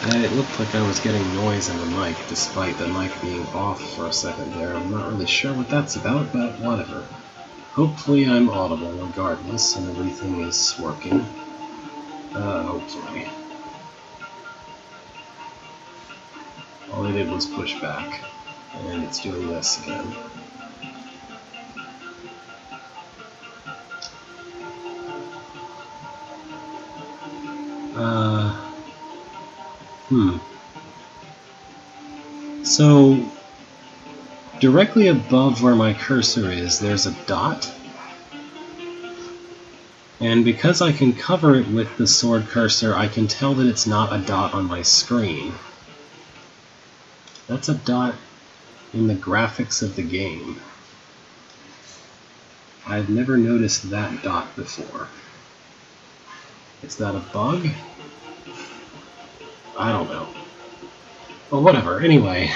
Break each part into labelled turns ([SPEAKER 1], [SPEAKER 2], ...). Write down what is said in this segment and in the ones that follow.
[SPEAKER 1] And it looked like I was getting noise in the mic, despite the mic being off for a second there. I'm not really sure what that's about, but whatever. Hopefully I'm audible regardless, and everything is working. Hopefully. All I did was push back, and it's doing this again. So, directly above where my cursor is, there's a dot. And because I can cover it with the sword cursor, I can tell that it's not a dot on my screen. That's a dot in the graphics of the game. I've never noticed that dot before. Is that a bug? I don't know. Well, whatever. Anyway,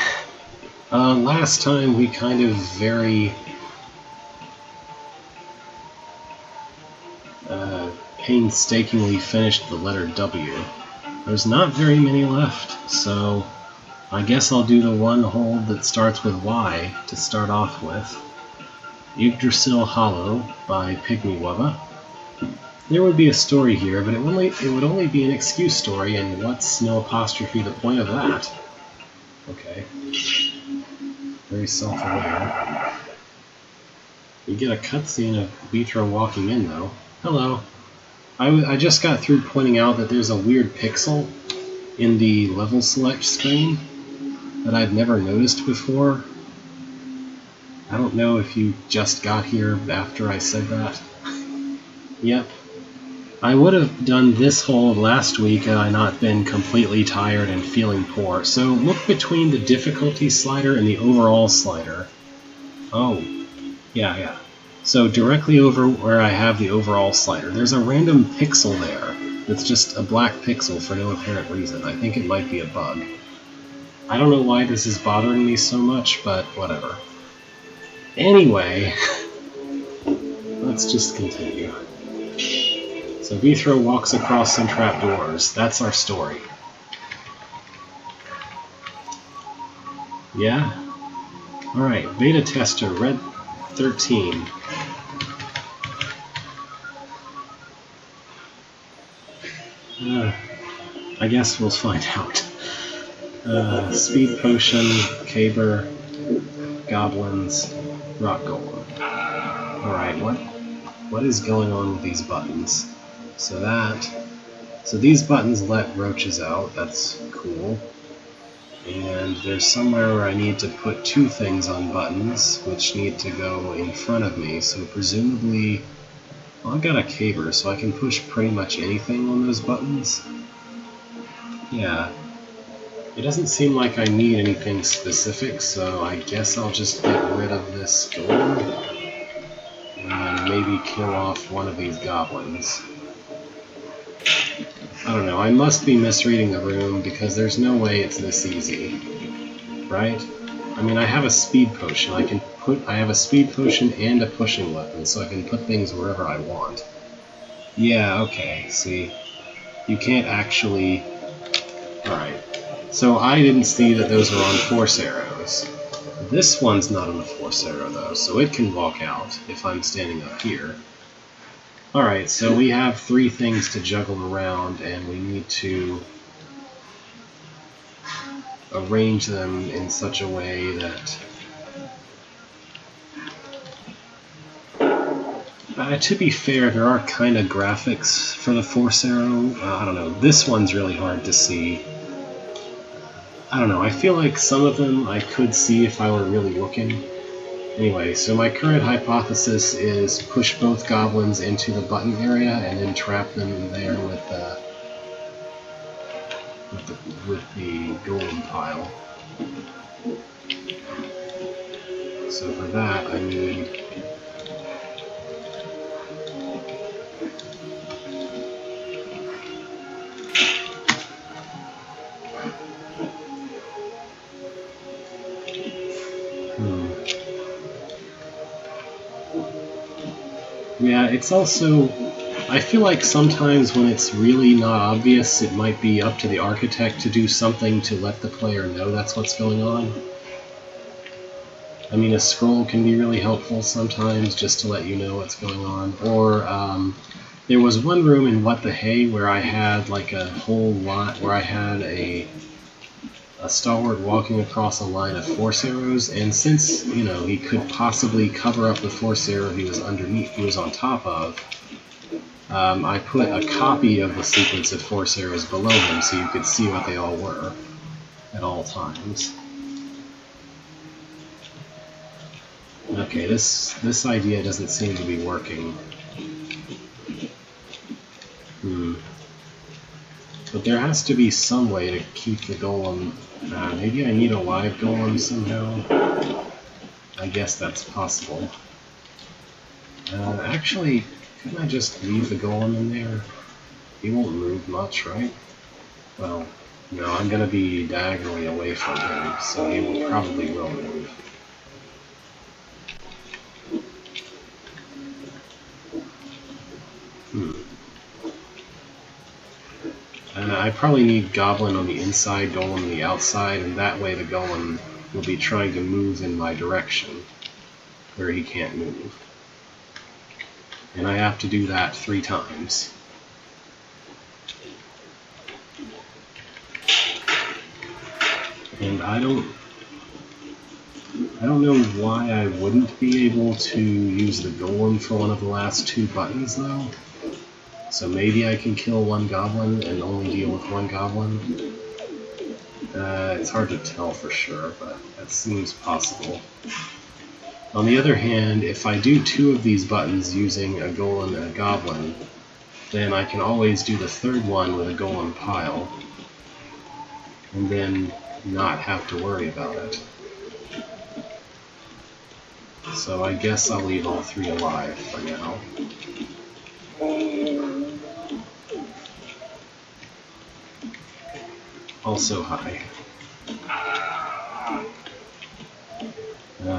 [SPEAKER 1] last time we kind of very painstakingly finished the letter W. There's not very many left, so I guess I'll do the one hold that starts with Y to start off with. Yggdrasil Hollow by Pygmywubba. There would be a story here, but it would only be an excuse story, and what's no apostrophe the point of that? Okay. Very self-aware. We get a cutscene of Vithra walking in, though. Hello. I just got through pointing out that there's a weird pixel in the level select screen that I've never noticed before. I don't know if you just got here after I said that. Yep. I would have done this hold last week had I not been completely tired and feeling poor. So look between the difficulty slider and the overall slider. Oh, yeah. So directly over where I have the overall slider, there's a random pixel there. It's just a black pixel for no apparent reason. I think it might be a bug. I don't know why this is bothering me so much, but whatever. Anyway, let's just continue. So Vithra walks across some trapdoors. That's our story. Yeah? Alright, beta tester, Red 13. I guess we'll find out. Speed Potion, Caber, Goblins, Rock Golem. Alright, what is going on with these buttons? So these buttons let roaches out, that's cool. And there's somewhere where I need to put two things on buttons, which need to go in front of me, so presumably... Well, I've got a caber, so I can push pretty much anything on those buttons. Yeah. It doesn't seem like I need anything specific, so I guess I'll just get rid of this golem and maybe kill off one of these goblins. I don't know, I must be misreading the room because there's no way it's this easy. Right? I mean, I have a speed potion. I have a speed potion and a pushing weapon, so I can put things wherever I want. Yeah, okay, see. You can't actually... Alright. So I didn't see that those were on force arrows. This one's not on a force arrow, though, so it can walk out if I'm standing up here. Alright, so we have three things to juggle around, and we need to arrange them in such a way that... to be fair, there are kind of graphics for the force arrow. I don't know, this one's really hard to see. I don't know, I feel like some of them I could see if I were really looking. Anyway, so my current hypothesis is push both goblins into the button area and then trap them there with the golem pile. So for that, I need... Yeah, it's also... I feel like sometimes when it's really not obvious, it might be up to the architect to do something to let the player know that's what's going on. I mean, a scroll can be really helpful sometimes just to let you know what's going on. Or there was one room in What the Hey where I had like a whole lot, where I had a stalwart walking across a line of force arrows, and since, you know, he could possibly cover up the force arrow he was underneath, he was on top of, I put a copy of the sequence of force arrows below him so you could see what they all were at all times. Okay, this idea doesn't seem to be working. But there has to be some way to keep the golem. Maybe I need a live golem somehow. I guess that's possible. Actually, couldn't I just leave the golem in there? He won't move much, right? Well, no, I'm going to be diagonally away from him, so he will probably move. I probably need Goblin on the inside, Golem on the outside, and that way the Golem will be trying to move in my direction, where he can't move. And I have to do that 3 times. And I don't know why I wouldn't be able to use the Golem for one of the last 2 buttons, though. So maybe I can kill 1 goblin and only deal with 1 goblin. It's hard to tell for sure, but that seems possible. On the other hand, if I do 2 of these buttons using a golem and a goblin, then I can always do the 3rd one with a golem pile, and then not have to worry about it. So I guess I'll leave all 3 alive for now. Also, hi.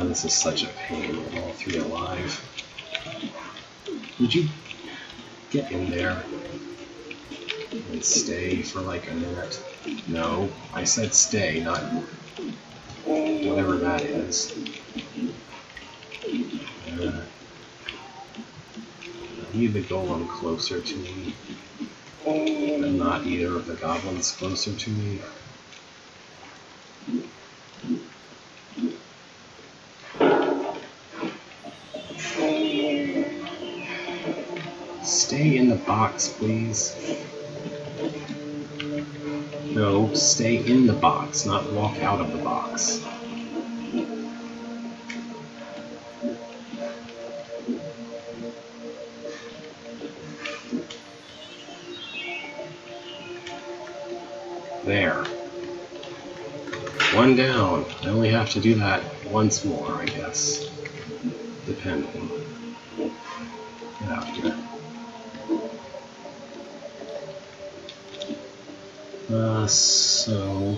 [SPEAKER 1] This is such a pain with all 3 alive. Would you get in there and stay for like a minute? No, I said stay, not whatever that is. I need the golem closer to me, but not either of the goblins closer to me. Stay in the box, please. No, stay in the box, not walk out of the box. There. 1 down. I only have to do that once more, I guess. Depending. Get out here. So...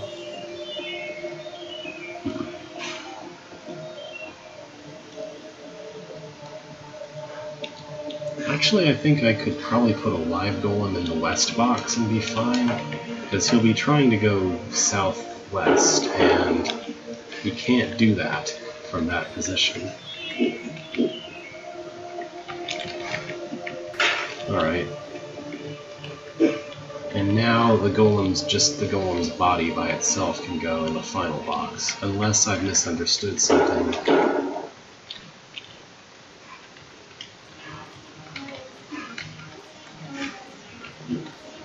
[SPEAKER 1] Actually, I think I could probably put a live golem in the west box and be fine, because he'll be trying to go southwest, and he can't do that from that position. Alright. And now the golem's body by itself can go in the final box, unless I've misunderstood something.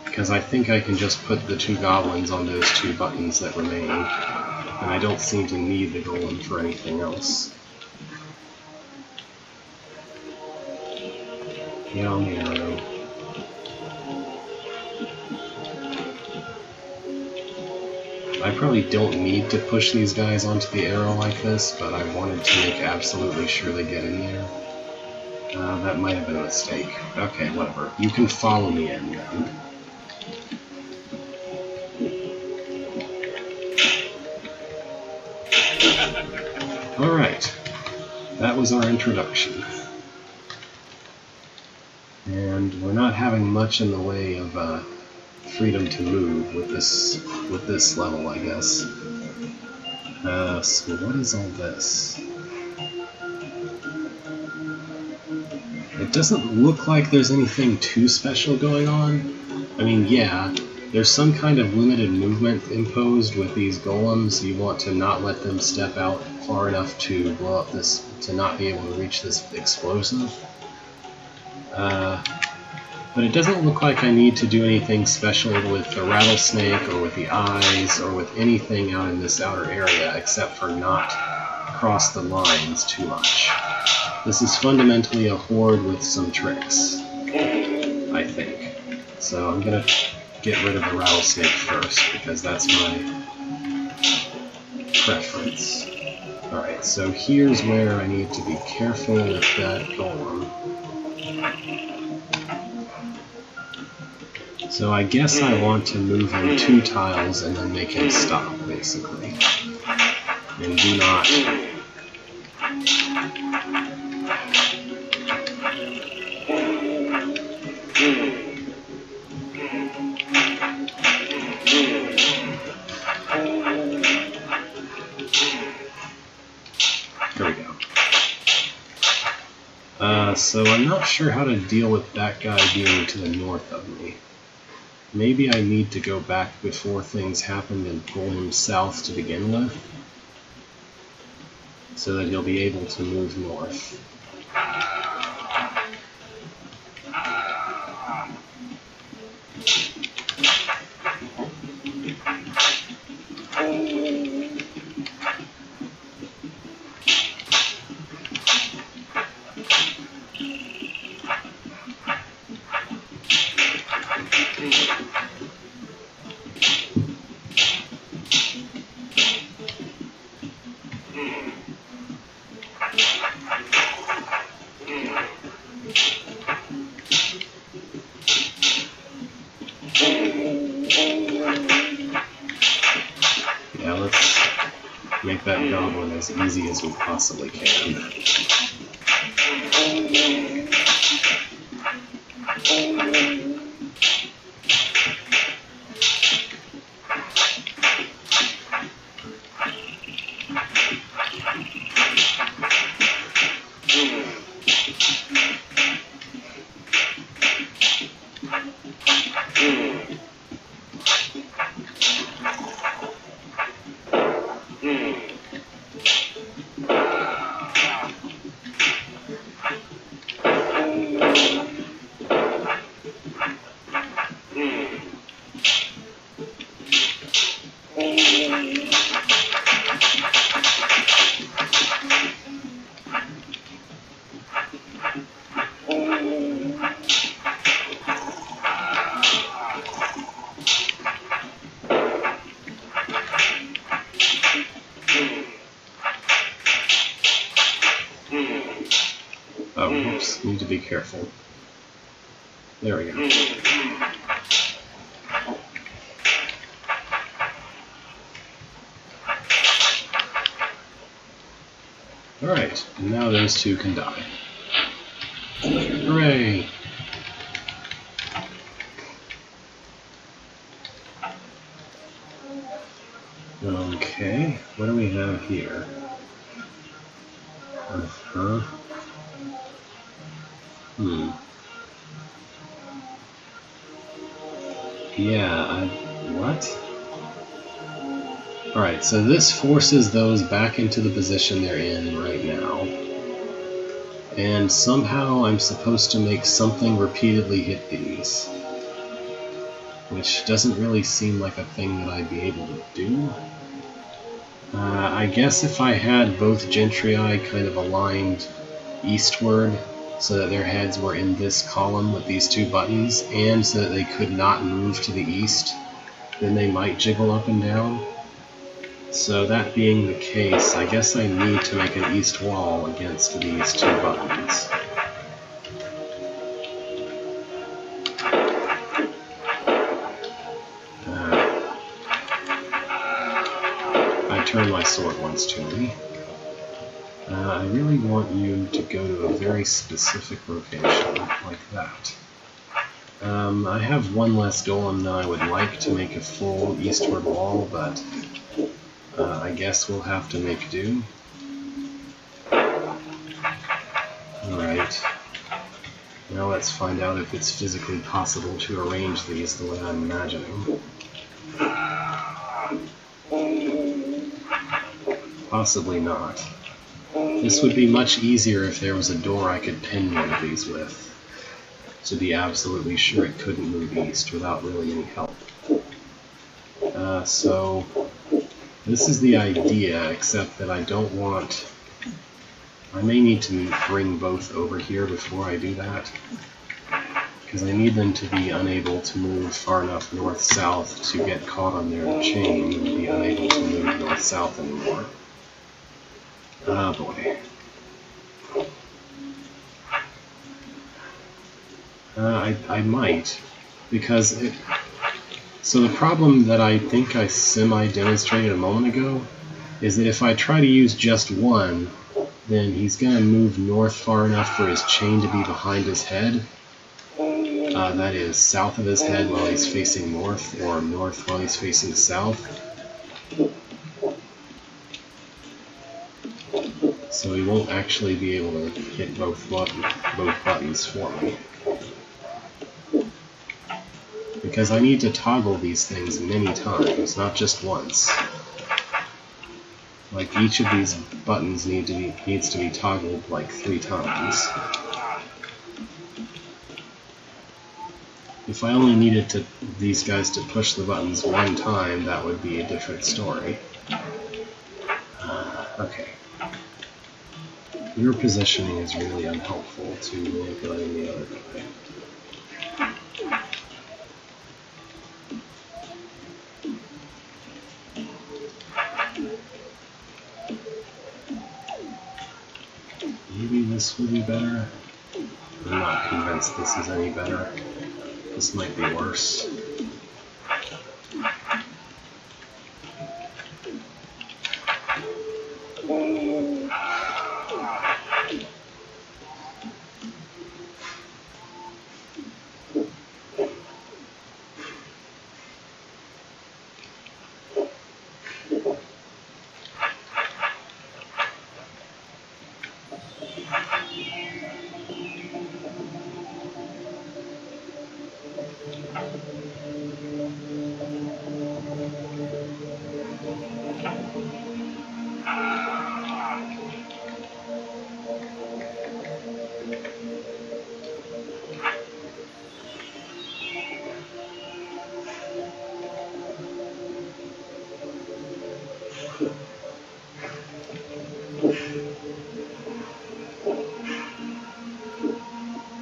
[SPEAKER 1] Because I think I can just put the 2 goblins on those 2 buttons that remain, and I don't seem to need the golem for anything else. Get on the arrow. I probably don't need to push these guys onto the arrow like this, but I wanted to make absolutely sure they get in there. That might have been a mistake. Okay, whatever. You can follow me in then. Alright, that was our introduction. And we're not having much in the way of freedom to move with this level, I guess. So what is all this? It doesn't look like there's anything too special going on. I mean, yeah, there's some kind of limited movement imposed with these golems. You want to not let them step out far enough to blow up this, to not be able to reach this explosive. But it doesn't look like I need to do anything special with the rattlesnake or with the eyes or with anything out in this outer area except for not cross the lines too much. This is fundamentally a horde with some tricks, I think. So I'm gonna get rid of the rattlesnake first because that's my preference. Alright, so here's where I need to be careful with that golem. So I guess I want to move him 2 tiles and then make him stop, basically. And do not... There we go. So I'm not sure how to deal with that guy being to the north of me. Maybe I need to go back before things happened and pull him south to begin with, so that he'll be able to move north. Yeah, let's make that goblin as easy as we possibly can. Oh, oops, need to be careful. There we go. Alright, and now those 2 can die. Hooray! Okay, what do we have here? Yeah, what? Alright, so this forces those back into the position they're in right now. And somehow I'm supposed to make something repeatedly hit these. Which doesn't really seem like a thing that I'd be able to do. I guess if I had both Gentrii kind of aligned eastward, so that their heads were in this column with these 2 buttons, and so that they could not move to the east, then they might jiggle up and down. So that being the case, I guess I need to make an east wall against these 2 buttons. I turned my sword once too early. I really want you to go to a very specific location, like that. I have one less golem than I would like to make a full eastward wall, but I guess we'll have to make do. Alright. Now let's find out if it's physically possible to arrange these the way I'm imagining. Possibly not. This would be much easier if there was a door I could pin one of these with, to be absolutely sure it couldn't move east without really any help. So this is the idea, except that I don't want... I may need to bring both over here before I do that, because I need them to be unable to move far enough north-south to get caught on their chain and be unable to move north-south anymore. Oh boy. I might, because it... So the problem that I think I semi-demonstrated a moment ago is that if I try to use just one, then he's going to move north far enough for his chain to be behind his head. That is, south of his head while he's facing north, or north while he's facing south. So he won't actually be able to hit both buttons for me. Because I need to toggle these things many times, not just once. Like, each of these buttons needs to be toggled like 3 times. If I only needed these guys to push the buttons one time, that would be a different story. Okay. Your positioning is really unhelpful to manipulating the other guy. Maybe this will be better. I'm not convinced this is any better. This might be worse.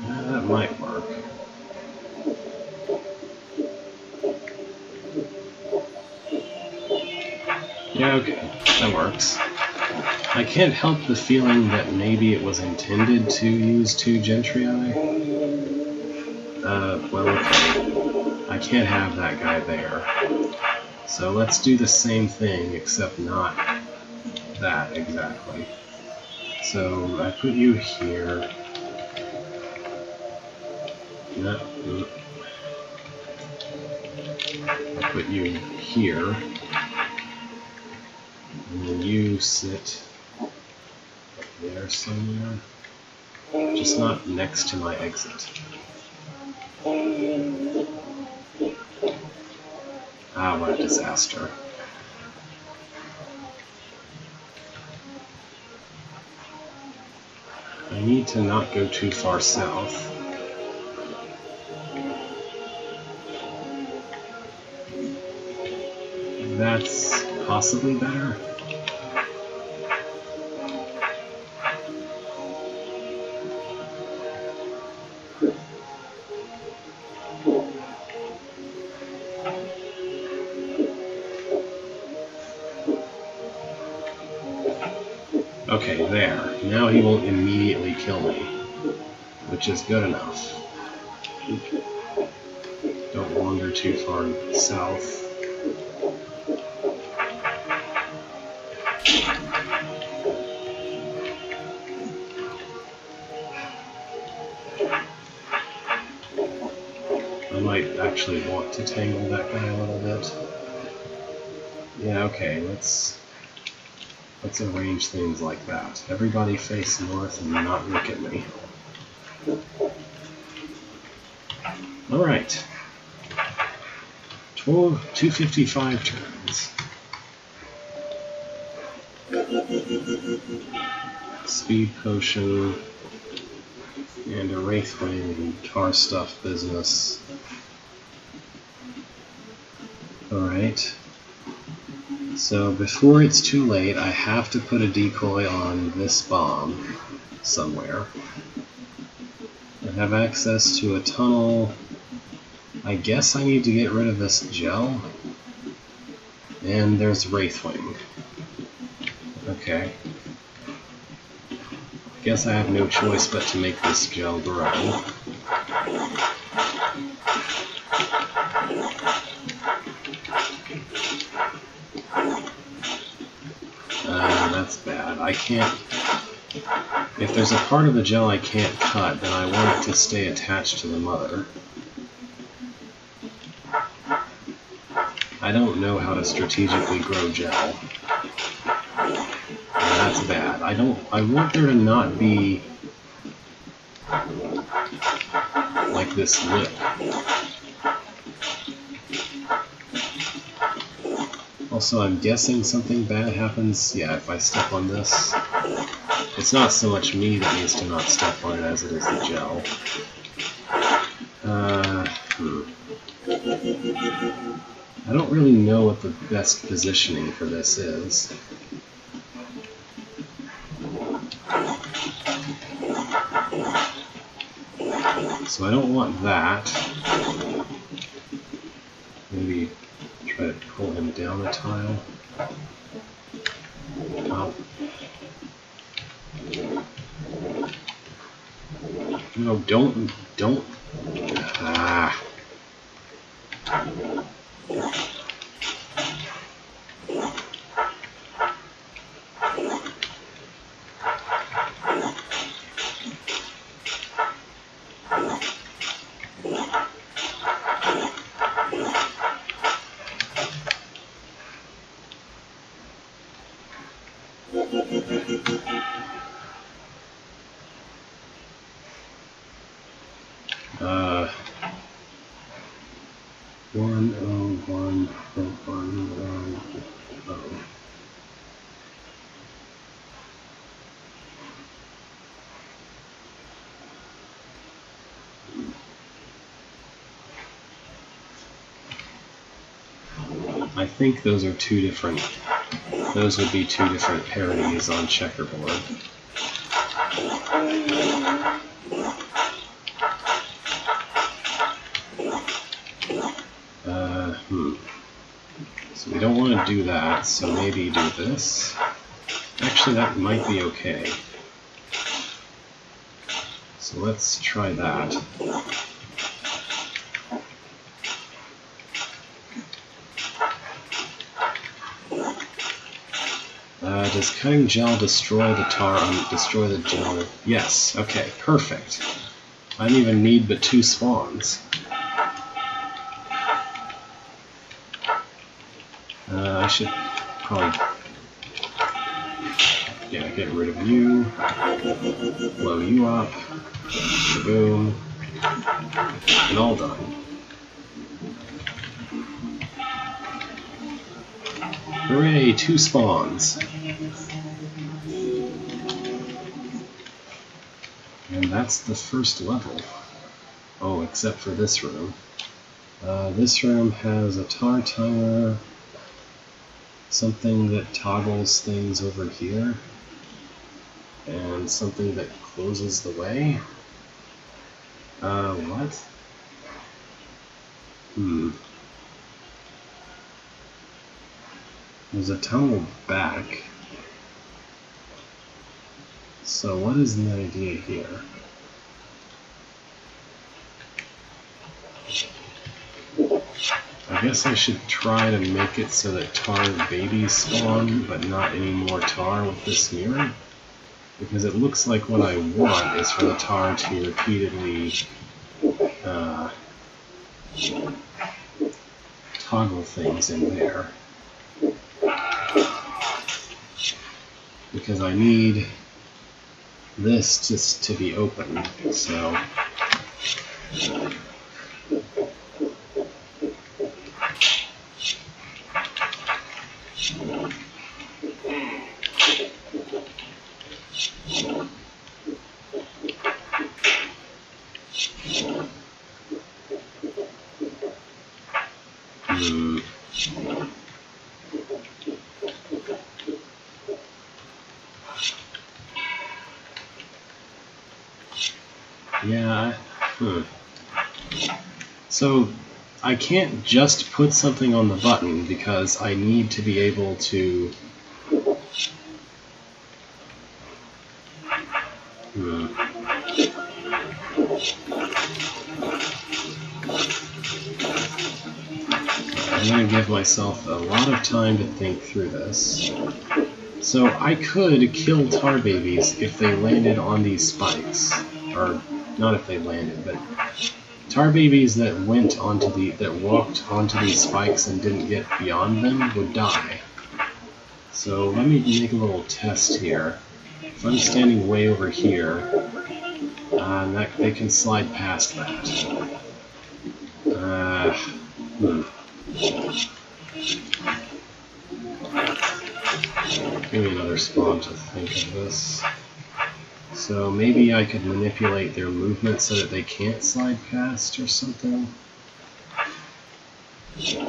[SPEAKER 1] That might work. Yeah, okay, that works. I can't help the feeling that maybe it was intended to use 2 Gentrii. Well, okay. I can't have that guy there. So let's do the same thing, except not that exactly. So I put you here. No. I put you here. And then you sit there somewhere. Just not next to my exit. Ah, what a disaster. I need to not go too far south. That's possibly better. Okay, there. Now he won't immediately kill me, which is good enough. Don't wander too far south. might actually want to tangle that guy a little bit. Yeah, okay, let's arrange things like that. Everybody face north and not look at me. Alright. 255 turns. Speed potion and a Wraithwing and tar stuff business. Alright. So before it's too late, I have to put a decoy on this bomb somewhere. I have access to a tunnel. I guess I need to get rid of this gel. And there's Wraithwing. Okay. Guess I have no choice but to make this gel grow. That's bad. I can't... If there's a part of the gel I can't cut, then I want it to stay attached to the mother. I don't know how to strategically grow gel. That's bad. I want there to not be like this lip. Also, I'm guessing something bad happens, yeah, if I step on this. It's not so much me that needs to not step on it as it is the gel. I don't really know what the best positioning for this is. So I don't want that. Maybe try to pull him down a tile. Oh. No, don't. Ah. I think those are two different. Those would be two different parodies on checkerboard. So we don't want to do that, so maybe do this. Actually, that might be okay. So let's try that. Does cutting gel destroy the tar destroy the gel? Yes, okay, perfect. I don't even need but 2 spawns. I should probably get rid of you, blow you up, boom, and all done. Hooray, 2 spawns. And that's the first level. Oh, except for this room. This room has a tar timer, something that toggles things over here, and something that closes the way. What? There's a tunnel back. So what is the idea here? I guess I should try to make it so that tar babies spawn, but not any more tar with this mirror. Because it looks like what I want is for the tar to repeatedly toggle things in there. Because I need this just to be open, so yeah, So I can't just put something on the button because I need to be able to I'm going to give myself a lot of time to think through this. So I could kill tar babies if they landed on these spikes. Or, not if they landed, but tar babies that walked onto these spikes and didn't get beyond them would die. So let me make a little test here. If I'm standing way over here, they can slide past that. Give me another spawn to think of this. So maybe I could manipulate their movement so that they can't slide past or something.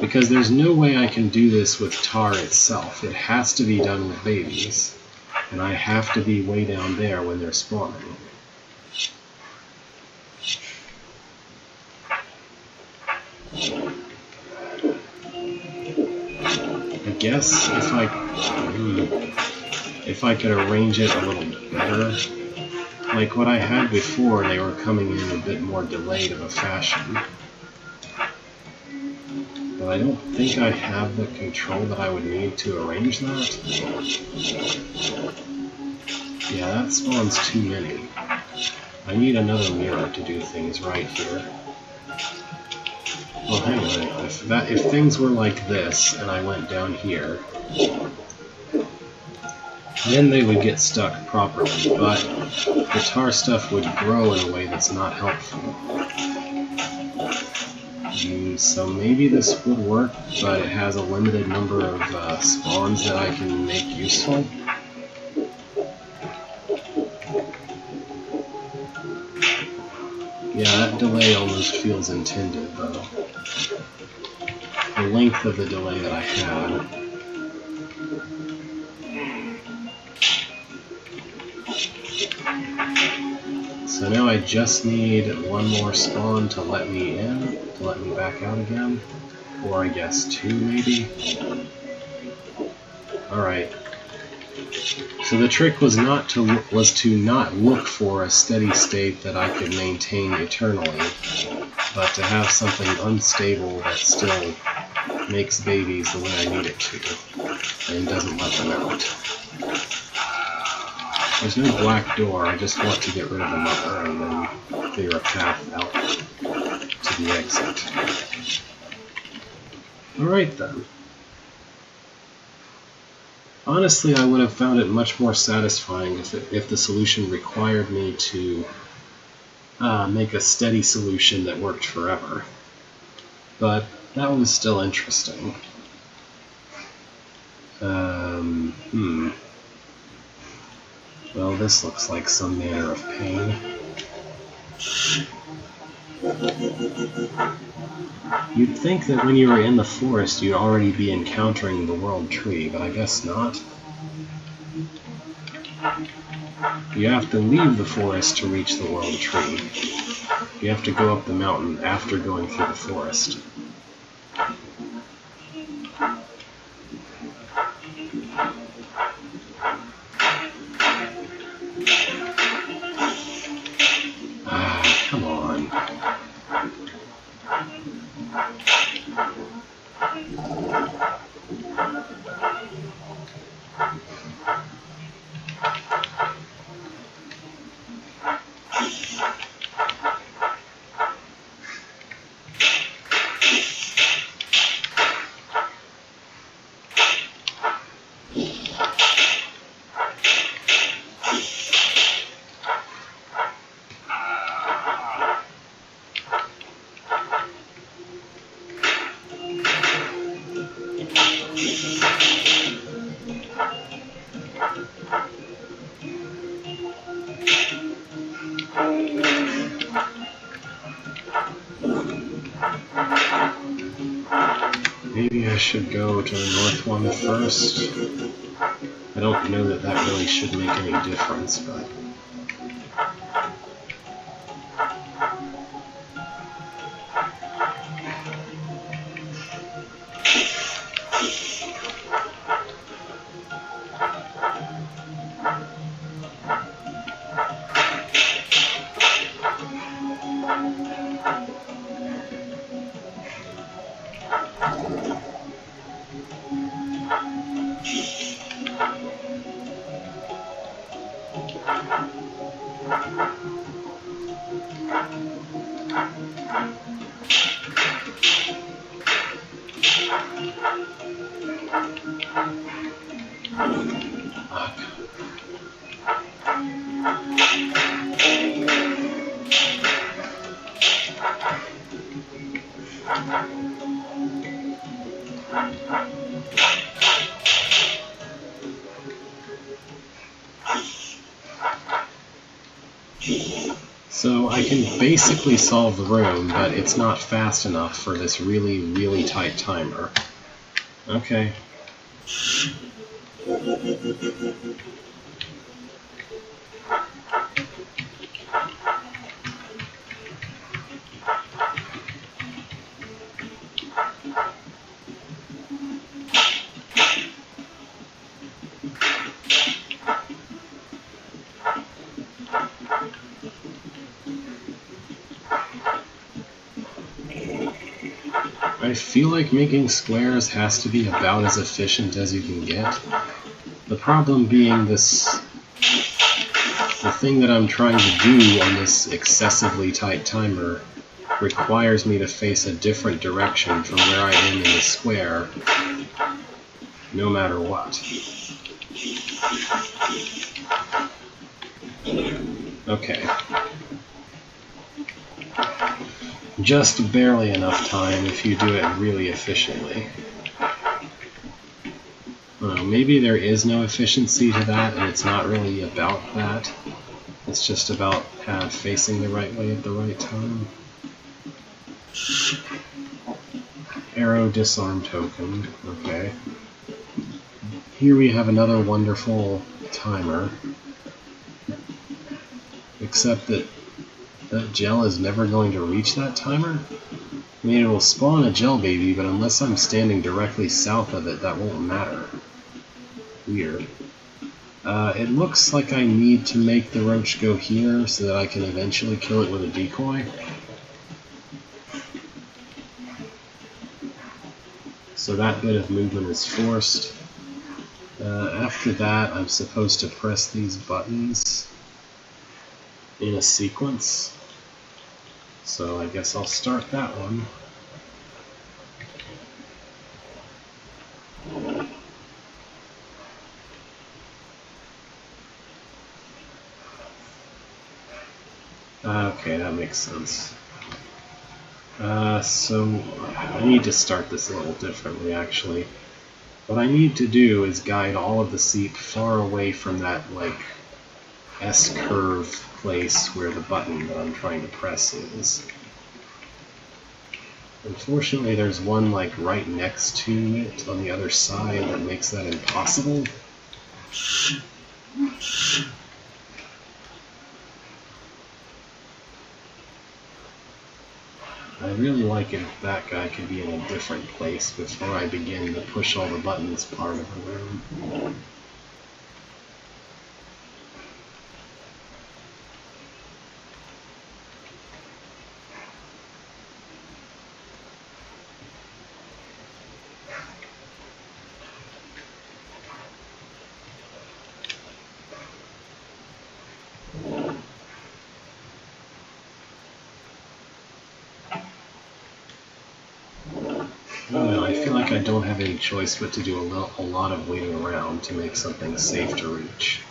[SPEAKER 1] Because there's no way I can do this with tar itself. It has to be done with babies. And I have to be way down there when they're spawning. I guess if I could arrange it a little better. Like what I had before, they were coming in a bit more delayed of a fashion. But I don't think I have the control that I would need to arrange that. Yeah, that spawns too many. I need another mirror to do things right here. Well, hang on. If things were like this, and I went down here, then they would get stuck properly, but the tar stuff would grow in a way that's not helpful. So maybe this would work, but it has a limited number of spawns that I can make useful. Yeah, that delay almost feels intended, though. The length of the delay that I had. So now I just need one more spawn to let me in, to let me back out again. Or I guess two, maybe? Alright. So the trick was to not look for a steady state that I could maintain eternally, but to have something unstable that still makes babies the way I need it to, and doesn't let them out. There's no black door, I just want to get rid of the mother and then figure a path out to the exit. Alright then. Honestly, I would have found it much more satisfying if the solution required me to make a steady solution that worked forever. But that was still interesting. Well, this looks like some manner of pain. You'd think that when you were in the forest you'd already be encountering the World Tree, but I guess not. You have to leave the forest to reach the World Tree. You have to go up the mountain after going through the forest. Come on. Maybe I should go to the north one first. I don't know that that really should make any difference, but... So I can basically solve the room, but it's not fast enough for this really, really tight timer. Okay. I feel like making squares has to be about as efficient as you can get. The problem being the thing that I'm trying to do on this excessively tight timer requires me to face a different direction from where I am in the square, no matter what. Okay. Just barely enough time if you do it really efficiently. Maybe there is no efficiency to that, and it's not really about that. It's just about facing the right way at the right time. Arrow disarm token. Okay. Here we have another wonderful timer. Except that that gel is never going to reach that timer? I mean, it will spawn a gel baby, but unless I'm standing directly south of it, that won't matter. Weird. It looks like I need to make the roach go here so that I can eventually kill it with a decoy. So that bit of movement is forced. After that, I'm supposed to press these buttons in a sequence. So I guess I'll start that one. Okay, that makes sense. So I need to start this a little differently, actually. What I need to do is guide all of the seep far away from that, like, S-curve place where the button that I'm trying to press is. Unfortunately, there's one, like, right next to it on the other side that makes that impossible. I really like it if that guy could be in a different place before I begin to push all the buttons part of the room. I don't know, I feel like I don't have any choice but to do a lot of waiting around to make something safe to reach.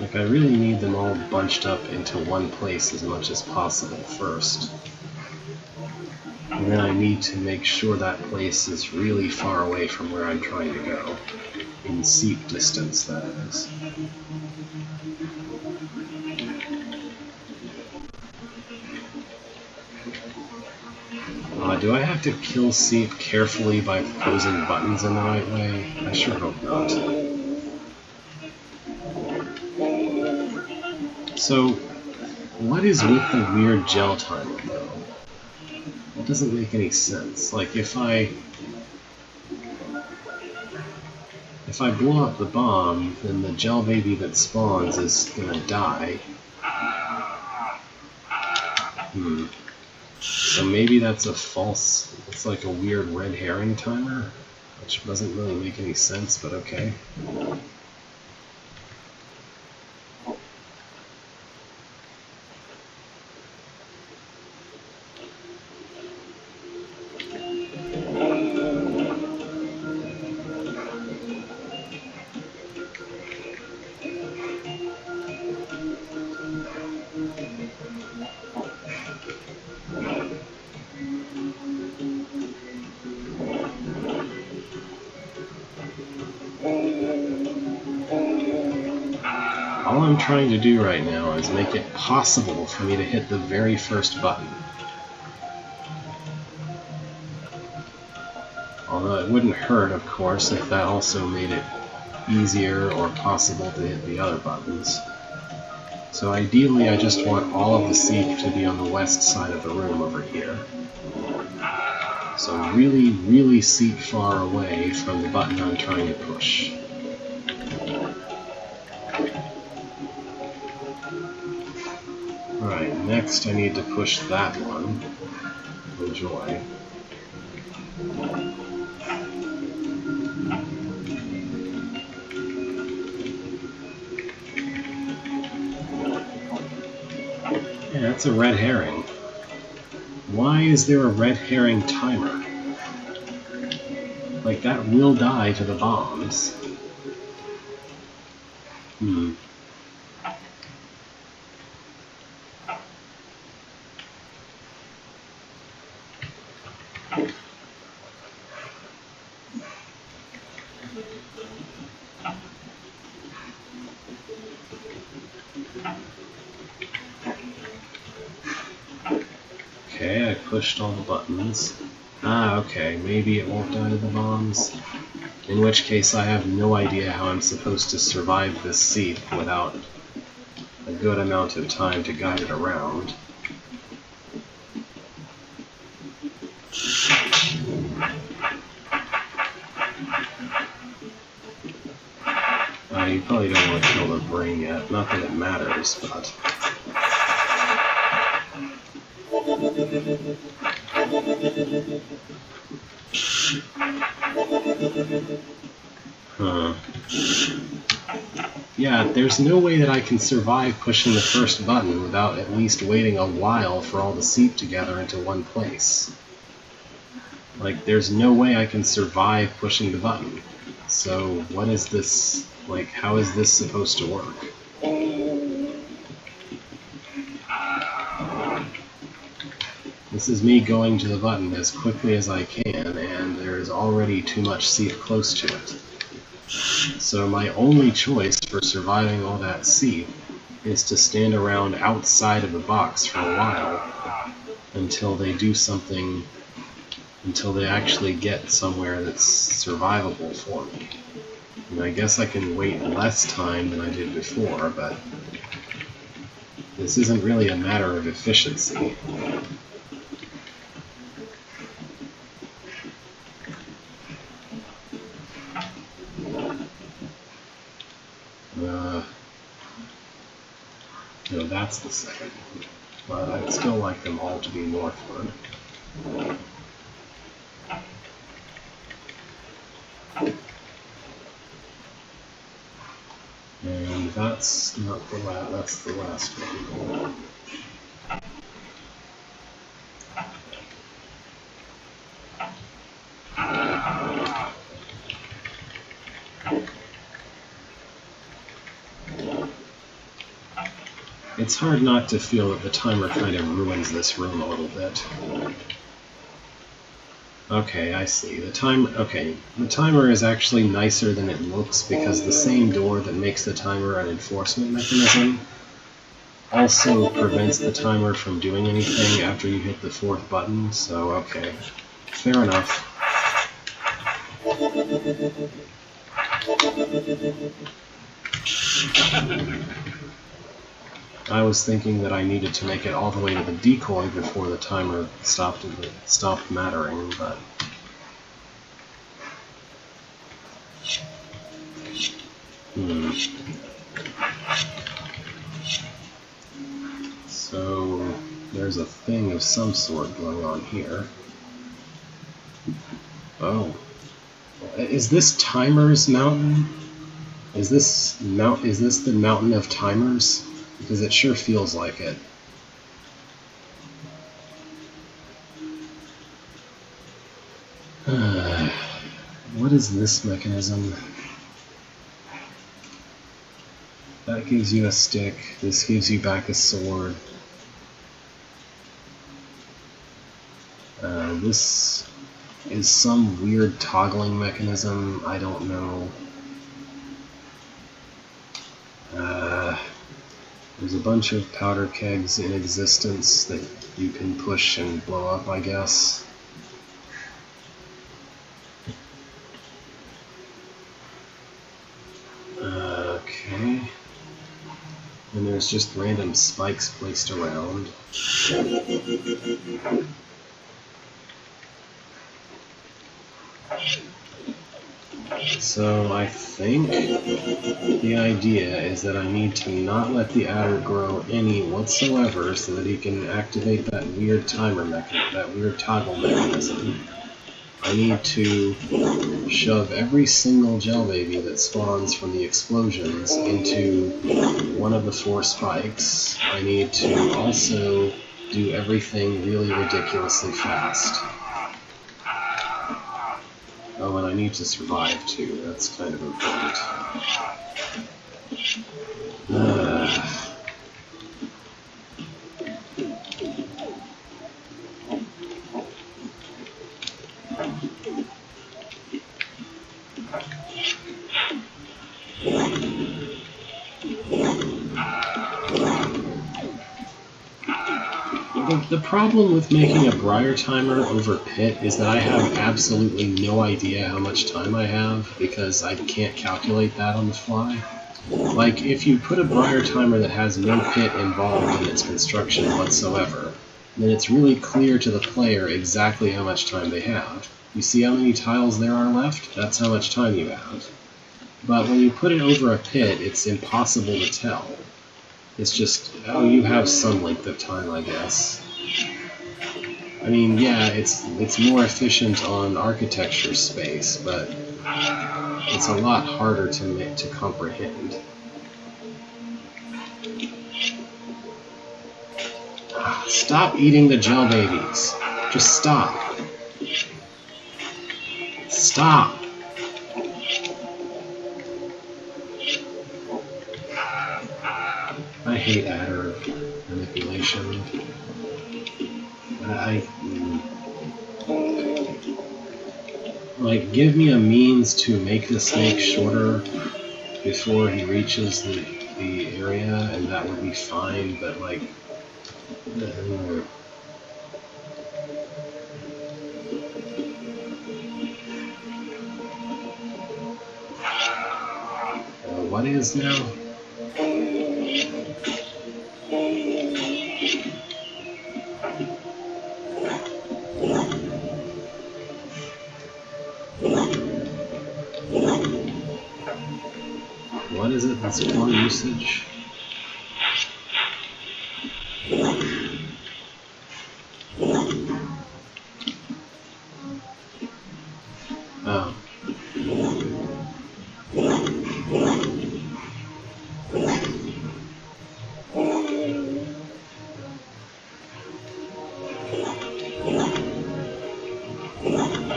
[SPEAKER 1] Like, I really need them all bunched up into one place as much as possible first. And then I need to make sure that place is really far away from where I'm trying to go. In seep distance, that is. Do I have to kill seep carefully by posing buttons in the right way? I sure hope not. So, what is with the weird gel timer, though? It doesn't make any sense. Like, if I blow up the bomb, then the gel baby that spawns is gonna die. So maybe that's a false, it's like a weird red herring timer, which doesn't really make any sense, but okay. All I'm trying to do right now is make it possible for me to hit the very first button. Although it wouldn't hurt, of course, if that also made it easier or possible to hit the other buttons. So ideally I just want all of the seep to be on the west side of the room over here. So really, really seep far away from the button I'm trying to push. Alright, next I need to push that one. Enjoy. Yeah, that's a red herring. Why is there a red herring timer? Like, that will die to the bombs. Okay, I pushed all the buttons. Ah, okay, maybe it won't die to the bombs. In which case I have no idea how I'm supposed to survive this seep without a good amount of time to guide it around. You probably don't want to kill the brain yet. Not that it matters, but... Yeah, there's no way that I can survive pushing the first button without at least waiting a while for all the seep to gather into one place. Like, there's no way I can survive pushing the button. So, what is this... Like, how is this supposed to work? This is me going to the button as quickly as I can, and there is already too much seep close to it. So my only choice for surviving all that seep is to stand around outside of the box for a while until they do something, until they actually get somewhere that's survivable for me. And I guess I can wait less time than I did before, but this isn't really a matter of efficiency. No, that's the second one. But I'd still like them all to be northward. And that's not the last, that's the last one. It's hard not to feel that the timer kind of ruins this room a little bit. Okay, I see. The timer is actually nicer than it looks because the same door that makes the timer an enforcement mechanism also prevents the timer from doing anything after you hit the 4th button, so okay. Fair enough. I was thinking that I needed to make it all the way to the decoy before the timer stopped mattering, but... So, there's a thing of some sort going on here. Oh. Is this Timer's Mountain? Is this the Mountain of Timers? Because it sure feels like it. What is this mechanism? That gives you a stick. This gives you back a sword. This is some weird toggling mechanism. I don't know. There's a bunch of powder kegs in existence that you can push and blow up, I guess. Okay. And there's just random spikes placed around. So I think the idea is that I need to not let the adder grow any whatsoever so that he can activate that weird toggle mechanism. I need to shove every single gel baby that spawns from the explosions into one of the 4 spikes. I need to also do everything really ridiculously fast. Oh, and I need to survive too. That's kind of important. The problem with making a Briar timer over Pit is that I have absolutely no idea how much time I have, because I can't calculate that on the fly. Like, if you put a Briar timer that has no Pit involved in its construction whatsoever, then it's really clear to the player exactly how much time they have. You see how many tiles there are left? That's how much time you have. But when you put it over a Pit, it's impossible to tell. It's just, oh, you have some length of time, I guess. I mean, yeah, it's more efficient on architecture space, but it's a lot harder to comprehend. Stop eating the gel babies. Just stop. Stop. I hate adder manipulation. Like, give me a means to make the snake shorter before he reaches the area, and that would be fine, but like... what is now? What is it that's poor usage? Oh.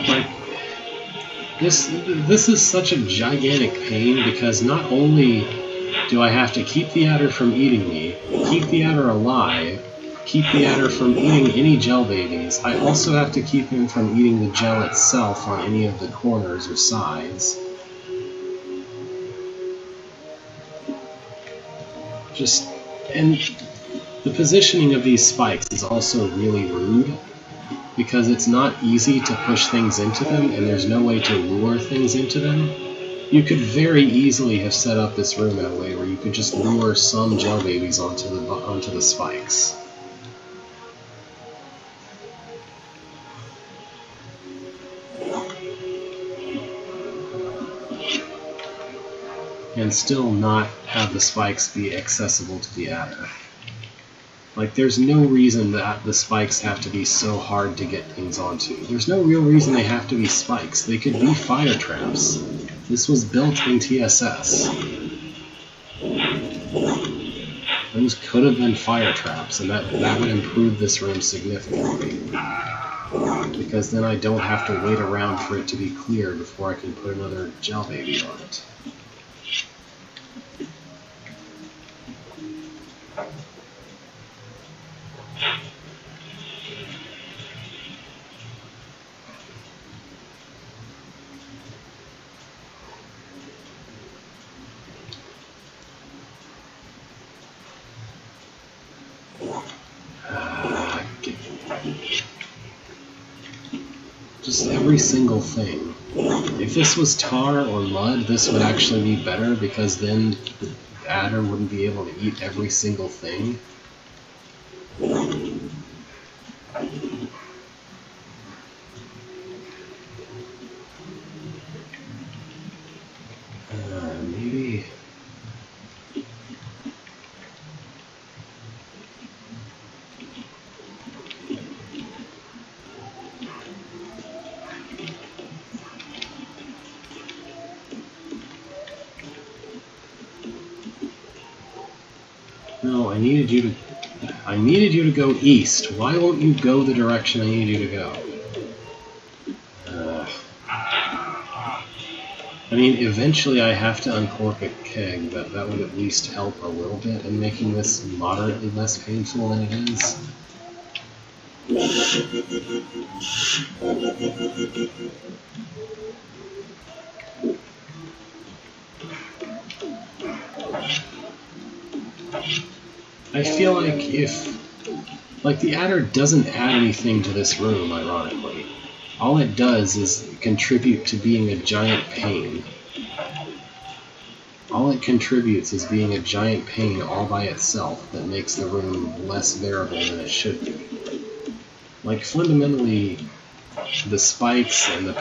[SPEAKER 1] Like, this is such a gigantic pain because not only do I have to keep the adder from eating me, keep the adder alive, keep the adder from eating any gel babies, I also have to keep him from eating the gel itself on any of the corners or sides. And the positioning of these spikes is also really rude, because it's not easy to push things into them, and there's no way to lure things into them. You could very easily have set up this room in a way where you could just lure some gel babies onto the spikes. And still not have the spikes be accessible to the adder. Like, there's no reason that the spikes have to be so hard to get things onto. There's no real reason they have to be spikes. They could be fire traps. This was built in TSS. Those could have been fire traps, and that would improve this room significantly. Because then I don't have to wait around for it to be clear before I can put another gel baby on it. Just every single thing. If this was tar or mud, this would actually be better, because then the adder wouldn't be able to eat every single thing. Maybe... No, I needed you to go east. Why won't you go the direction I need you to go? I mean, eventually I have to uncork a keg, but that would at least help a little bit in making this moderately less painful than it is. I feel like the adder doesn't add anything to this room, ironically. All it does is contribute to being a giant pain. All it contributes is being a giant pain all by itself that makes the room less bearable than it should be. Like, fundamentally, the spikes and the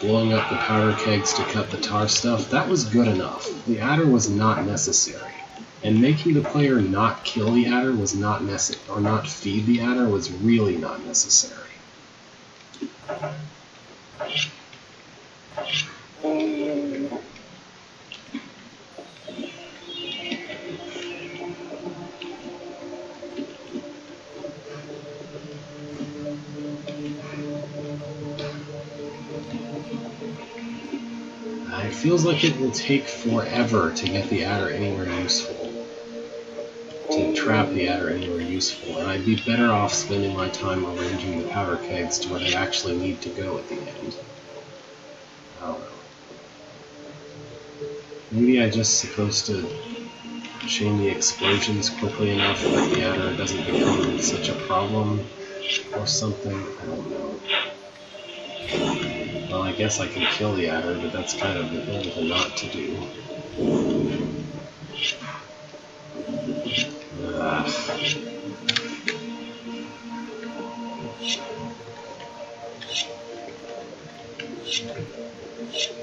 [SPEAKER 1] blowing up the powder kegs to cut the tar stuff, that was good enough. The adder was not necessary. And making the player not kill the adder was not necessary, or not feed the adder was really not necessary. It feels like it will take forever to get the adder anywhere useful. To trap the adder anywhere useful, and I'd be better off spending my time arranging the powder kegs to where they actually need to go at the end. I don't know. Maybe I'm just supposed to chain the explosions quickly enough that the adder doesn't become such a problem or something. I don't know. Well, I guess I can kill the adder, but that's kind of a not to do.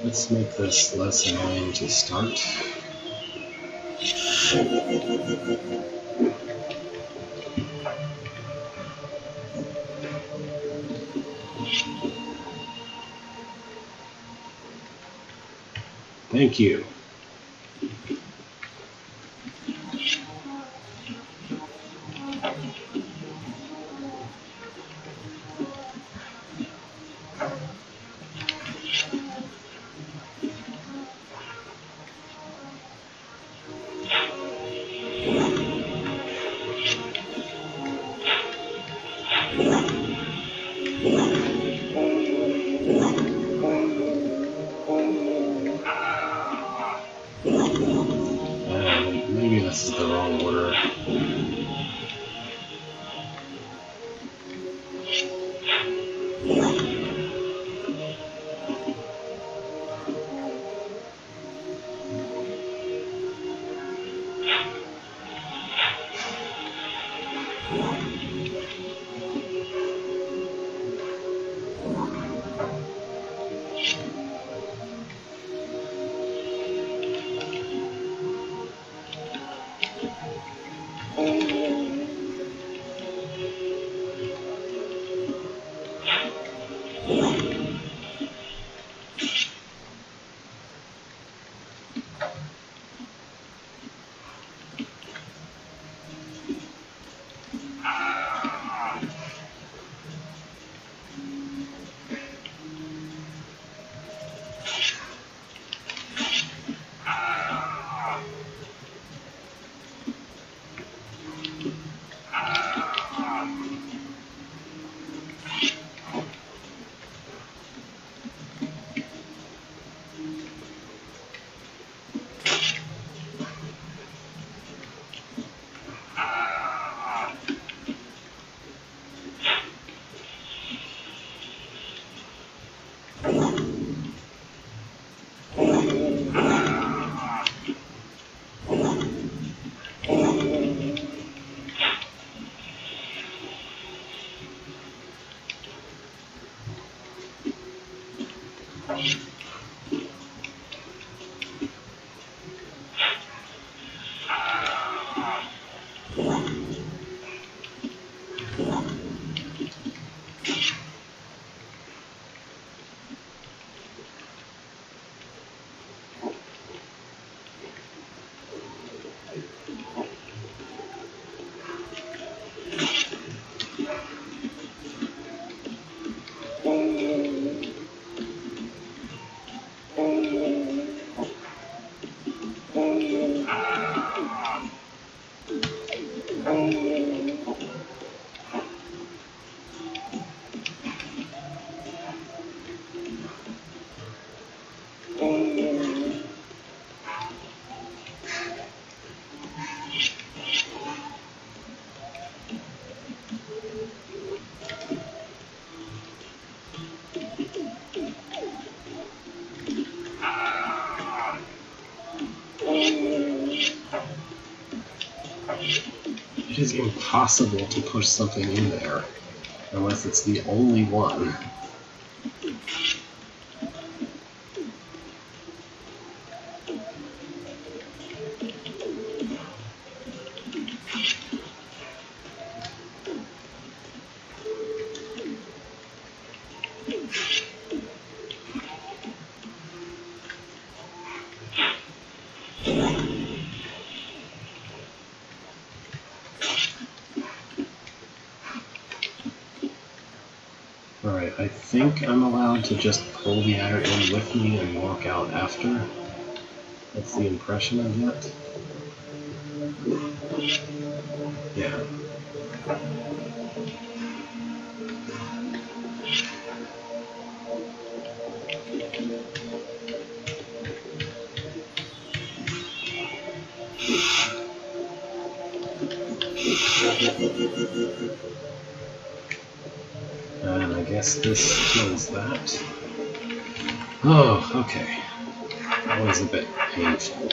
[SPEAKER 1] Let's make this less annoying to start. Thank you. It is impossible to push something in there unless it's the only one. Alright, I think I'm allowed to just pull the adder in with me and walk out after. That's the impression I get. Yeah. And I guess this kills that. Oh, okay. That was a bit painful.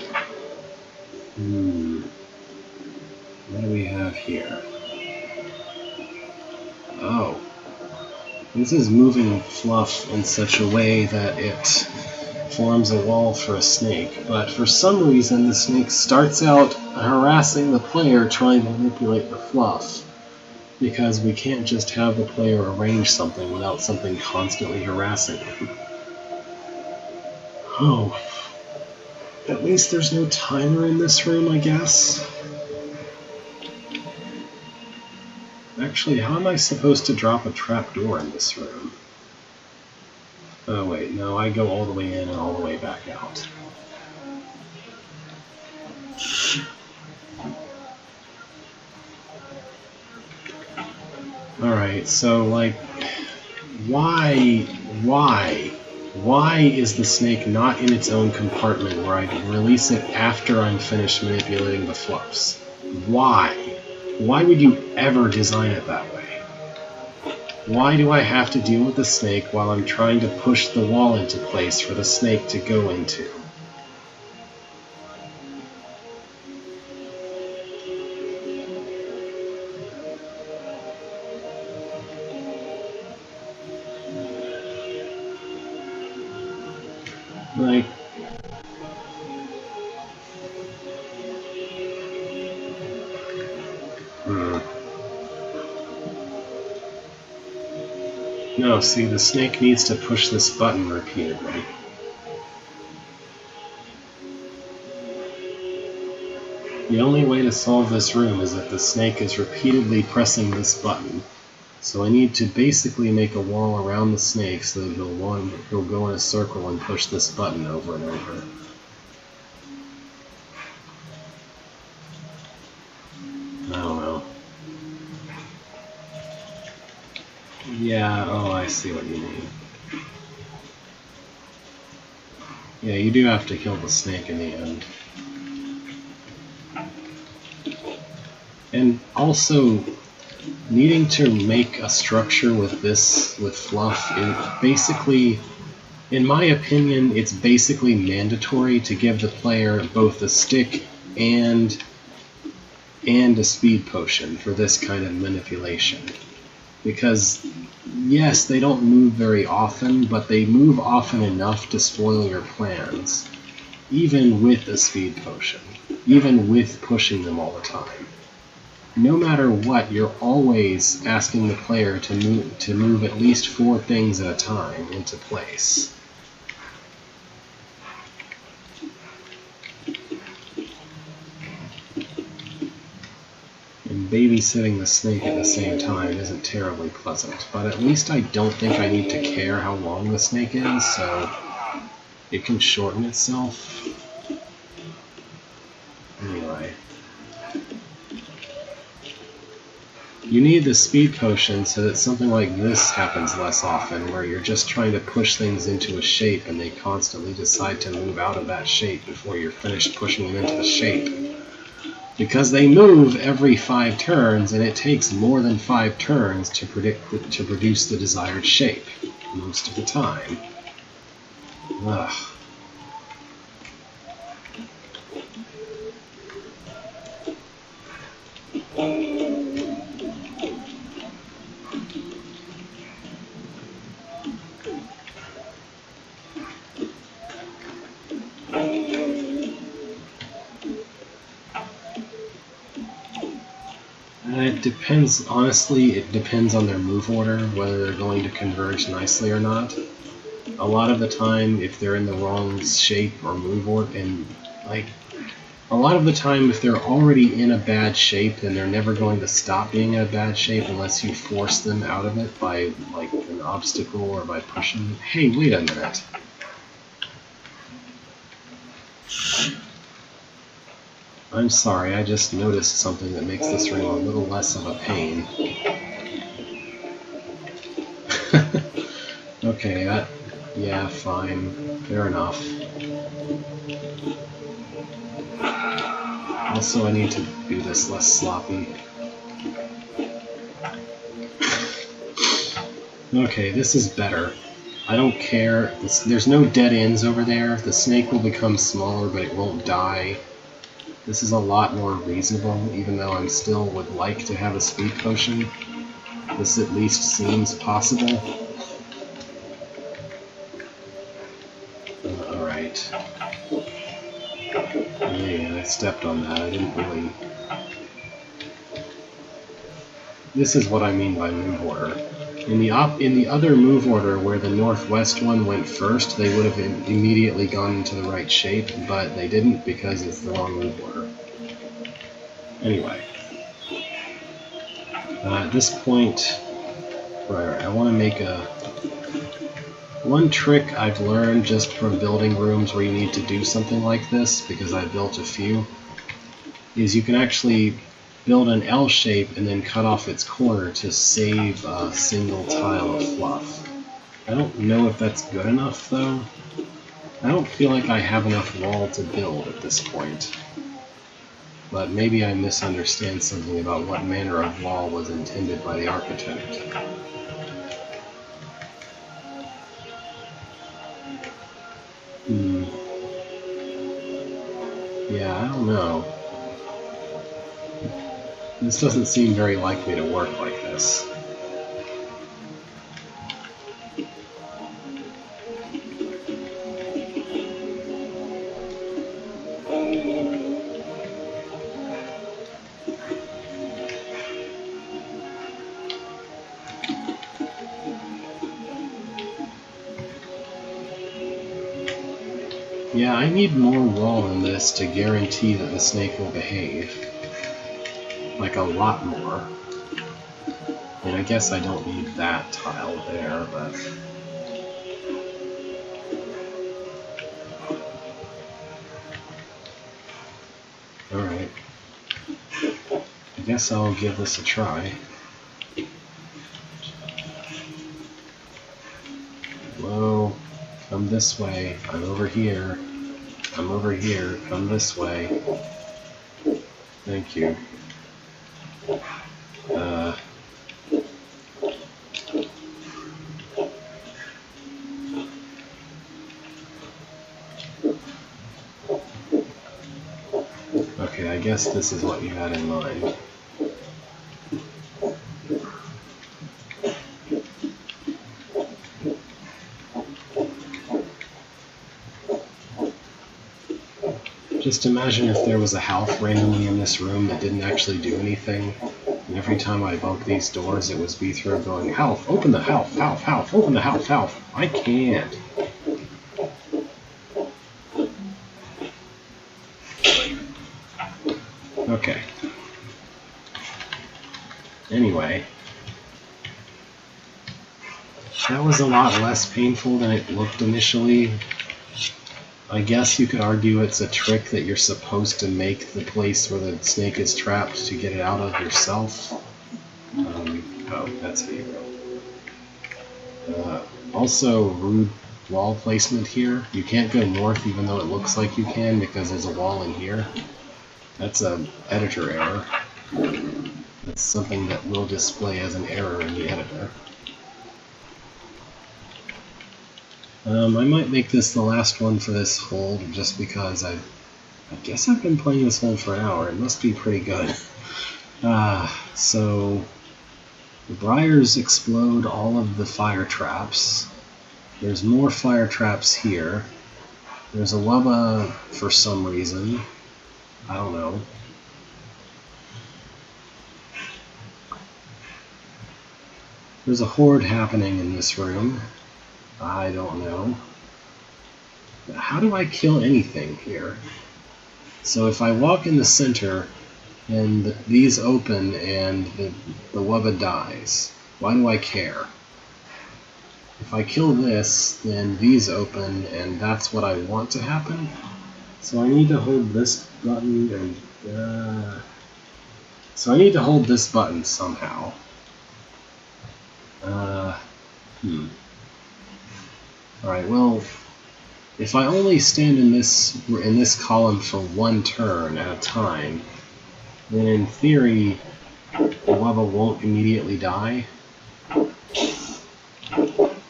[SPEAKER 1] What do we have here? Oh. This is moving fluff in such a way that it forms a wall for a snake, but for some reason the snake starts out harassing the player trying to manipulate the fluff, because we can't just have the player arrange something without something constantly harassing him. Oh. At least there's no timer in this room, I guess. Actually, how am I supposed to drop a trapdoor in this room? Oh wait, no, I go all the way in and all the way back out. Alright, so, like, why is the snake not in its own compartment where I can release it after I'm finished manipulating the fluffs? Why? Why would you ever design it that way? Why do I have to deal with the snake while I'm trying to push the wall into place for the snake to go into? Like, No, see, the snake needs to push this button repeatedly. The only way to solve this room is that the snake is repeatedly pressing this button. So I need to basically make a wall around the snake so that he'll go in a circle and push this button over and over. I don't know. Yeah, oh, I see what you mean. Yeah, you do have to kill the snake in the end. And also, needing to make a structure with this, with fluff, it basically, in my opinion, it's basically mandatory to give the player both a stick and a speed potion for this kind of manipulation. Because, yes, they don't move very often, but they move often enough to spoil your plans, even with a speed potion, even with pushing them all the time. No matter what, you're always asking the player to move at least 4 things at a time into place. And babysitting the snake at the same time isn't terribly pleasant, but at least I don't think I need to care how long the snake is, so it can shorten itself. Anyway. You need the speed potion so that something like this happens less often, where you're just trying to push things into a shape and they constantly decide to move out of that shape before you're finished pushing them into the shape. Because they move every 5 turns, and it takes more than 5 turns to produce the desired shape, most of the time. Ugh. It depends, honestly, it depends on their move order, whether they're going to converge nicely or not. A lot of the time, if they're in the wrong shape or move order, and like, a lot of the time, if they're already in a bad shape, then they're never going to stop being in a bad shape unless you force them out of it by, like, an obstacle or by pushing. Hey, wait a minute. I'm sorry, I just noticed something that makes this room a little less of a pain. Okay, yeah, fine. Fair enough. Also, I need to do this less sloppy. Okay, this is better. I don't care. There's no dead ends over there. The snake will become smaller, but it won't die. This is a lot more reasonable, even though I still would like to have a speed potion. This at least seems possible. Alright. Yeah, I stepped on that. I didn't really... This is what I mean by move order. In the other move order, where the northwest one went first, they would have immediately gone into the right shape, but they didn't because it's the wrong move order. Anyway. At this point, right, I want to make a... One trick I've learned just from building rooms where you need to do something like this, because I built a few, is you can actually build an L shape and then cut off its corner to save a single tile of fluff. I don't know if that's good enough, though. I don't feel like I have enough wall to build at this point. But maybe I misunderstand something about what manner of wall was intended by the architect. Yeah, I don't know. This doesn't seem very likely to work like this. Yeah, I need more wall in this to guarantee that the snake will behave. Like a lot more. And I guess I don't need that tile there, but... Alright. I guess I'll give this a try. Hello? Come this way. I'm over here. I'm over here. Come this way. Thank you. Okay, I guess this is what you had in mind. Just imagine if there was a Half randomly in this room that didn't actually do anything, and every time I bumped these doors it was Beethro going, Half, open the Half, Half, Half, open the Half, Half. I can't. Okay. Anyway. That was a lot less painful than it looked initially. I guess you could argue it's a trick that you're supposed to make the place where the snake is trapped to get it out of yourself. Oh, that's how you go. Also, rude wall placement here. You can't go north even though it looks like you can because there's a wall in here. That's an editor error. That's something that will display as an error in the editor. I might make this the last one for this hold, just because I guess I've been playing this hold for an hour. It must be pretty good. So the briars explode all of the fire traps. There's more fire traps here. There's a Wubba for some reason. I don't know. There's a horde happening in this room. I don't know. How do I kill anything here? So if I walk in the center and these open and the Wubba dies, why do I care? If I kill this, then these open and that's what I want to happen. So I need to hold this button and... So I need to hold this button somehow. Alright, well, if I only stand in this column for one turn at a time, then in theory, the Wubba won't immediately die.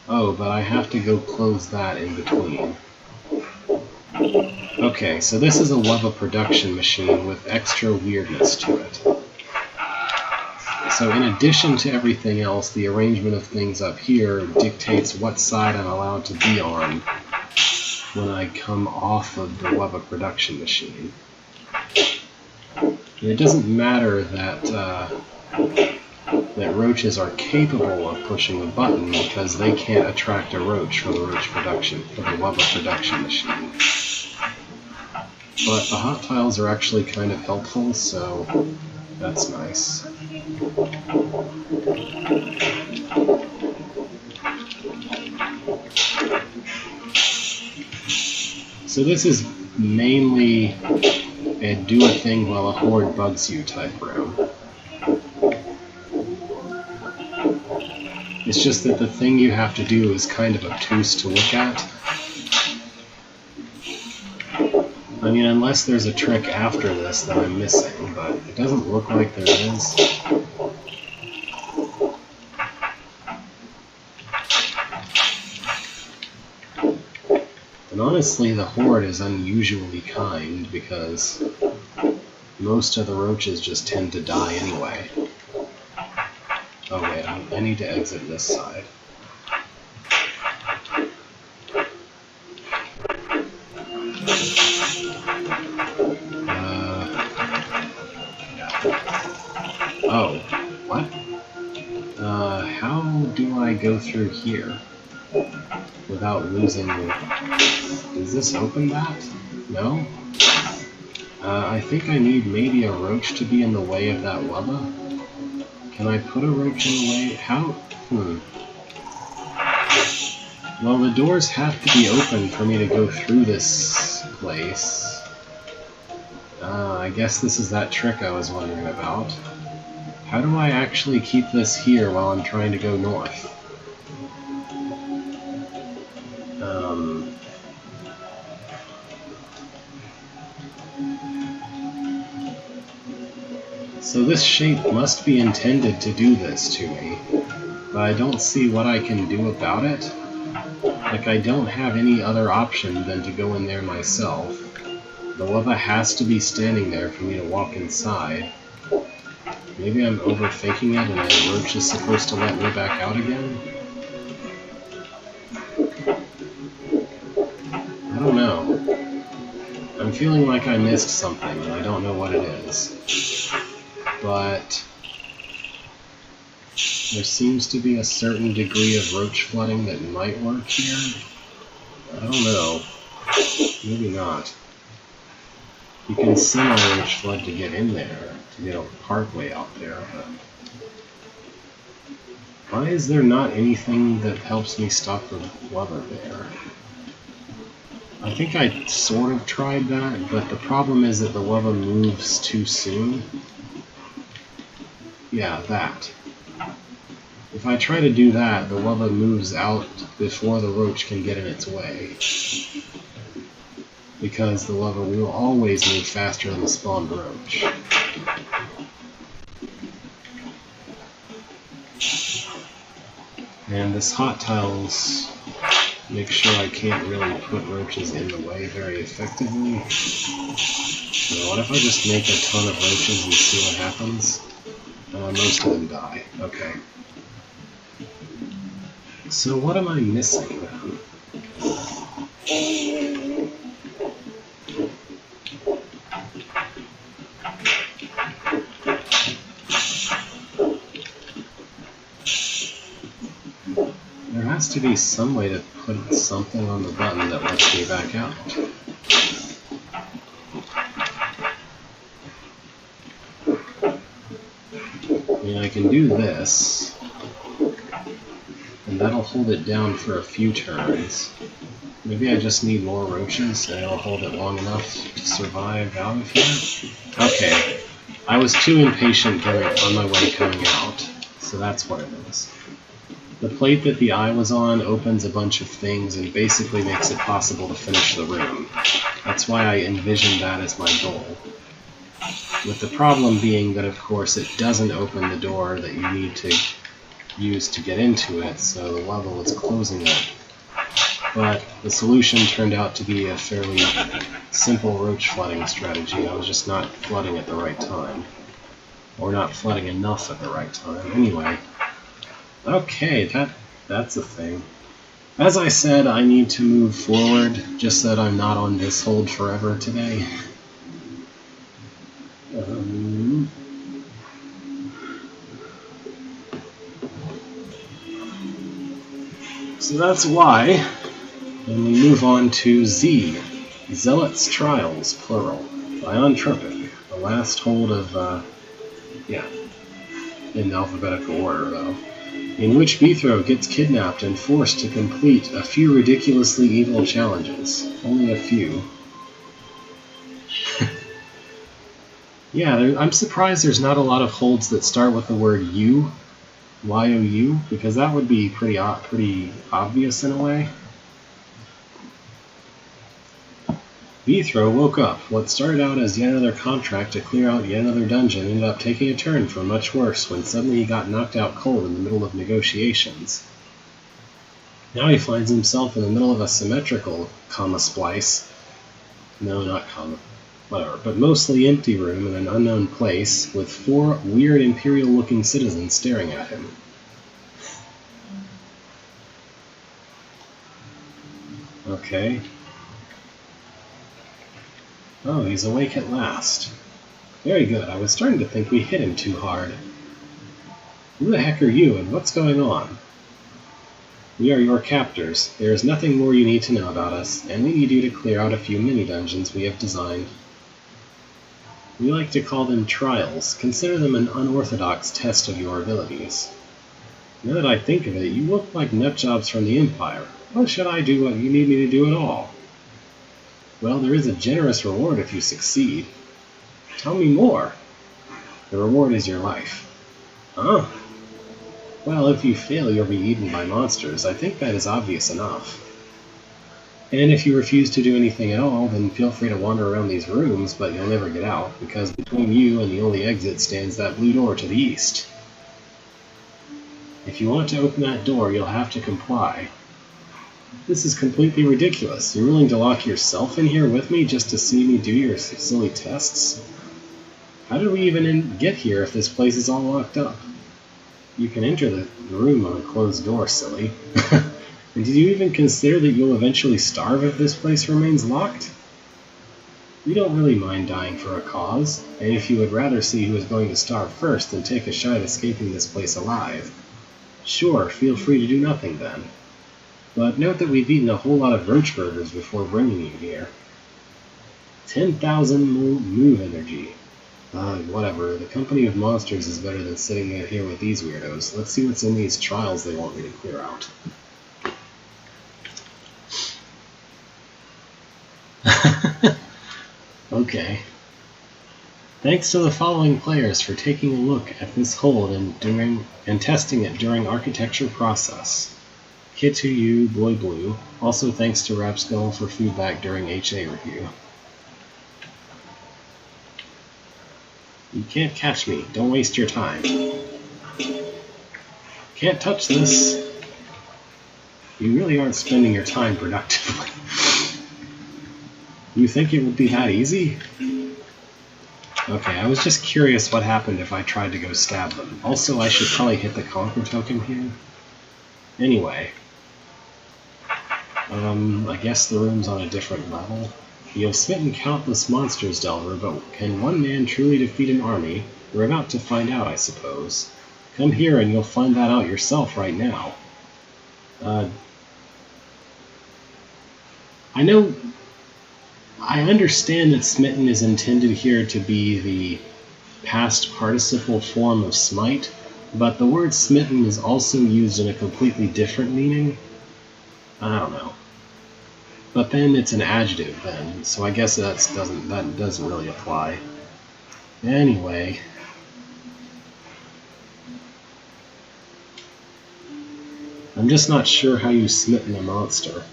[SPEAKER 1] Oh, but I have to go close that in between. Okay, so this is a Wubba production machine with extra weirdness to it. So in addition to everything else, the arrangement of things up here dictates what side I'm allowed to be on when I come off of the Wubba production machine. And it doesn't matter that roaches are capable of pushing a button because they can't attract a roach for the Wubba production machine. But the hot tiles are actually kind of helpful, so that's nice. So this is mainly a do a thing while a horde bugs you type room. It's just that the thing you have to do is kind of obtuse to look at. I mean, unless there's a trick after this that I'm missing, but it doesn't look like there is. The And honestly, the Horde is unusually kind because most of the roaches just tend to die anyway. Oh wait, I need to exit this side. Oh, what? How do I go through here without losing... Does this open that? No? I think I need maybe a roach to be in the way of that lava. Can I put a roach in the way? How? Well, the doors have to be open for me to go through this place. I guess this is that trick I was wondering about. How do I actually keep this here while I'm trying to go north? So this shape must be intended to do this to me, but I don't see what I can do about it. Like, I don't have any other option than to go in there myself. The lava has to be standing there for me to walk inside. Maybe I'm overthinking it and the roach is supposed to let me back out again? I don't know. I'm feeling like I missed something and I don't know what it is. But there seems to be a certain degree of roach flooding that might work here. I don't know. Maybe not. You can semi-roach flood to get in there, to get a parkway out there, but... Why is there not anything that helps me stop the lava there? I think I sort of tried that, but the problem is that the lava moves too soon. Yeah, that. If I try to do that, the lava moves out before the roach can get in its way. Because the lava will always move faster than the spawned roach. And this hot tiles make sure I can't really put roaches in the way very effectively. So what if I just make a ton of roaches and see what happens? Most of them die. Okay. So what am I missing then? There has to be some way to put something on the button that lets me back out. I mean, I can do this, and that'll hold it down for a few turns. Maybe I just need more roaches, and it'll hold it long enough to survive out of here? Okay, I was too impatient on my way coming out, so that's what it is. The plate that the eye was on opens a bunch of things and basically makes it possible to finish the room. That's why I envisioned that as my goal. With the problem being that, of course, it doesn't open the door that you need to use to get into it, so the level is closing it. But the solution turned out to be a fairly simple roach flooding strategy. I was just not flooding at the right time. Or not flooding enough at the right time. Anyway. Okay, that's a thing. As I said, I need to move forward, just so that I'm not on this hold forever today. So that's why, and we move on to Z, Zealot's Trials, plural, by Ontropic, the last hold of, in alphabetical order, though, in which Beethro gets kidnapped and forced to complete a few ridiculously evil challenges. Only a few. Yeah, I'm surprised there's not a lot of holds that start with the word U, Y-O-U, because that would be pretty obvious in a way. Beethro woke up. What started out as yet another contract to clear out yet another dungeon ended up taking a turn for much worse when suddenly he got knocked out cold in the middle of negotiations. Now he finds himself in the middle of a symmetrical comma splice. No, not comma. Whatever, but mostly empty room in an unknown place with 4 weird imperial-looking citizens staring at him. Okay. Oh, he's awake at last. Very good, I was starting to think we hit him too hard. Who the heck are you, and what's going on? We are your captors. There is nothing more you need to know about us, and we need you to clear out a few mini-dungeons we have designed. We like to call them trials. Consider them an unorthodox test of your abilities. Now that I think of it, you look like nutjobs from the Empire. Why should I do what you need me to do at all? Well, there is a generous reward if you succeed. Tell me more. The reward is your life. Huh? Well, if you fail, you'll be eaten by monsters. I think that is obvious enough. And if you refuse to do anything at all, then feel free to wander around these rooms, but you'll never get out, because between you and the only exit stands that blue door to the east. If you want to open that door, you'll have to comply. This is completely ridiculous. You're willing to lock yourself in here with me just to see me do your silly tests? How did we even get here if this place is all locked up? You can enter the room on a closed door, silly. And did you even consider that you'll eventually starve if this place remains locked? We don't really mind dying for a cause, and if you would rather see who is going to starve first than take a shot at escaping this place alive, sure, feel free to do nothing then. But note that we've eaten a whole lot of roach burgers before bringing you here. 10,000 move energy. Whatever. The company of monsters is better than sitting here with these weirdos. Let's see what's in these trials they want me to clear out. Okay. Thanks to the following players for taking a look at this hold and testing it during architecture process. Kituyu Boy Blue. Also thanks to Rapskull for feedback during HA review. You can't catch me. Don't waste your time. Can't touch this. You really aren't spending your time productively. You think it would be that easy? Okay, I was just curious what happened if I tried to go stab them. Also, I should probably hit the Conquer token here. Anyway. I guess the room's on a different level. You have smitten countless monsters, Delver, but can one man truly defeat an army? We're about to find out, I suppose. Come here and you'll find that out yourself right now. I understand that smitten is intended here to be the past participle form of smite, but the word smitten is also used in a completely different meaning. I don't know. But then it's an adjective then, so I guess that doesn't really apply. Anyway. I'm just not sure how you smitten a monster.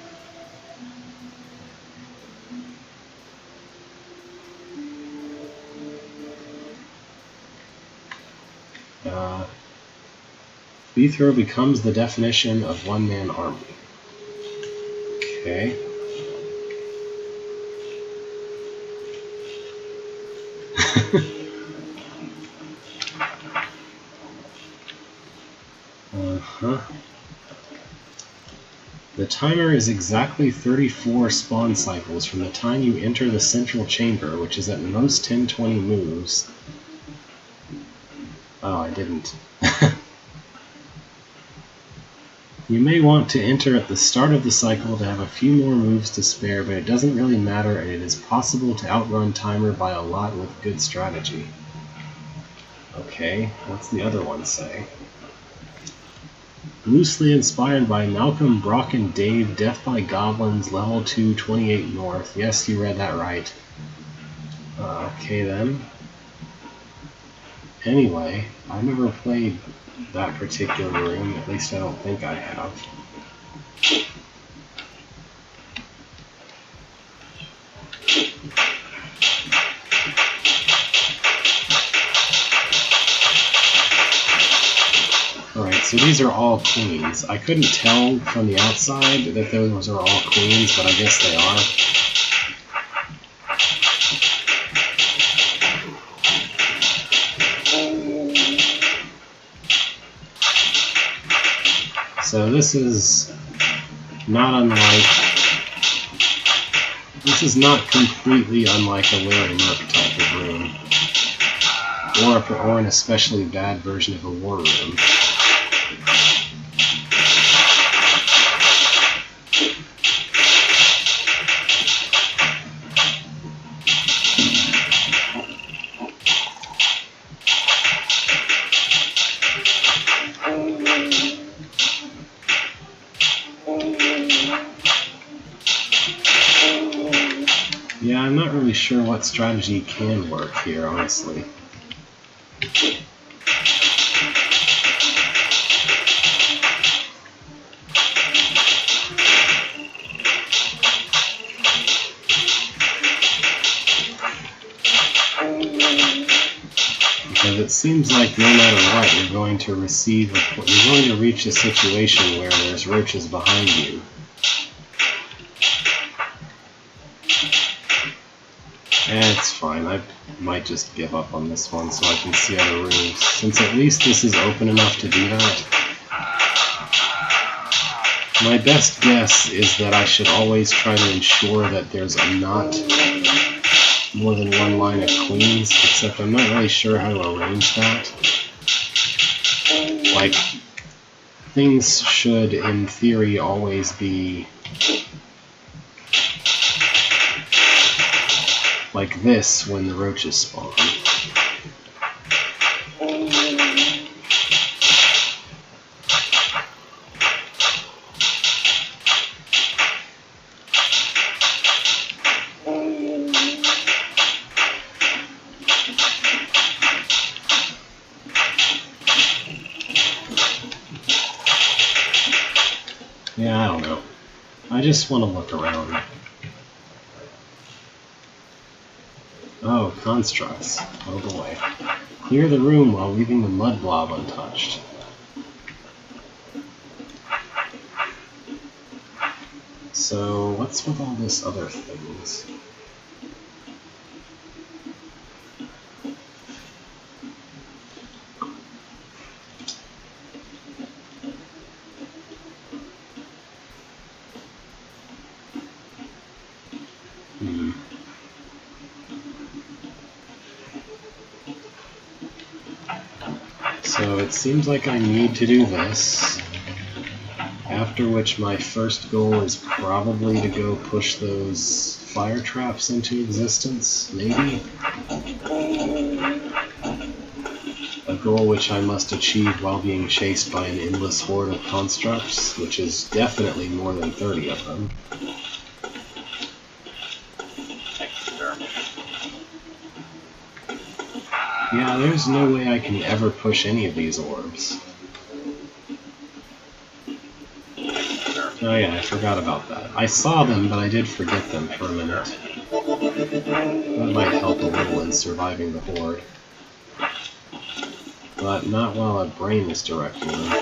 [SPEAKER 1] Speed becomes the definition of one-man army. Okay. The timer is exactly 34 spawn cycles from the time you enter the central chamber, which is at most 10-20 moves. Oh, I didn't. You may want to enter at the start of the cycle to have a few more moves to spare, but it doesn't really matter, and it is possible to outrun timer by a lot with good strategy. Okay, what's the other one say? Loosely inspired by Malcolm, Brock, and Dave, Death by Goblins, Level 2, 28 North. Yes, you read that right. Okay then. Anyway, I've never played that particular room, at least I don't think I have. Alright, so So these are all queens. I couldn't tell from the outside that those are all queens, but I guess they are. So this is not completely unlike a Larry Merc type of room, or an especially bad version of a war room. Yeah, I'm not really sure what strategy can work here, honestly. Because it seems like no matter what, you're going to reach a situation where there's roaches behind you. It's fine, I might just give up on this one so I can see other rooms, since at least this is open enough to do that. My best guess is that I should always try to ensure that there's not more than one line of queens, except I'm not really sure how to arrange that. Like, things should, in theory, always be like this when the roaches spawn. Yeah, I don't know. I just want to look around. Oh, constructs. Oh boy. Clear the room while leaving the mud blob untouched. So, what's with all this other things? So it seems like I need to do this, after which my first goal is probably to go push those fire traps into existence, maybe? A goal which I must achieve while being chased by an endless horde of constructs, which is definitely more than 30 of them. Yeah, there's no way I can ever push any of these orbs. Oh yeah, I forgot about that. I saw them, but I did forget them for a minute. That might help a little in surviving the horde. But not while a brain is directing them.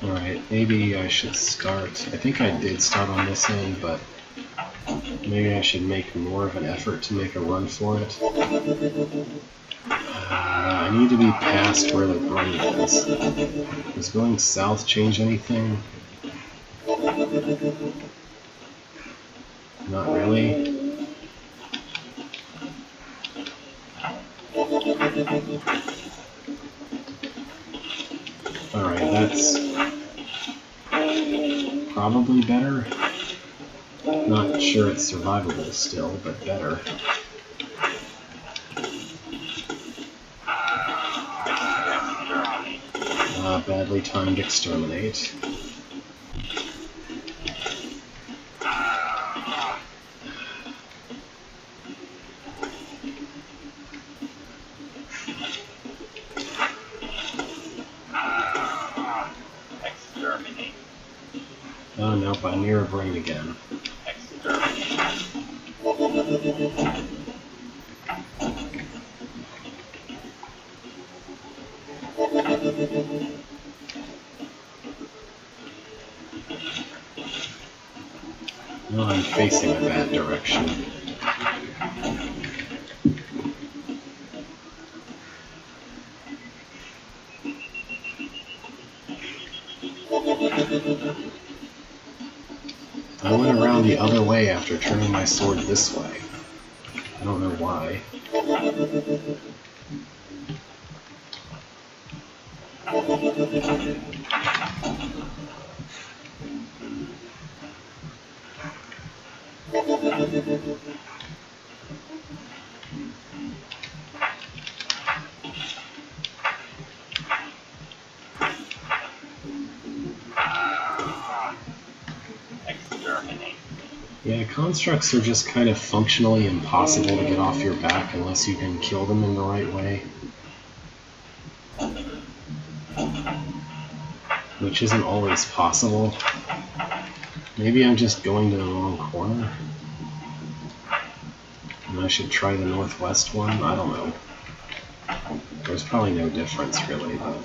[SPEAKER 1] Alright, maybe I should start. I think I did start on this end, but maybe I should make more of an effort to make a run for it. I need to be past where the brain is. Does going south change anything? Not really. Alright, that's probably better. Not sure it's survivable still, but better. Badly timed exterminate. Oh nope, I'm near a brain again. No, I'm facing a bad direction. I went around the other way after turning my sword this way. I don't know why. Yeah, constructs are just kind of functionally impossible to get off your back unless you can kill them in the right way. Which isn't always possible. Maybe I'm just going to the wrong corner. And I should try the northwest one? I don't know. There's probably no difference really, but...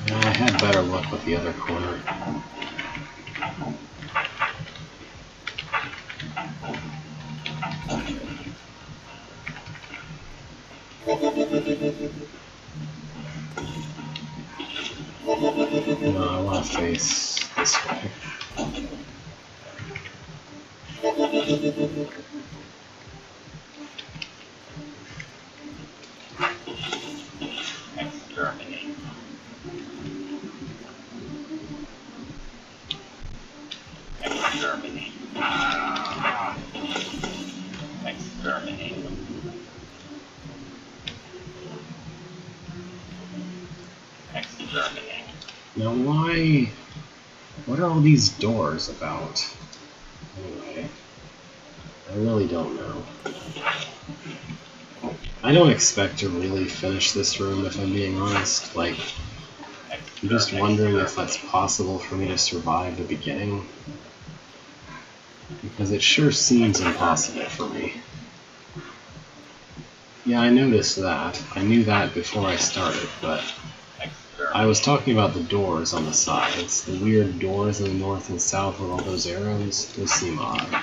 [SPEAKER 1] I had better luck with the other corner. No, I want to face this way.
[SPEAKER 2] Exterminate. Exterminate. Exterminate. Exterminate.
[SPEAKER 1] Now why... what are all these doors about? Anyway, I really don't know. I don't expect to really finish this room, if I'm being honest. Like, I'm just wondering if that's possible for me to survive the beginning. Because it sure seems impossible for me. Yeah, I noticed that. I knew that before I started, but I was talking about the doors on the sides. The weird doors in the north and south with all those arrows. Those seem odd.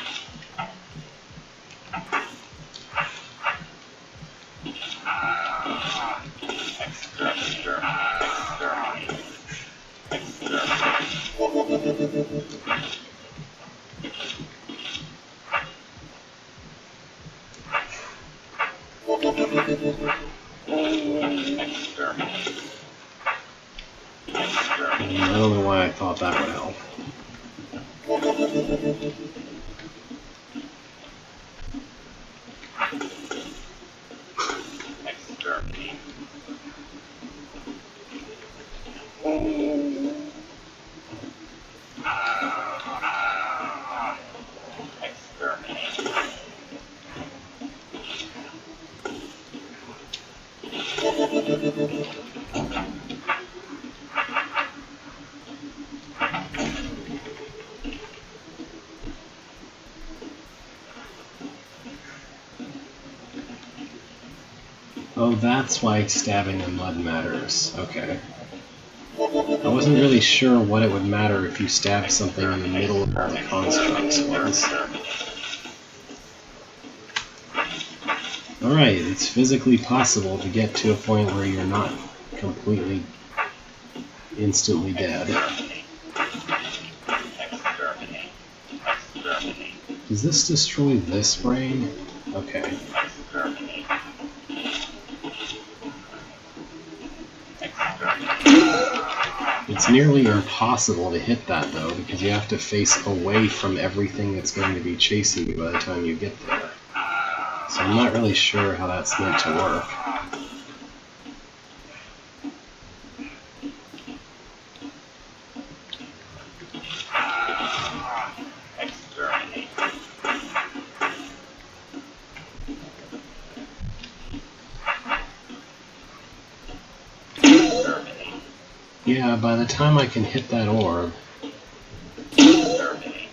[SPEAKER 1] I don't know why I thought that would help. Oh, that's why stabbing in mud matters. Okay. I wasn't really sure what it would matter if you stabbed something in the middle of where the constructs was. Alright, it's physically possible to get to a point where you're not completely instantly dead. Does this destroy this brain? Okay. It It's nearly impossible to hit that, though, because you have to face away from everything that's going to be chasing you by the time you get there. So I'm not really sure how that's meant to work.
[SPEAKER 2] Exterminate. Exterminate.
[SPEAKER 1] Yeah, by the time I can hit that orb,
[SPEAKER 2] Exterminate.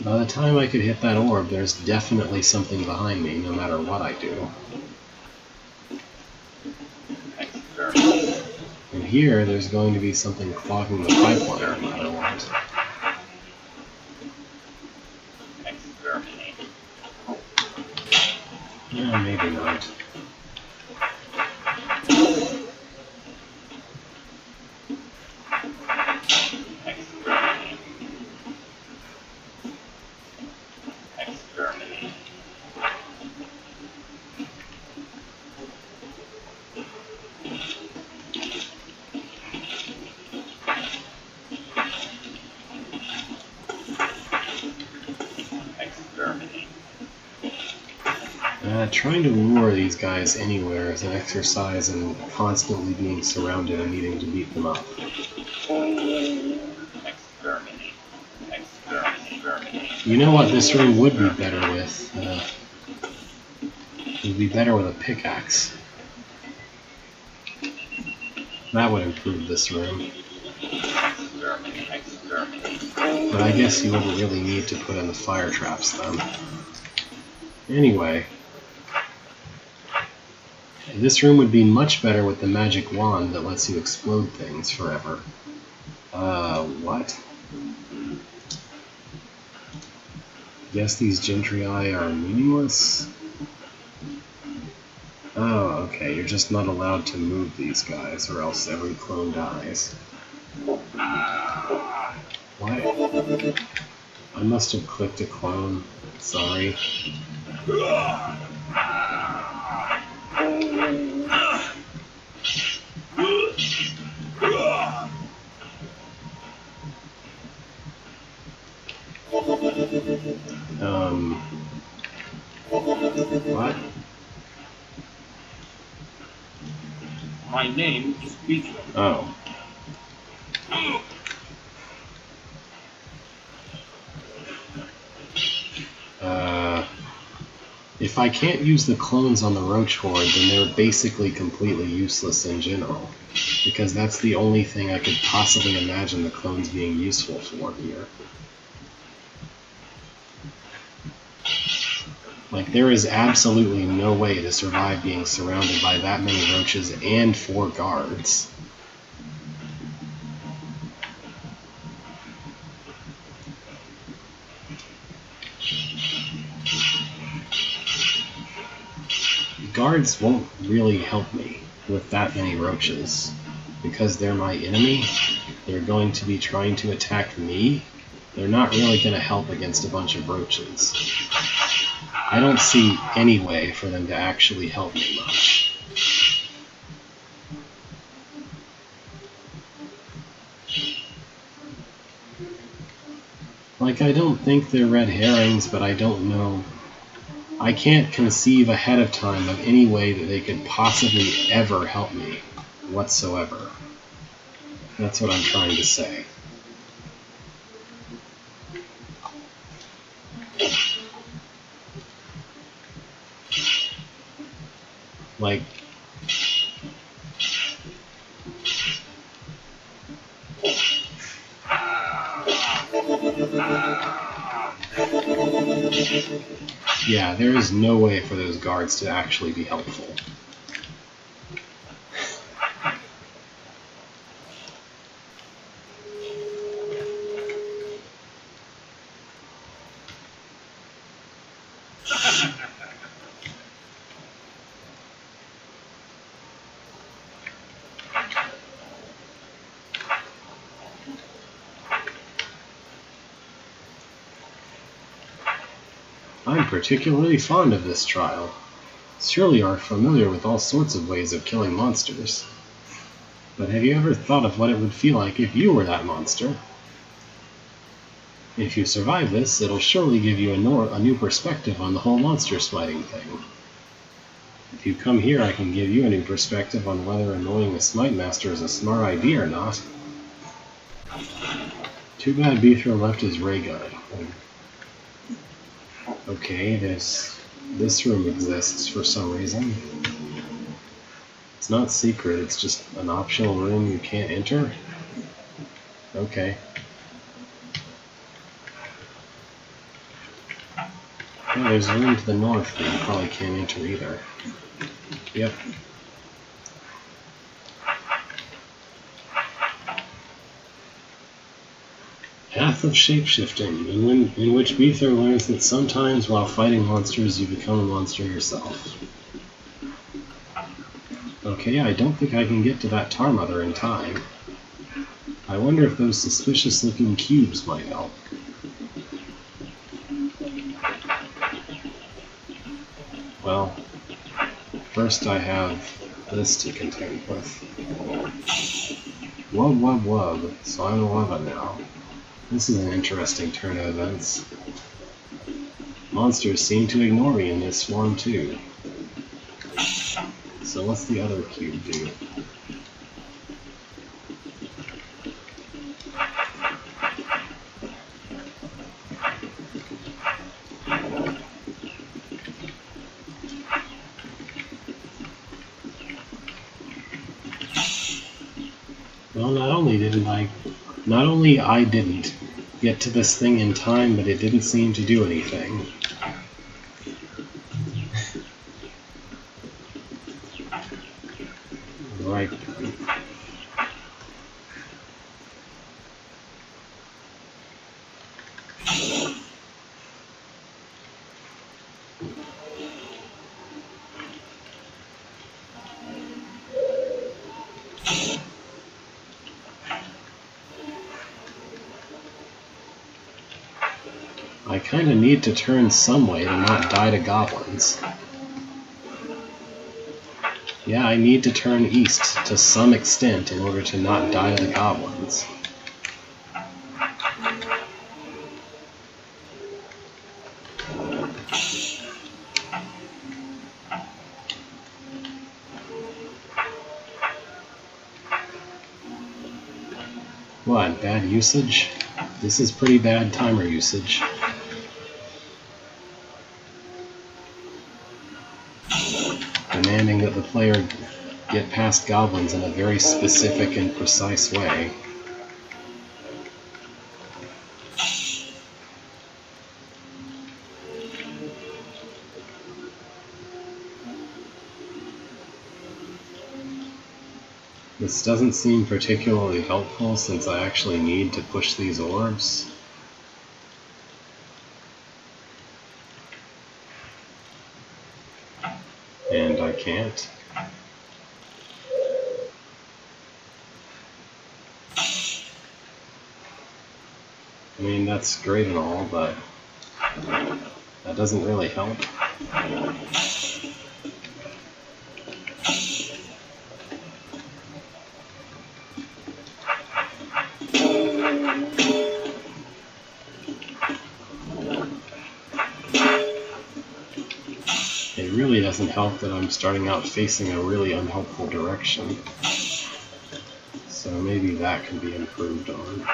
[SPEAKER 1] by the time I could hit that orb, there's definitely something behind me, no matter what I do.
[SPEAKER 2] Exterminate.
[SPEAKER 1] And here, there's going to be something clogging the pipeline, no matter what.
[SPEAKER 2] Exterminate.
[SPEAKER 1] Yeah, maybe not.
[SPEAKER 2] Exterminate. Exterminate. Exterminate.
[SPEAKER 1] Trying to lure these guys anywhere is an exercise in constantly being surrounded and needing to beat them up.
[SPEAKER 2] Exterminate. Exterminate.
[SPEAKER 1] You know what this room would be better with? It would be better with a pickaxe. That would improve this room.
[SPEAKER 2] Exterminate. Exterminate.
[SPEAKER 1] But I guess you wouldn't really need to put in the fire traps then. Anyway, this room would be much better with the magic wand that lets you explode things forever. What? Guess these Gentry are meaningless? Oh, okay, you're just not allowed to move these guys, or else every clone dies. What? I must have clicked a clone. Sorry. What?
[SPEAKER 2] My name is Beacon.
[SPEAKER 1] Oh. If I can't use the clones on the Roach Horde, then they're basically completely useless in general. Because that's the only thing I could possibly imagine the clones being useful for here. Like, there is absolutely no way to survive being surrounded by that many roaches and 4 guards. Guards won't really help me with that many roaches. Because they're my enemy, they're going to be trying to attack me. They're not really going to help against a bunch of roaches. I don't see any way for them to actually help me much. Like, I don't think they're red herrings, but I don't know. I can't conceive ahead of time of any way that they could possibly ever help me whatsoever. That's what I'm trying to say. Like, yeah, there is no way for those guards to actually be helpful. I'm particularly fond of this trial. Surely you are familiar with all sorts of ways of killing monsters. But have you ever thought of what it would feel like if you were that monster? If you survive this, it'll surely give you a new perspective on the whole monster smiting thing. If you come here, I can give you a new perspective on whether annoying the Smite Master is a smart idea or not. Too bad Beethro left his ray gun at home. Okay, this room exists for some reason. It's not secret, it's just an optional room you can't enter? Okay. Yeah, there's a room to the north that you probably can't enter either. Yep. Path of Shapeshifting, in which Beethro learns that sometimes while fighting monsters you become a monster yourself. Okay, I don't think I can get to that Tar Mother in time. I wonder if those suspicious looking cubes might help. Well, first I have this to contend with. Wub wub wub, so I'm 11 now. This is an interesting turn of events. Monsters seem to ignore me in this form too. So what's the other cube do? Well, not only I didn't get to this thing in time, but it didn't seem to do anything. Right. I kinda need to turn some way to not die to goblins. Yeah, I need to turn east to some extent in order to not die to the goblins. What, bad usage? This is pretty bad timer usage. Demanding that the player get past goblins in a very specific and precise way. This doesn't seem particularly helpful since I actually need to push these orbs. And I can't. I mean, that's great and all, but that doesn't really help. It really doesn't help that I'm starting out facing a really unhelpful direction. So maybe that can be improved on.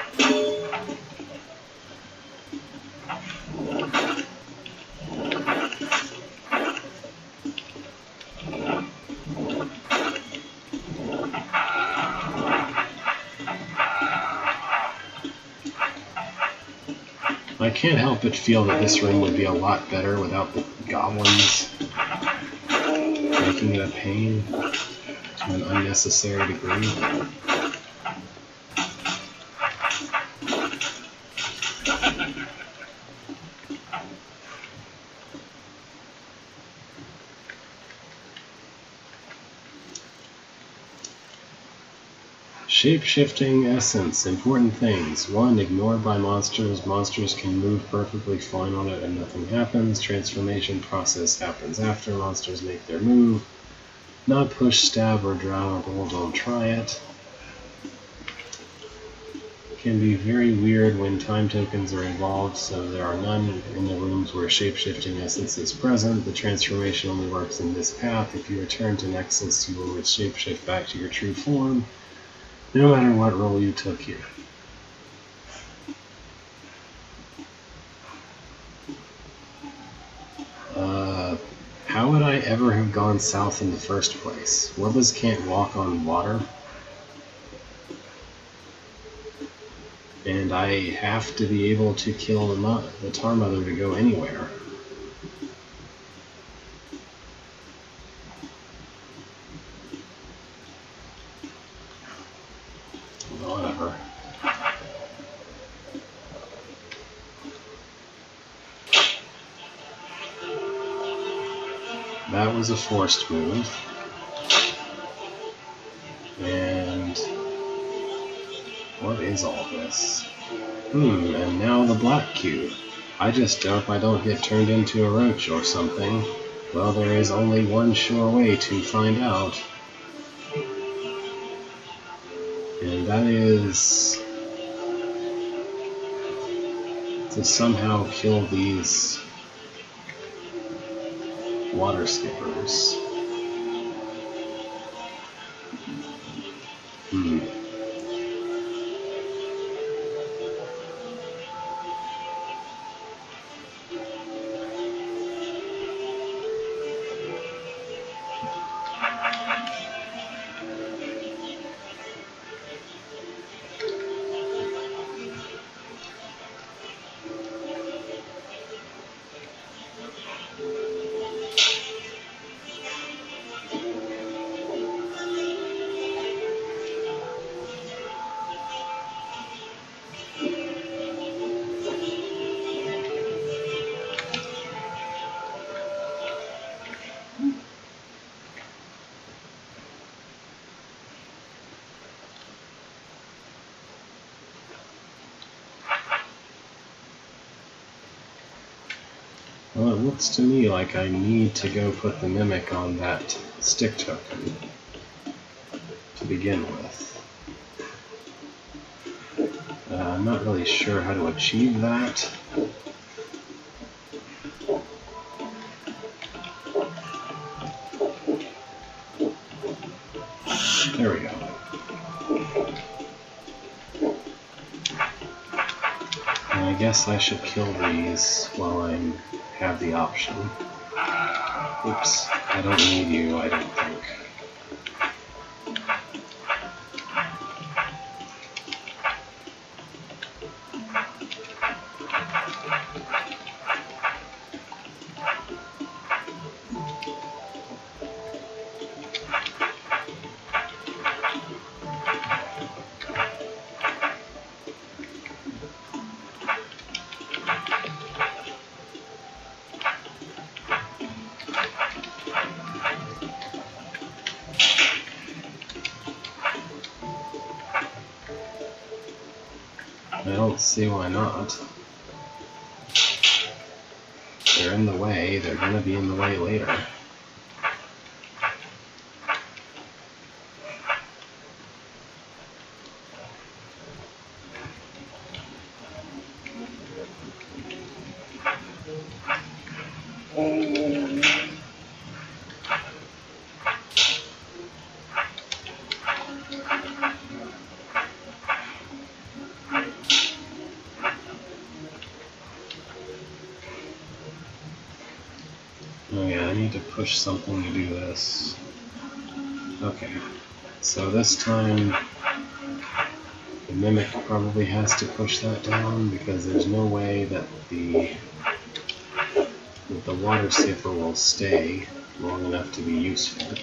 [SPEAKER 1] I can't help but feel that this room would be a lot better without the goblins making it a pain to an unnecessary degree. Shape-shifting essence. Important things. 1. Ignored by monsters. Monsters can move perfectly fine on it and nothing happens. Transformation process happens after monsters make their move. Not push, stab, or drown, or don't try it. can be very weird when time tokens are involved, so there are none in the rooms where shapeshifting essence is present. The transformation only works in this path. If you return to Nexus, you will shapeshift back to your true form, no matter what role you took here. How would I ever have gone south in the first place? Worbas can't walk on water. And I have to be able to kill the Tar Mother to go anywhere. Whatever. That was a forced move. And what is all this? And now the black cube. I just hope I don't get turned into a roach or something. Well, there is only one sure way to find out. And that is to somehow kill these water skippers. Well, it looks to me like I need to go put the Mimic on that stick token to begin with. I'm not really sure how to achieve that. There we go. And I guess I should kill these while I have the option. Oops, I don't need you, I don't think. I don't see why not. They're in the way, they're gonna be in the way later. Oh yeah, I need to push something to do this. Okay, so this time the Mimic probably has to push that down because there's no way that the water skipper will stay long enough to be useful.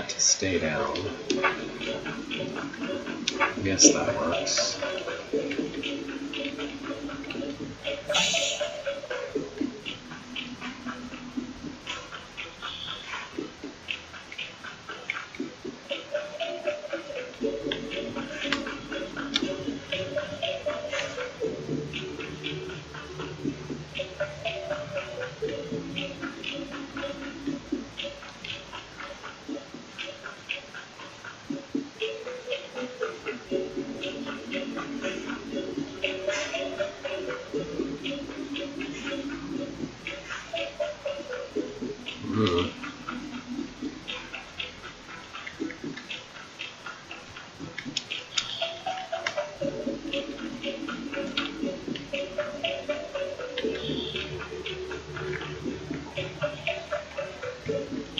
[SPEAKER 1] that to stay down. I guess that works.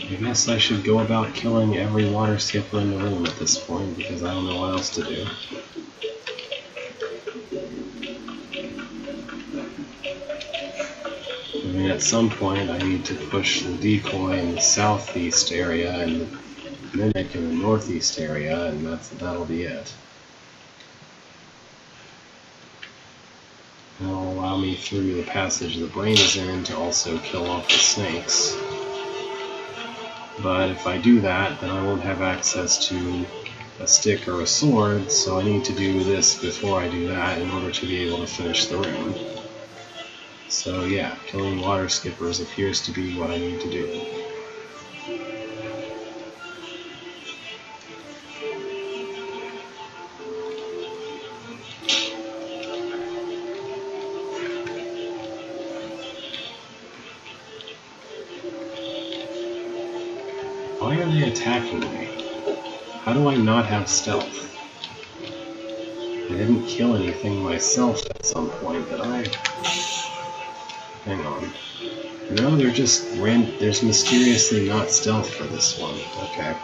[SPEAKER 1] I guess I should go about killing every water skipper in the room at this point, because I don't know what else to do. I mean, at some point I need to push the decoy in the southeast area and the mimic in the northeast area, and that'll be it. That'll allow me through the passage the brain is in to also kill off the snakes. But if I do that, then I won't have access to a stick or a sword, so I need to do this before I do that in order to be able to finish the room. So yeah, killing water skippers appears to be what I need to do. Why are they attacking me? How do I not have stealth? I didn't kill anything myself at some point, but hang on. No, they're just there's mysteriously not stealth for this one. Okay.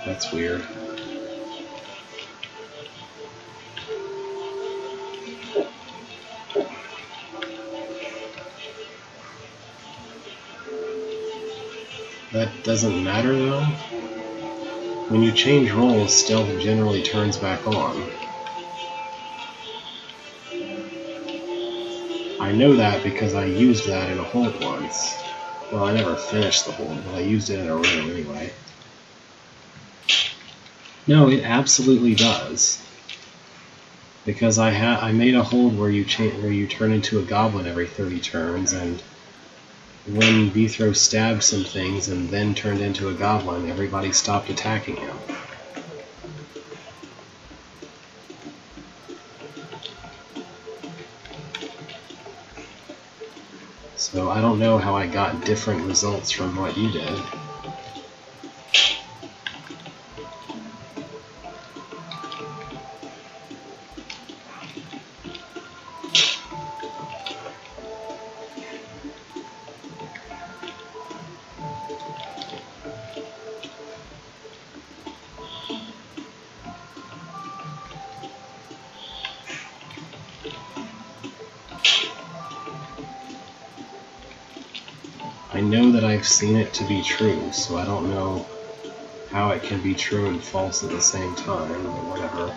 [SPEAKER 1] That's weird. That doesn't matter though. When you change roles, stealth generally turns back on. I know that because I used that in a hold once. Well, I never finished the hold, but I used it in a room anyway. No, it absolutely does. Because I made a hold where you turn into a goblin every 30 turns, and when Vithro stabbed some things and then turned into a goblin, everybody stopped attacking him. So I don't know how I got different results from what you did. I know that I've seen it to be true, so I don't know how it can be true and false at the same time, but whatever.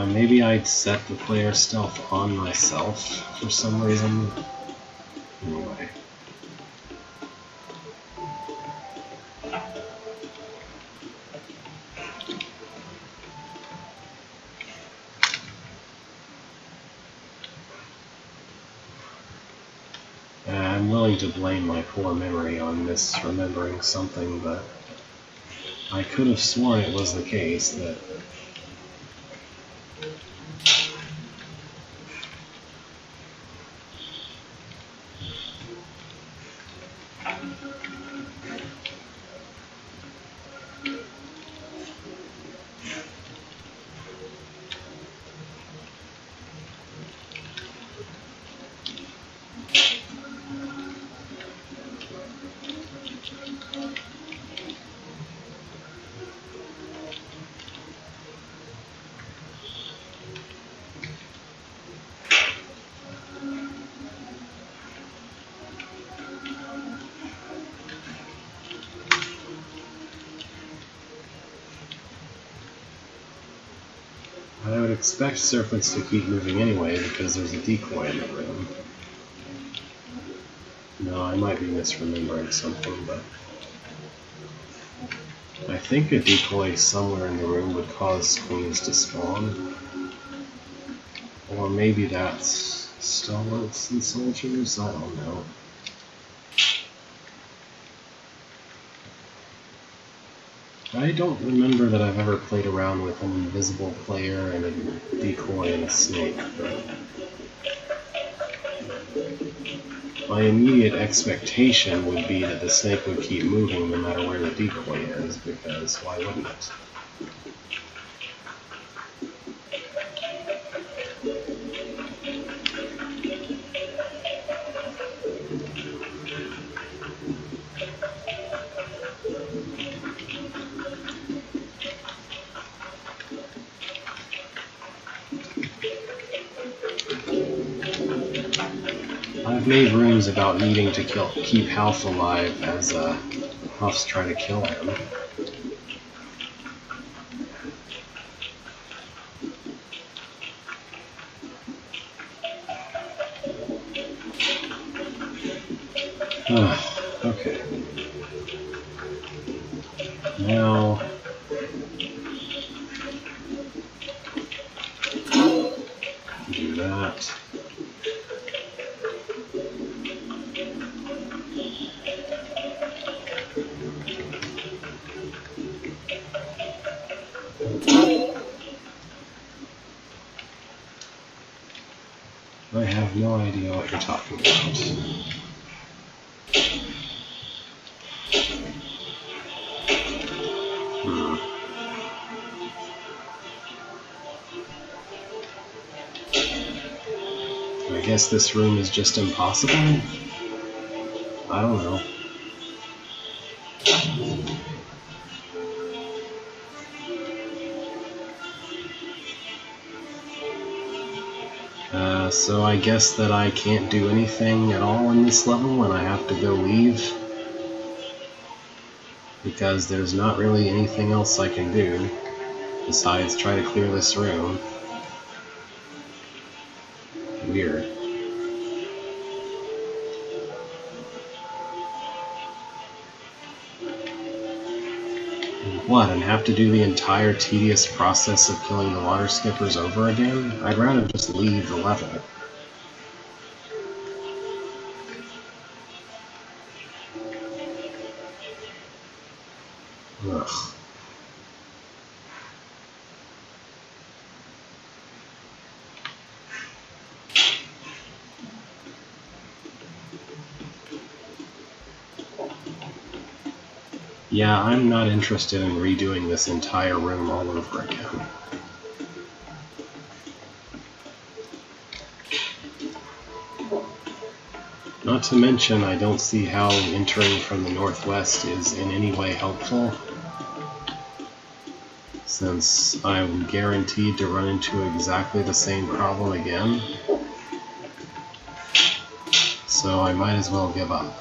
[SPEAKER 1] Maybe I'd set the player stealth on myself for some reason. Anyway. I'm willing to blame my poor memory on misremembering something, but I could have sworn it was the case that expect serpents to keep moving anyway because there's a decoy in the room. No, I might be misremembering something, but I think a decoy somewhere in the room would cause queens to spawn. Or maybe that's stalwarts and soldiers, I don't know. I don't remember that I've ever played around with an invisible player and a decoy and a snake, but my immediate expectation would be that the snake would keep moving no matter where the decoy is, because why wouldn't it? I've made rooms about needing to keep Half alive as Huff's try to kill him. Okay. Now... do that. I have no idea what you're talking about. I guess this room is just impossible? I don't know. So I guess that I can't do anything at all in this level and I have to go leave. Because there's not really anything else I can do besides try to clear this room. Weird. What, and have to do the entire tedious process of killing the water skippers over again? I'd rather just leave the level. Ugh. Yeah, I'm not interested in redoing this entire room all over again. Not to mention, I don't see how entering from the northwest is in any way helpful, since I'm guaranteed to run into exactly the same problem again. So I might as well give up.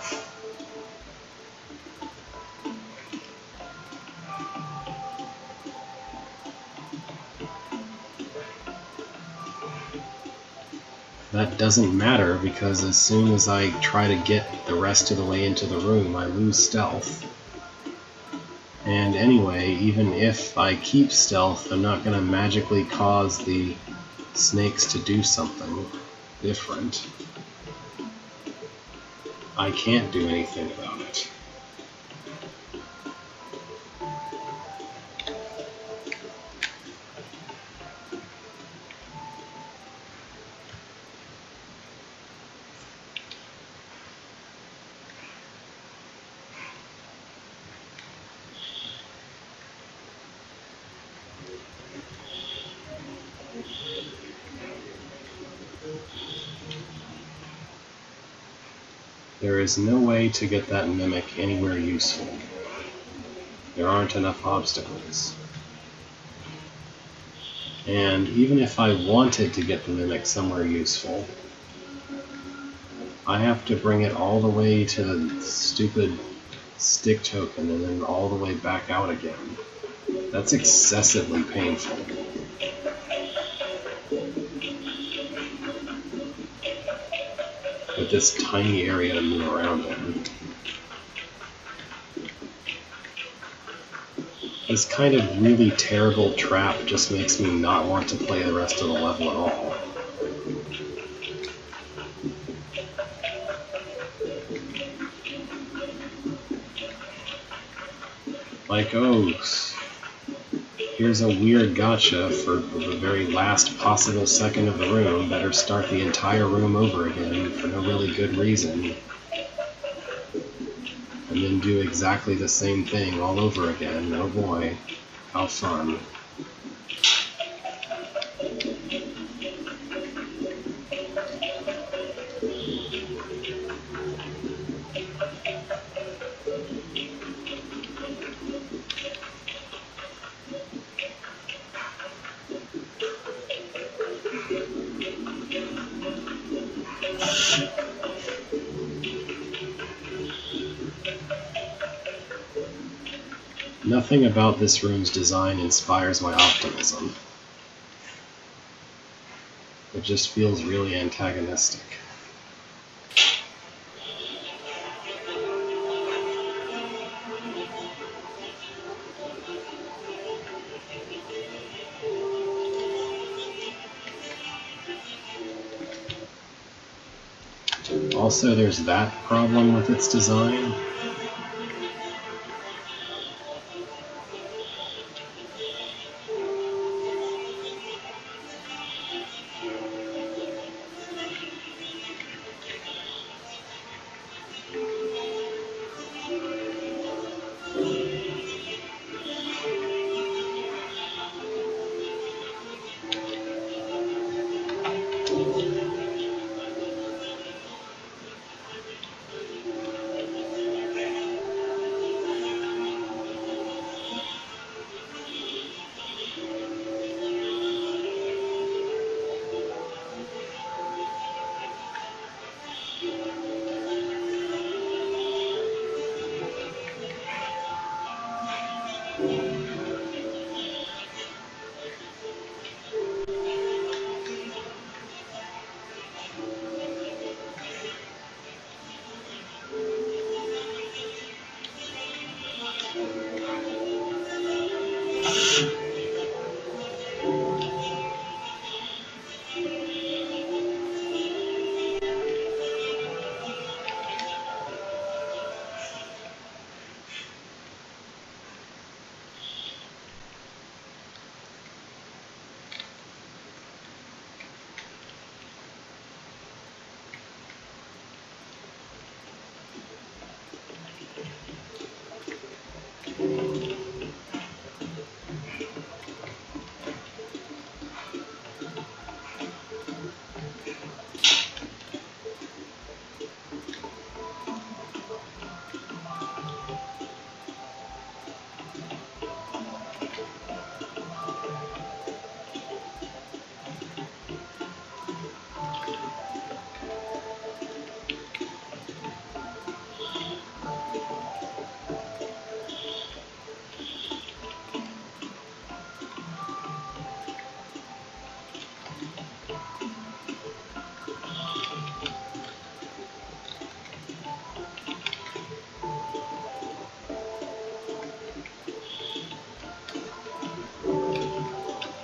[SPEAKER 1] That doesn't matter, because as soon as I try to get the rest of the way into the room, I lose stealth. And anyway, even if I keep stealth, I'm not going to magically cause the snakes to do something different. I can't do anything about it. There is no way to get that mimic anywhere useful. There aren't enough obstacles. And even if I wanted to get the mimic somewhere useful, I have to bring it all the way to the stupid stick token and then all the way back out again. That's excessively painful. this tiny area to move around in. This kind of really terrible trap just makes me not want to play the rest of the level at all. Like, oh, here's a weird gotcha for the very last possible second of the room. Better start the entire room over again for no really good reason. And then do exactly the same thing all over again. Oh boy, how fun. Nothing about this room's design inspires my optimism. It just feels really antagonistic. Also, there's that problem with its design.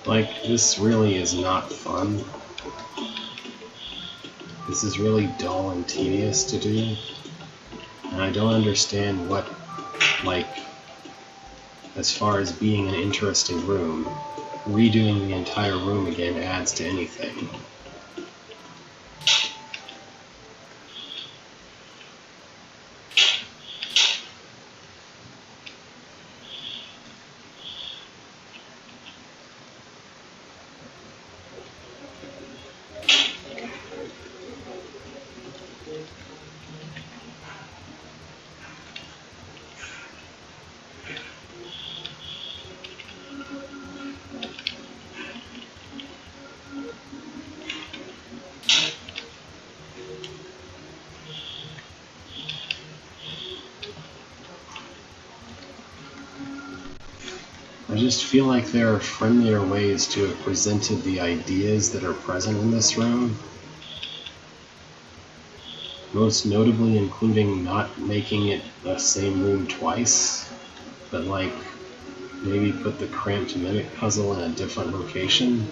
[SPEAKER 1] Like, this really is not fun. This is really dull and tedious to do. And I don't understand what, like, as far as being an interesting room, redoing the entire room again adds to anything. I just feel like there are friendlier ways to have presented the ideas that are present in this room. Most notably including not making it the same room twice, but like maybe put the cramped mimic puzzle in a different location.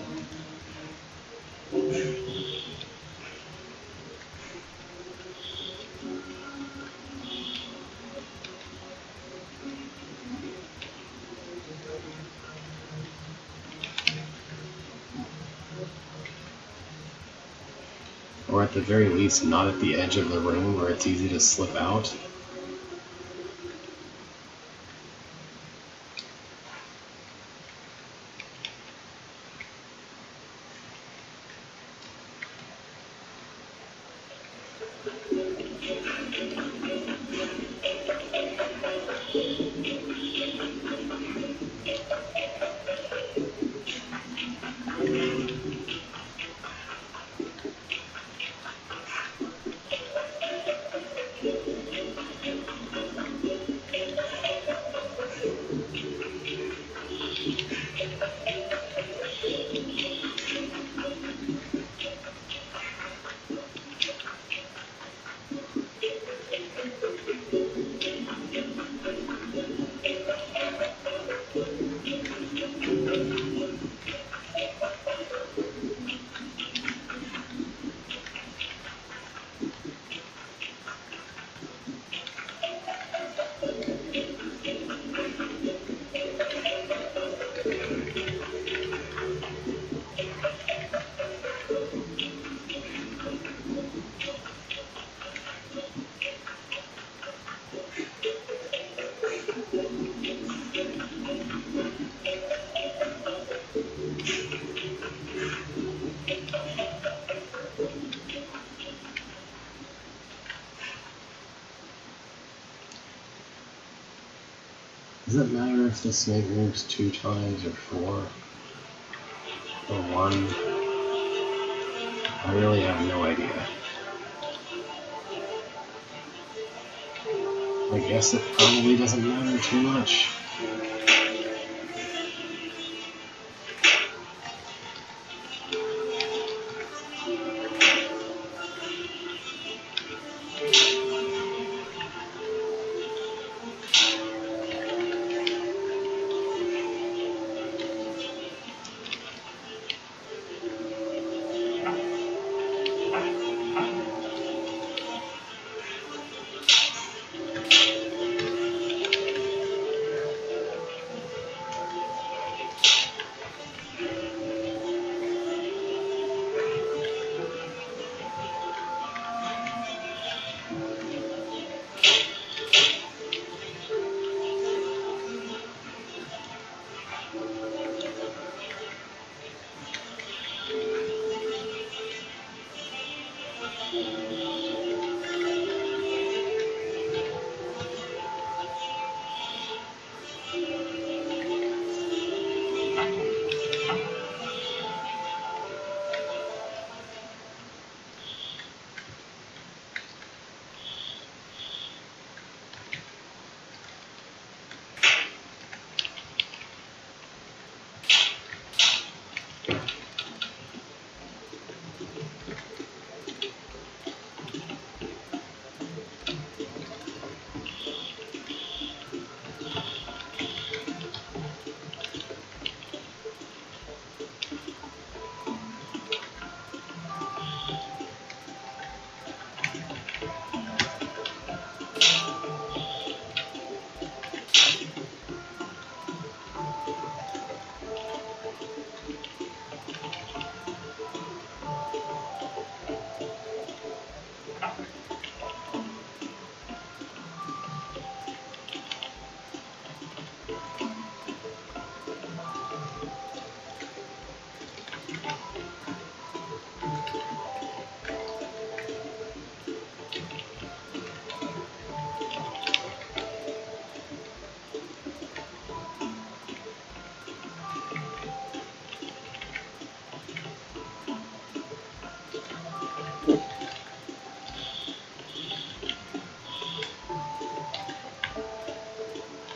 [SPEAKER 1] Or at the very least not at the edge of the room where it's easy to slip out. Does it matter if the snake moves 2 times or 4 or 1? I really have no idea. I guess it probably doesn't matter too much.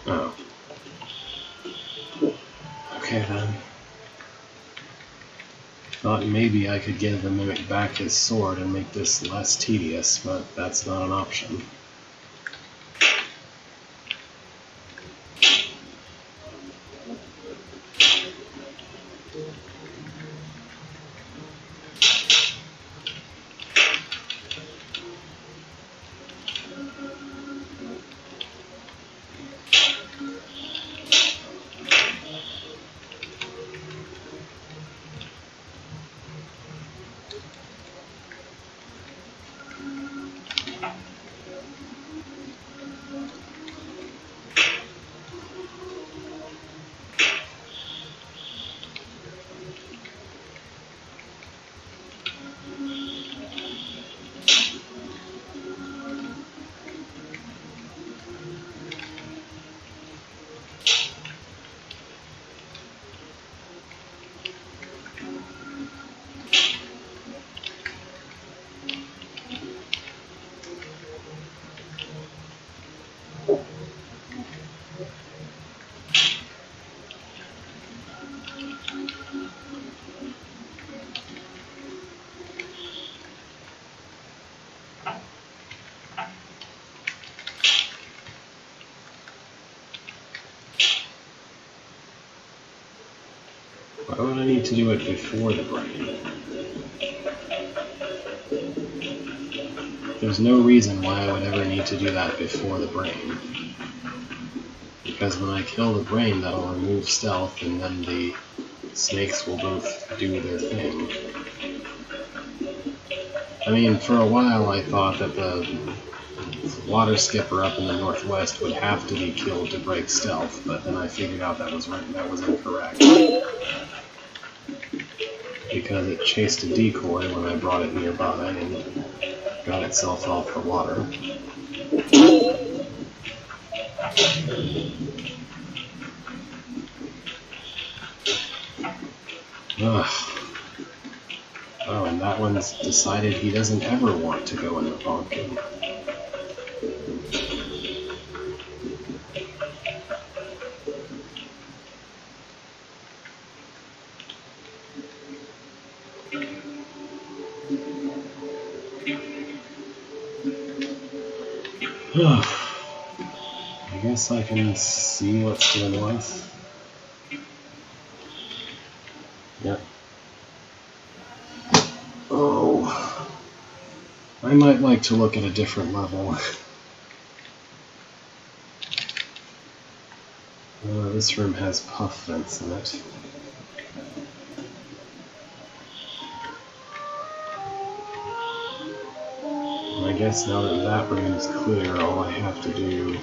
[SPEAKER 1] Oh. Okay then. thought maybe I could give the Mimic back his sword and make this less tedious, but that's not an option. Why would I need to do it before the brain? There's no reason why I would ever need to do that before the brain. Because when I kill the brain, that'll remove stealth, and then the snakes will both do their thing. I mean, for a while I thought that the water skipper up in the northwest would have to be killed to break stealth, but then I figured out that was incorrect. Because it chased a decoy when I brought it nearby and got itself off the water. Ugh. Oh, and that one's decided he doesn't ever want to go in the pumpkin. I guess I can see what's to the north. Yep. Oh, I might like to look at a different level. This room has puff vents in it. And I guess now that that room is clear, all I have to do...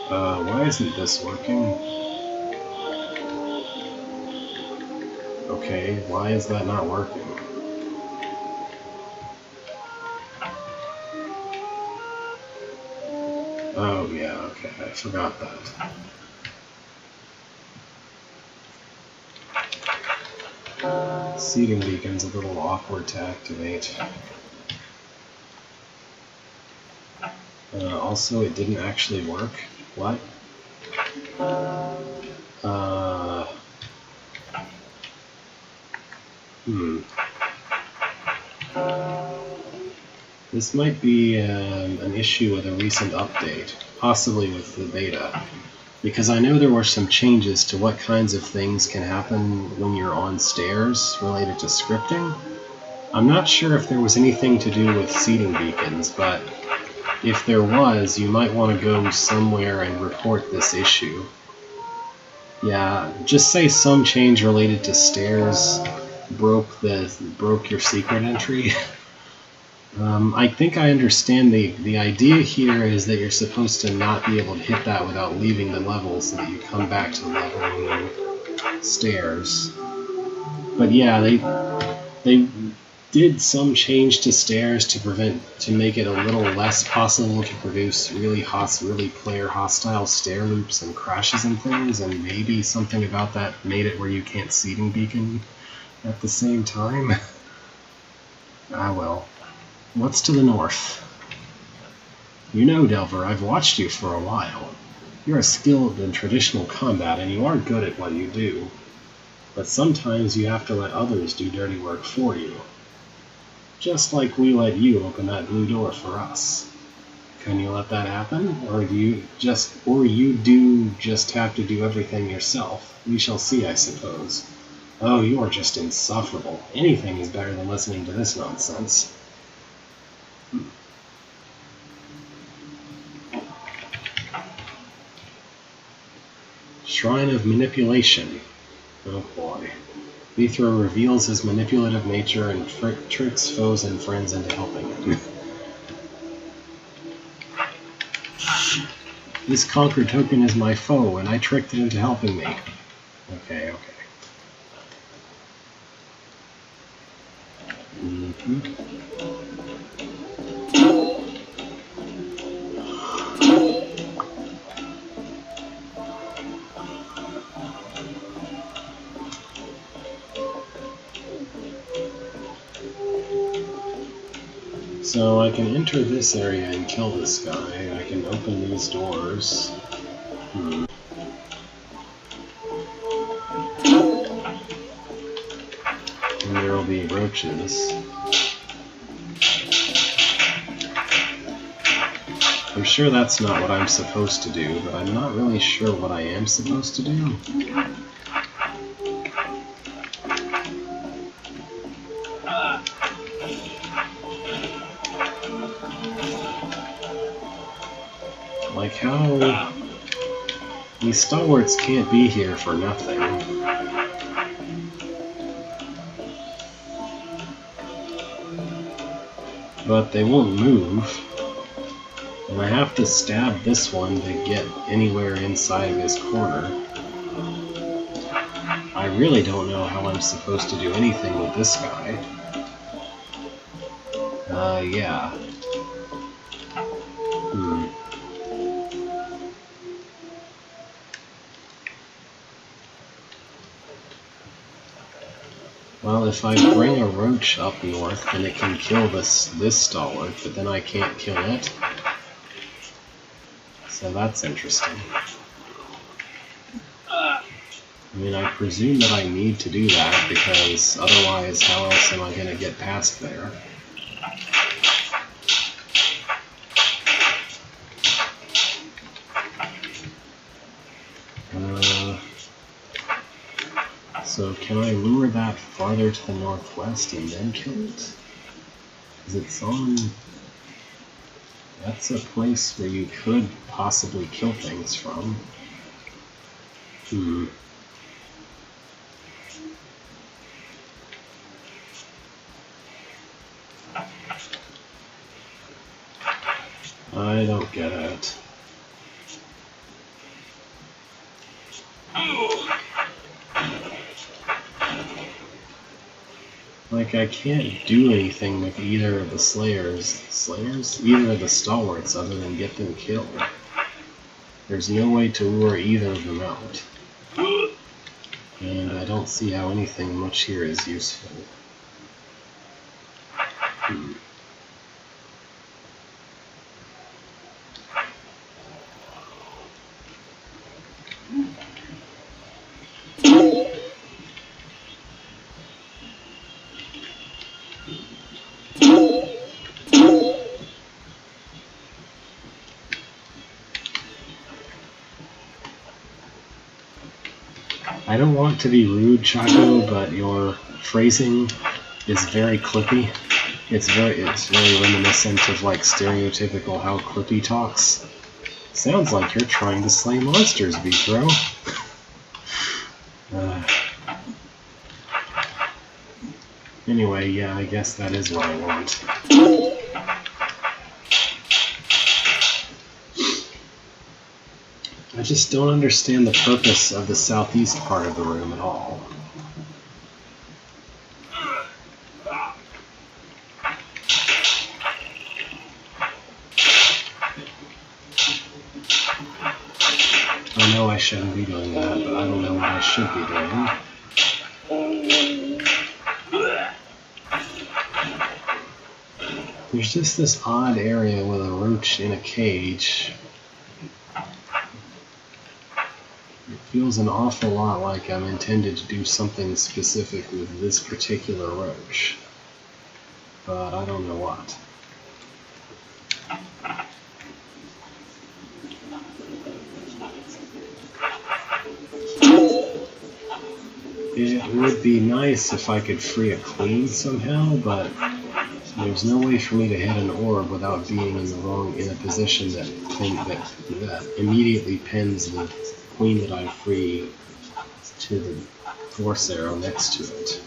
[SPEAKER 1] why isn't this working? Okay, why is that not working? Oh yeah, okay, I forgot that. Seating beacon's a little awkward to activate. Also, it didn't actually work. What? This might be an issue with a recent update, possibly with the beta, because I know there were some changes to what kinds of things can happen when you're on stairs related to scripting. I'm not sure if there was anything to do with seating beacons, but if there was, you might want to go somewhere and report this issue. Yeah, just say some change related to stairs broke your secret entry. I think I understand the idea here is that you're supposed to not be able to hit that without leaving the level, so that you come back to the leveling stairs. But yeah, they did some change to stairs to make it a little less possible to produce really player hostile stair loops and crashes and things, and maybe something about that made it where you can't seating beacon at the same time. Ah well. What's to the north? You know, Delver, I've watched you for a while. You are skilled in traditional combat and you are good at what you do, but sometimes you have to let others do dirty work for you. Just like we let you open that blue door for us. Can you let that happen? Or you do just have to do everything yourself? We shall see, I suppose. Oh, you are just insufferable. Anything is better than listening to this nonsense. Shrine of Manipulation. Oh boy. Lethro reveals his manipulative nature and tricks foes and friends into helping him. This conquer token is my foe, and I tricked it into helping me. Okay. So I can enter this area and kill this guy. I can open these doors. And there will be roaches. I'm sure that's not what I'm supposed to do, but I'm not really sure what I am supposed to do. Like how... These stalwarts can't be here for nothing. But they won't move. And I have to stab this one to get anywhere inside of his corner. I really don't know how I'm supposed to do anything with this guy. Yeah. Well, if I bring a roach up north, then it can kill this stalwart, but then I can't kill it. So that's interesting. I mean, I presume that I need to do that, because otherwise how else am I going to get past there? So can I lure that farther to the northwest and then kill it? Because it's on... That's a place where you could possibly kill things from. I don't get it. Like, I can't do anything with either of the either of the stalwarts other than get them killed. There's no way to lure either of them out. And I don't see how anything much here is useful. I don't want to be rude, Chaco, but your phrasing is very clippy. It's very reminiscent of like stereotypical how Clippy talks. Sounds like you're trying to slay monsters, Lethro. Anyway, yeah, I guess that is what I want. I just don't understand the purpose of the southeast part of the room at all. I know I shouldn't be doing that, but I don't know what I should be doing. There's just this odd area with a roach in a cage. Feels an awful lot like I'm intended to do something specific with this particular roach. But I don't know what. It would be nice if I could free a queen somehow, but there's no way for me to hit an orb without being in a position that immediately pins the queen that I free to the force arrow next to it.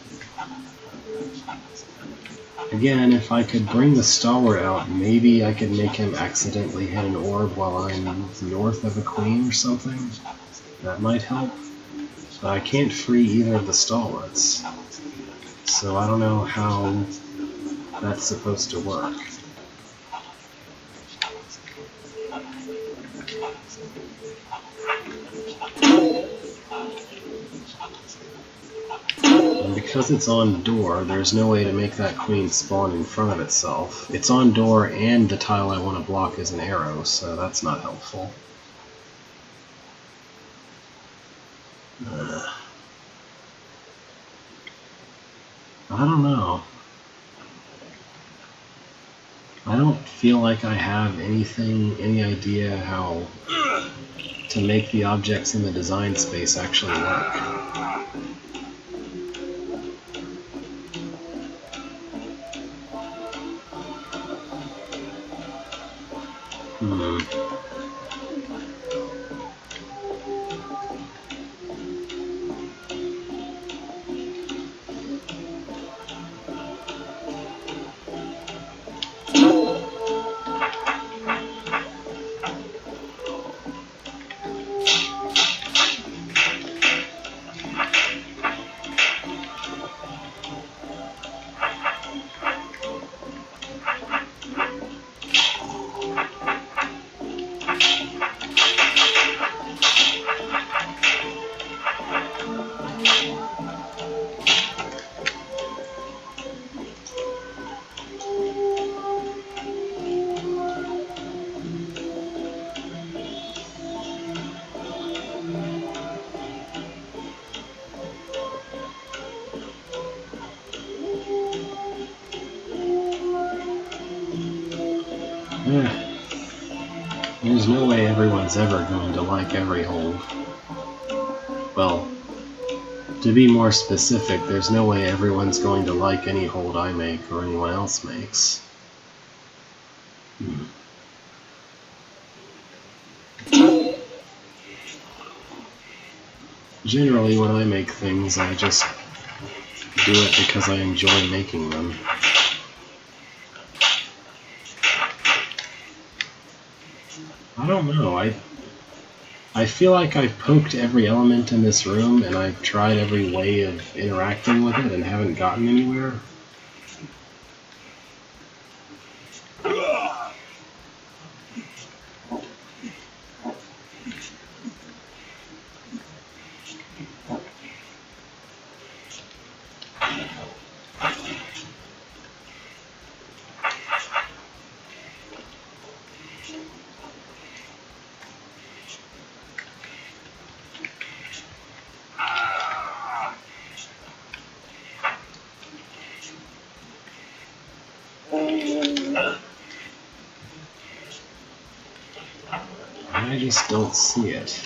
[SPEAKER 1] Again, if I could bring the stalwart out, maybe I could make him accidentally hit an orb while I'm north of a queen or something. That might help. But I can't free either of the stalwarts. So I don't know how that's supposed to work. And because it's on door, there's no way to make that queen spawn in front of itself. It's on door and the tile I want to block is an arrow, so that's not helpful. I don't know. I don't feel like I have any idea how to make the objects in the design space actually work. There's no way everyone's ever going to like every hold. Well, to be more specific, there's no way everyone's going to like any hold I make or anyone else makes. Generally, when I make things, I just do it because I enjoy making them. I don't know, I feel like I've poked every element in this room and I've tried every way of interacting with it and haven't gotten anywhere. I just don't see it.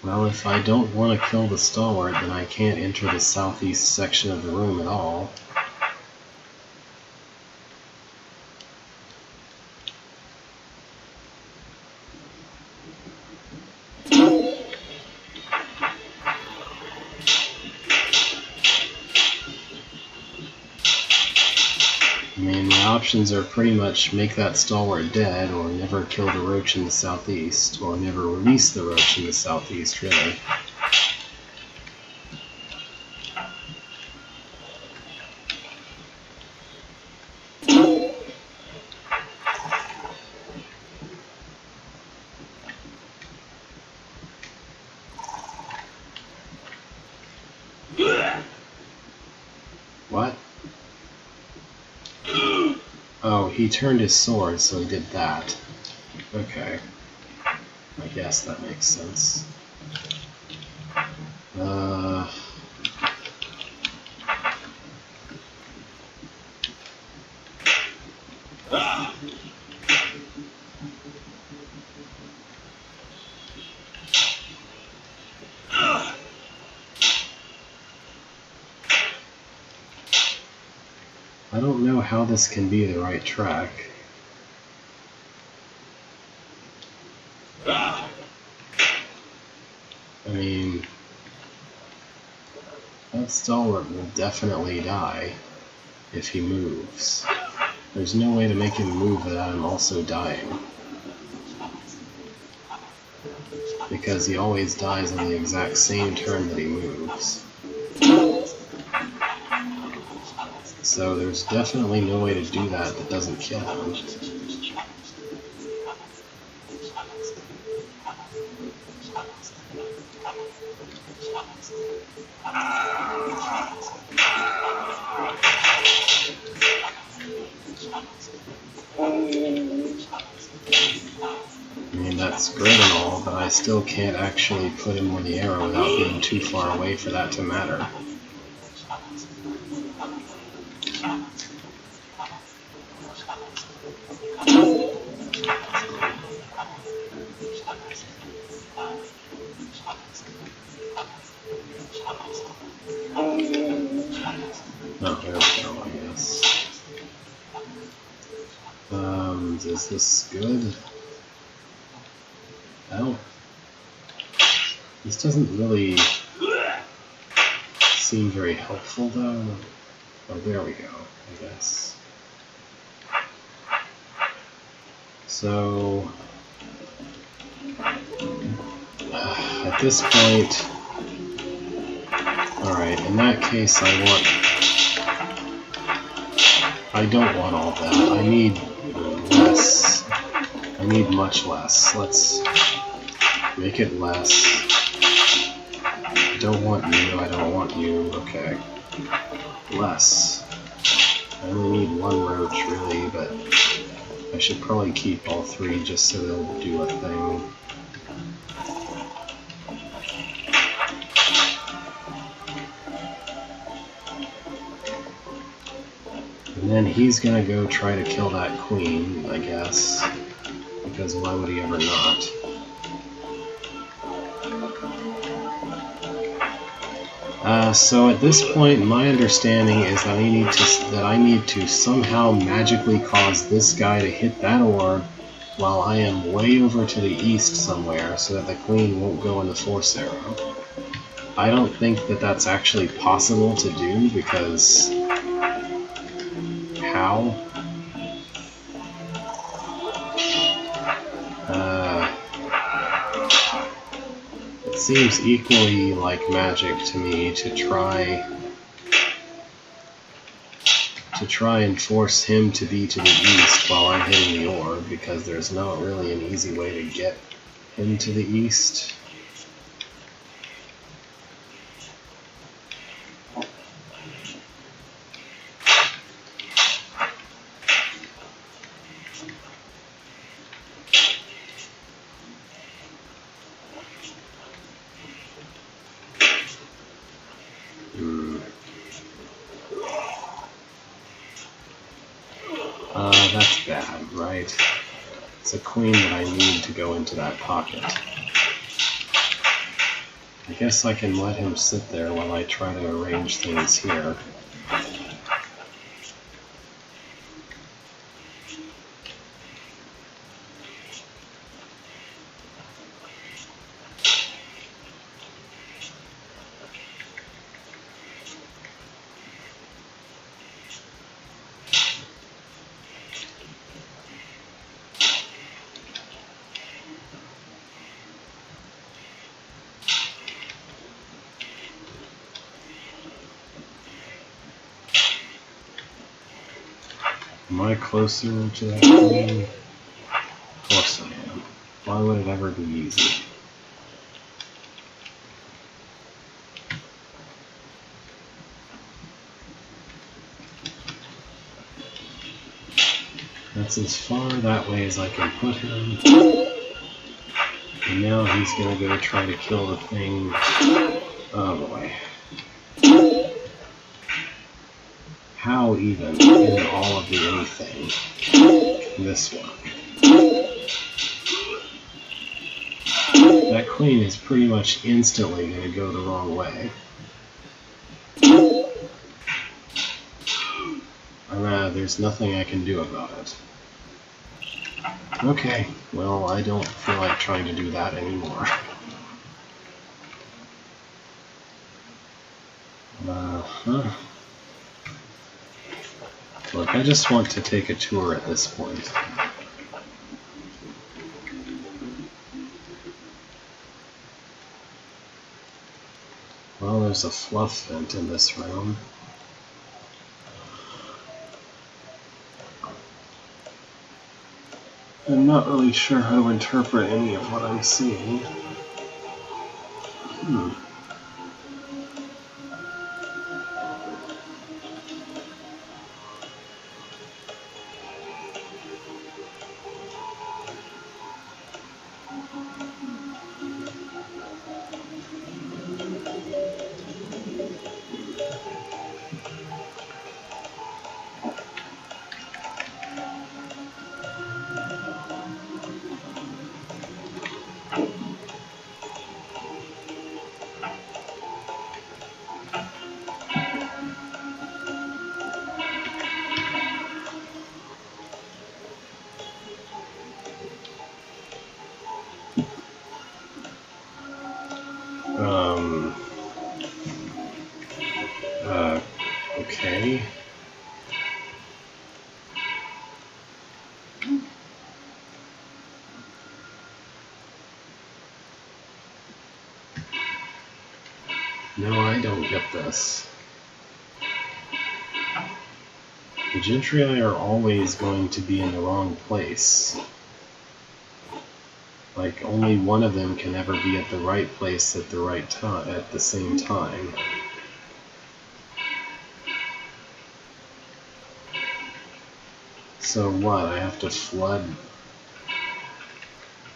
[SPEAKER 1] Well, if I don't want to kill the stalwart, then I can't enter the southeast section of the room at all. I mean, my options are pretty much make that stalwart dead, or never kill the roach in the southeast, or never release the roach in the southeast, really. What? he turned his sword, so he did that. Okay. I guess that makes sense. I don't know how this can be the right track. I mean, that stalwart will definitely die if he moves. There's no way to make him move without him also dying. Because he always dies on the exact same turn that he moves. So there's definitely no way to do that that doesn't kill him. I mean, that's great and all, but I still can't actually put him with the arrow without being too far away for that to matter. Oh, there we go, I guess. Is this good? Well, this doesn't really seem very helpful, though. Oh, there we go, I guess. So, at this point, alright, in that case I don't want all that. I need less. I need much less. Let's make it less. I don't want you, I don't want you. Okay. Less. I only need one roach, really, but I should probably keep all three just so they'll do a thing. And then he's gonna go try to kill that queen, I guess. Because why would he ever not? So at this point, my understanding is that I need to somehow magically cause this guy to hit that orb while I am way over to the east somewhere, so that the queen won't go into Force Arrow. I don't think that that's actually possible to do, because how? It seems equally like magic to me to try and force him to be to the east while I'm hitting the orb, because there's not really an easy way to get him to the east. That's bad, right? It's a queen that I need to go into that pocket. I guess I can let him sit there while I try to arrange things here. Am I closer to that queen? Of course I am. Why would it ever be easy? That's as far that way as I can put him. And now he's gonna go try to kill the thing. Oh boy. How even in all of the anything can this work? That queen is pretty much instantly going to go the wrong way. There's nothing I can do about it. Okay, well, I don't feel like trying to do that anymore. Look, I just want to take a tour at this point. Well, there's a fluff vent in this room. I'm not really sure how to interpret any of what I'm seeing. Okay. No, I don't get this. The Gentrii are always going to be in the wrong place. Like, only one of them can ever be at the right place at the right time, at the same time. So what, I have to flood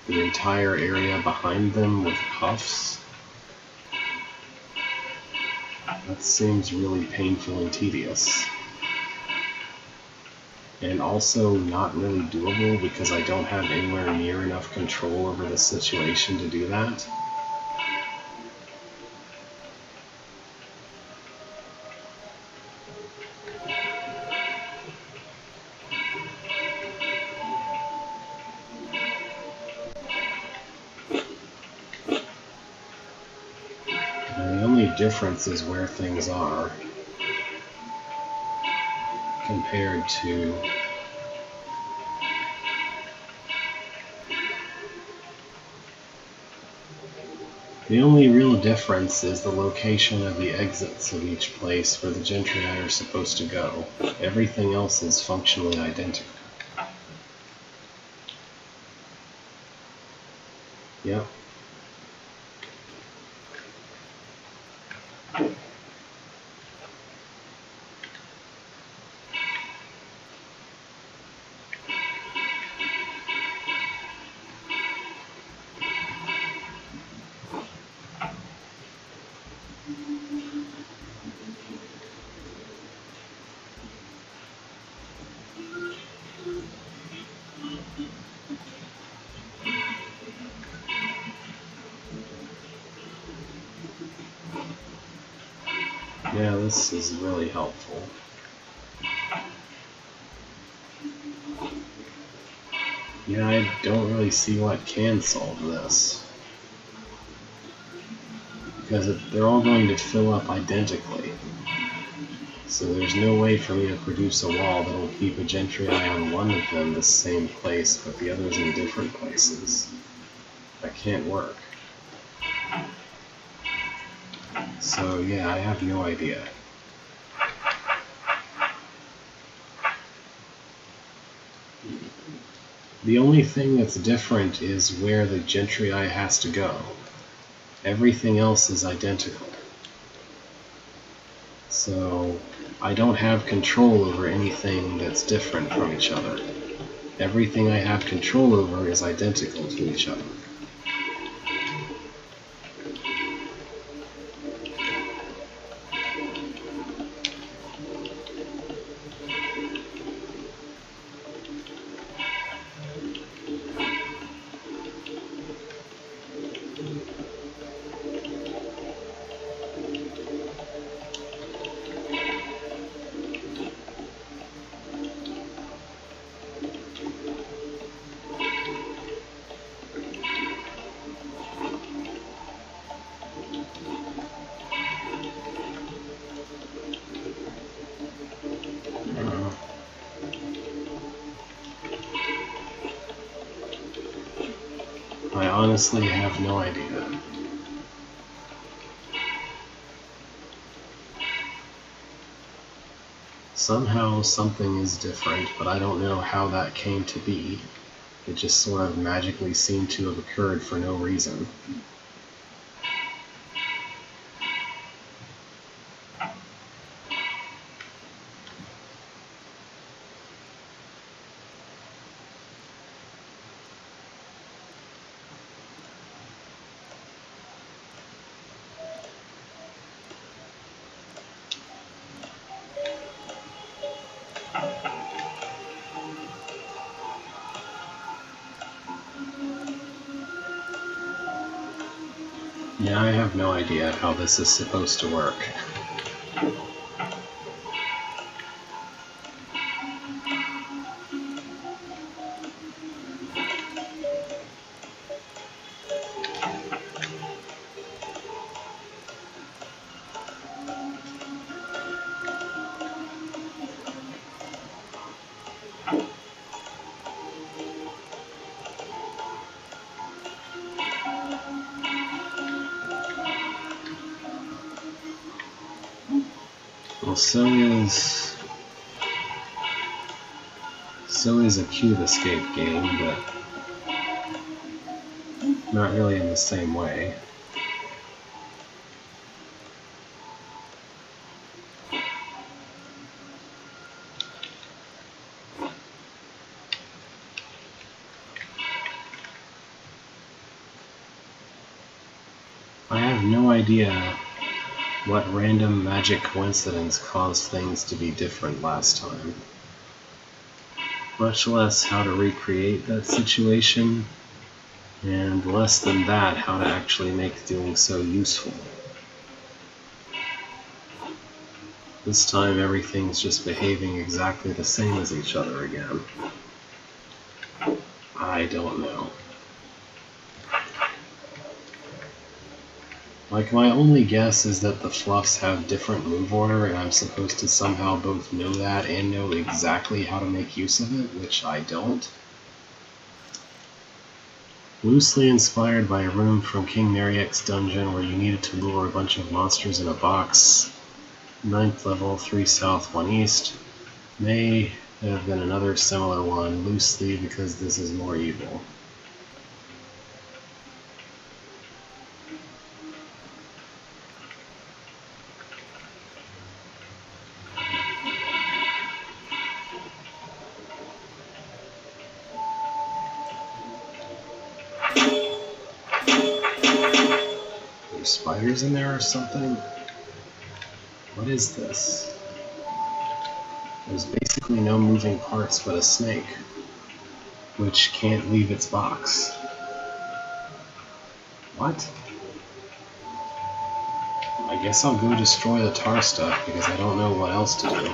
[SPEAKER 1] the entire area behind them with puffs? That seems really painful and tedious. And also not really doable because I don't have anywhere near enough control over the situation to do that. And the only difference is where things are compared to the only real difference is the location of the exits of each place where the Gentrii are supposed to go. Everything else is functionally identical. Yep. Yeah, this is really helpful. Yeah, I don't really see what can solve this. Because they're all going to fill up identically. So there's no way for me to produce a wall that will keep a Gentrii on one of them the same place, but the others in different places. That can't work. So yeah, I have no idea. The only thing that's different is where the Gentrii has to go. Everything else is identical. So I don't have control over anything that's different from each other. everything I have control over is identical to each other. I honestly have no idea. Somehow something is different, but I don't know how that came to be. It just sort of magically seemed to have occurred for no reason. Yeah, I have no idea how this is supposed to work. Well, so is a cube escape game, but not really in the same way. I have no idea what random magic coincidence caused things to be different last time. Much less how to recreate that situation, and less than that, how to actually make doing so useful. This time everything's just behaving exactly the same as each other again. I don't know. Like, my only guess is that the fluffs have different move order, and I'm supposed to somehow both know that and know exactly how to make use of it, which I don't. Loosely inspired by a room from King Mariek's dungeon where you needed to lure a bunch of monsters in a box. 9th level, 3 south, 1 east. May have been another similar one, loosely because this is more evil. There's spiders in there or something? What is this? There's basically no moving parts but a snake, which can't leave its box. What? I guess I'll go destroy the tar stuff because I don't know what else to do.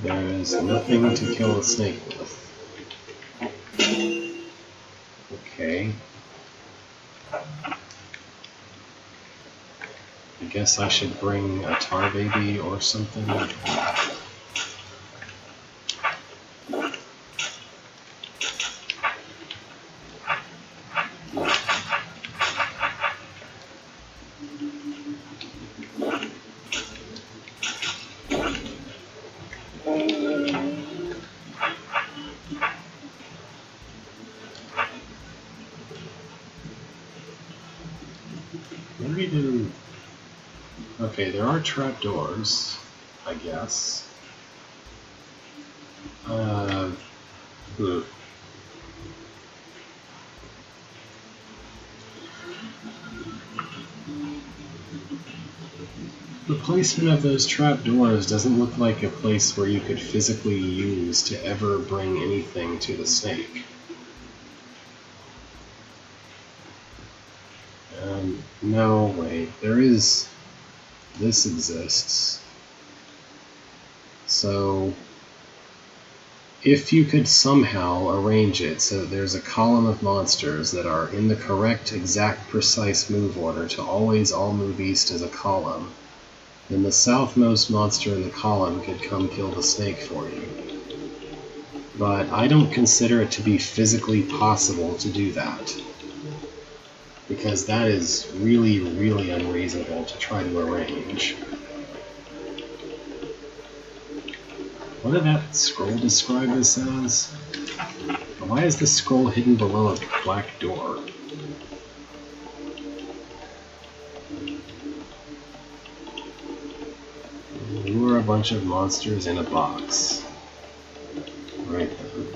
[SPEAKER 1] There is nothing to kill a snake with. Okay. I guess I should bring a tar baby or something. Okay, there are trapdoors, I guess. Hmm. The placement of those trapdoors doesn't look like a place where you could physically use to ever bring anything to the snake. No, wait, there is... This exists. So, if you could somehow arrange it so that there's a column of monsters that are in the correct, exact, precise move order to always all move east as a column, then the southmost monster in the column could come kill the snake for you. But I don't consider it to be physically possible to do that, because that is really, really unreasonable to try to arrange. What did that scroll describe this as? Why is the scroll hidden below a black door? Lure a bunch of monsters in a box. Right then.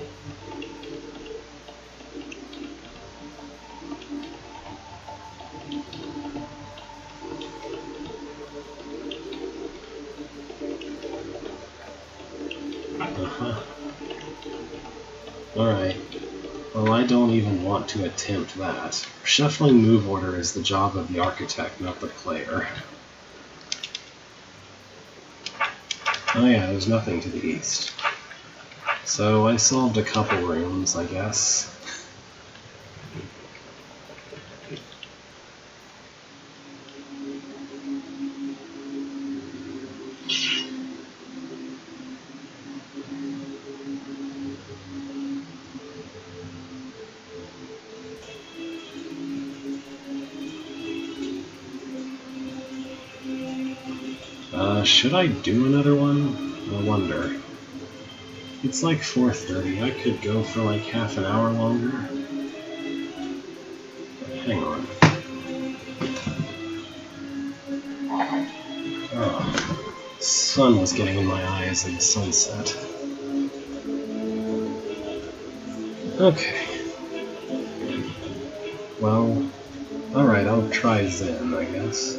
[SPEAKER 1] Alright. Well, I don't even want to attempt that. Shuffling move order is the job of the architect, not the player. Oh yeah, there's nothing to the east. So I solved a couple rooms, I guess. Should I do another one? I wonder. It's like 4:30. I could go for like half an hour longer. Hang on. Oh, sun was getting in my eyes in the sunset. Okay. Well, alright, I'll try Zen, I guess.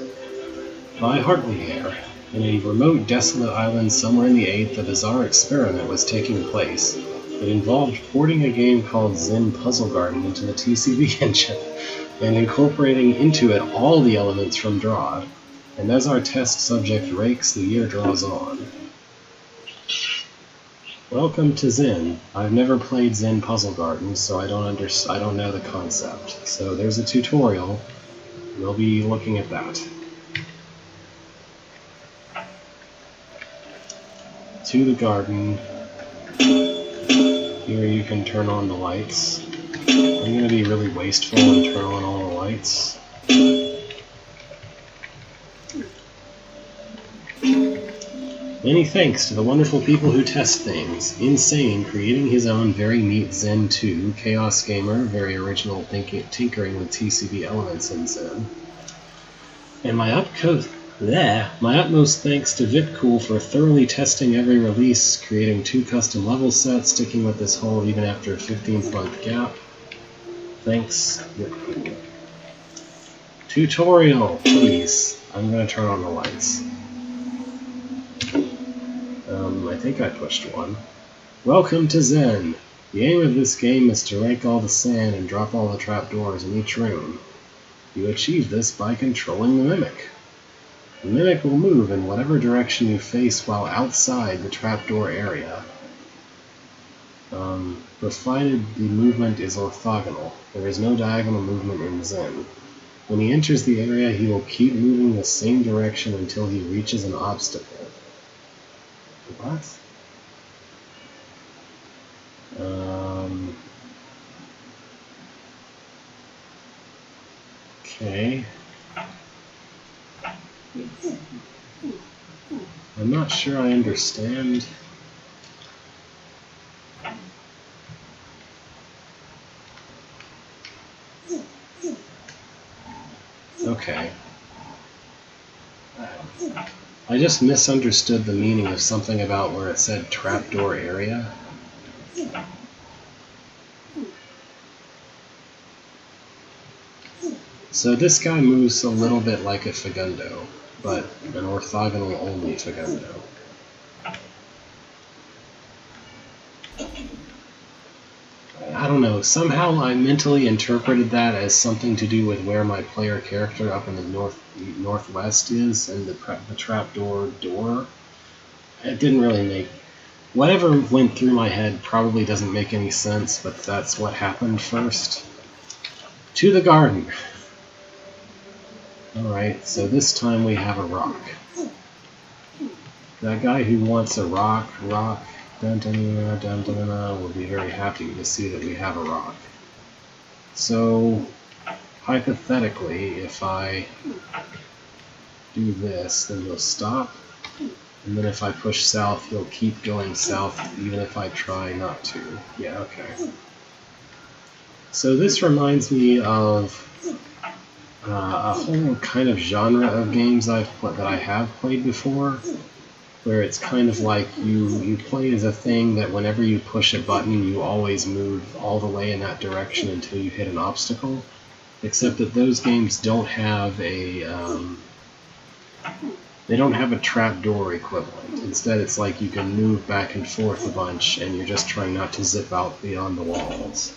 [SPEAKER 1] By Hartley Air. In a remote, desolate island somewhere in the 8th, a bizarre experiment was taking place. It involved porting a game called Zen Puzzle Garden into the TCB engine, and incorporating into it all the elements from Draw. And as our test subject rakes, the year draws on. Welcome to Zen. I've never played Zen Puzzle Garden, so I don't know the concept. So there's a tutorial. We'll be looking at that. To the garden. Here you can turn on the lights. I'm going to be really wasteful and turn on all the lights. Many thanks to the wonderful people who test things. Insane, creating his own very neat Zen 2. Chaos Gamer, very original tinkering with TCB elements in Zen. And my utmost thanks to VipCool for thoroughly testing every release, creating 2 custom level sets, sticking with this whole even after a 15-month gap. Thanks, VipCool. Tutorial, please. I'm going to turn on the lights. I think I pushed one. Welcome to Zen. The aim of this game is to rake all the sand and drop all the trapdoors in each room. You achieve this by controlling the Mimic. The Mimic will move in whatever direction you face while outside the trapdoor area. Provided the movement is orthogonal. There is no diagonal movement in Zen. When he enters the area, he will keep moving the same direction until he reaches an obstacle. What? Okay. I'm not sure I understand. Okay. I just misunderstood the meaning of something about where it said trapdoor area. So this guy moves a little bit like a Fagundo, but an orthogonal only Fagundo. I don't know, somehow I mentally interpreted that as something to do with where my player character up in the northwest is, and the trapdoor door. It didn't really make... Whatever went through my head probably doesn't make any sense, but that's what happened first. To the garden! Alright, so this time we have a rock. That guy who wants a rock, dun, dun, dun, dun, dun, dun, will be very happy to see that we have a rock. So, hypothetically, if I do this, then he'll stop, and then if I push south, he'll keep going south even if I try not to. Yeah, okay. So this reminds me of a whole kind of genre of games that I have played before, where it's kind of like you play as a thing that whenever you push a button, you always move all the way in that direction until you hit an obstacle, except that those games don't have a trapdoor equivalent. Instead, it's like you can move back and forth a bunch, and you're just trying not to zip out beyond the walls.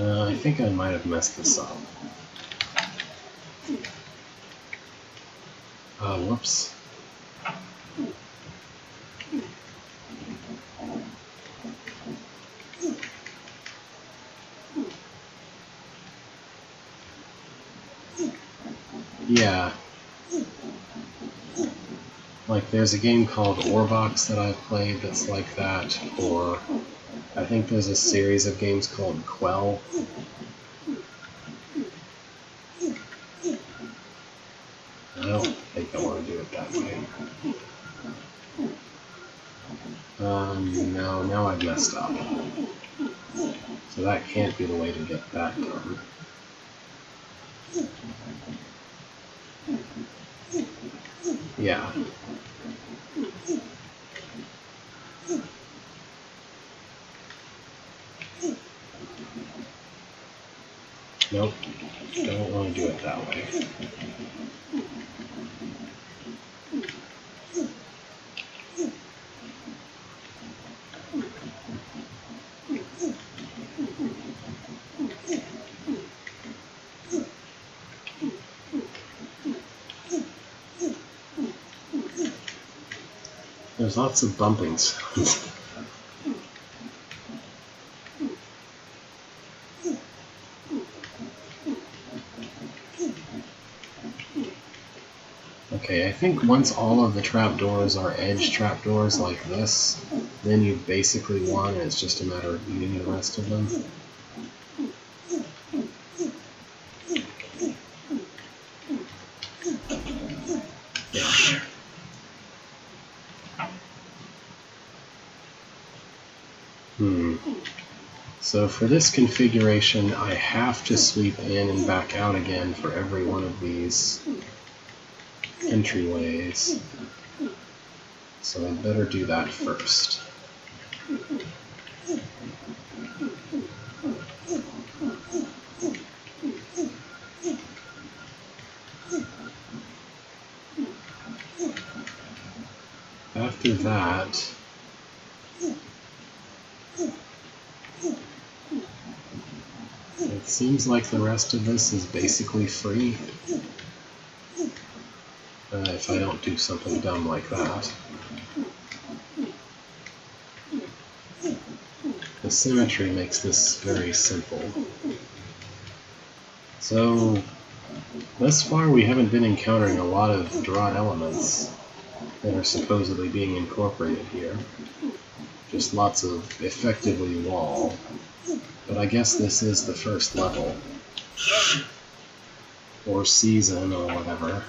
[SPEAKER 1] I think I might have messed this up. Whoops. Yeah. Like, there's a game called Orbox that I've played that's like that, or I think there's a series of games called Quell. I don't think I want to do it that way. No, now I've messed up. So that can't be the way to get that done. Yeah. Nope. Don't want to do it that way. There's lots of bumping sounds. Okay, I think once all of the trapdoors are edge trapdoors like this, then you've basically won, and it's just a matter of beating the rest of them. Yeah. So for this configuration, I have to sweep in and back out again for every one of these entryways. So I'd better do that first. After that, it seems like the rest of this is basically free. If I don't do something dumb like that. The symmetry makes this very simple. So, thus far we haven't been encountering a lot of drawn elements that are supposedly being incorporated here. Just lots of effectively wall. But I guess this is the first level. Or season, or whatever.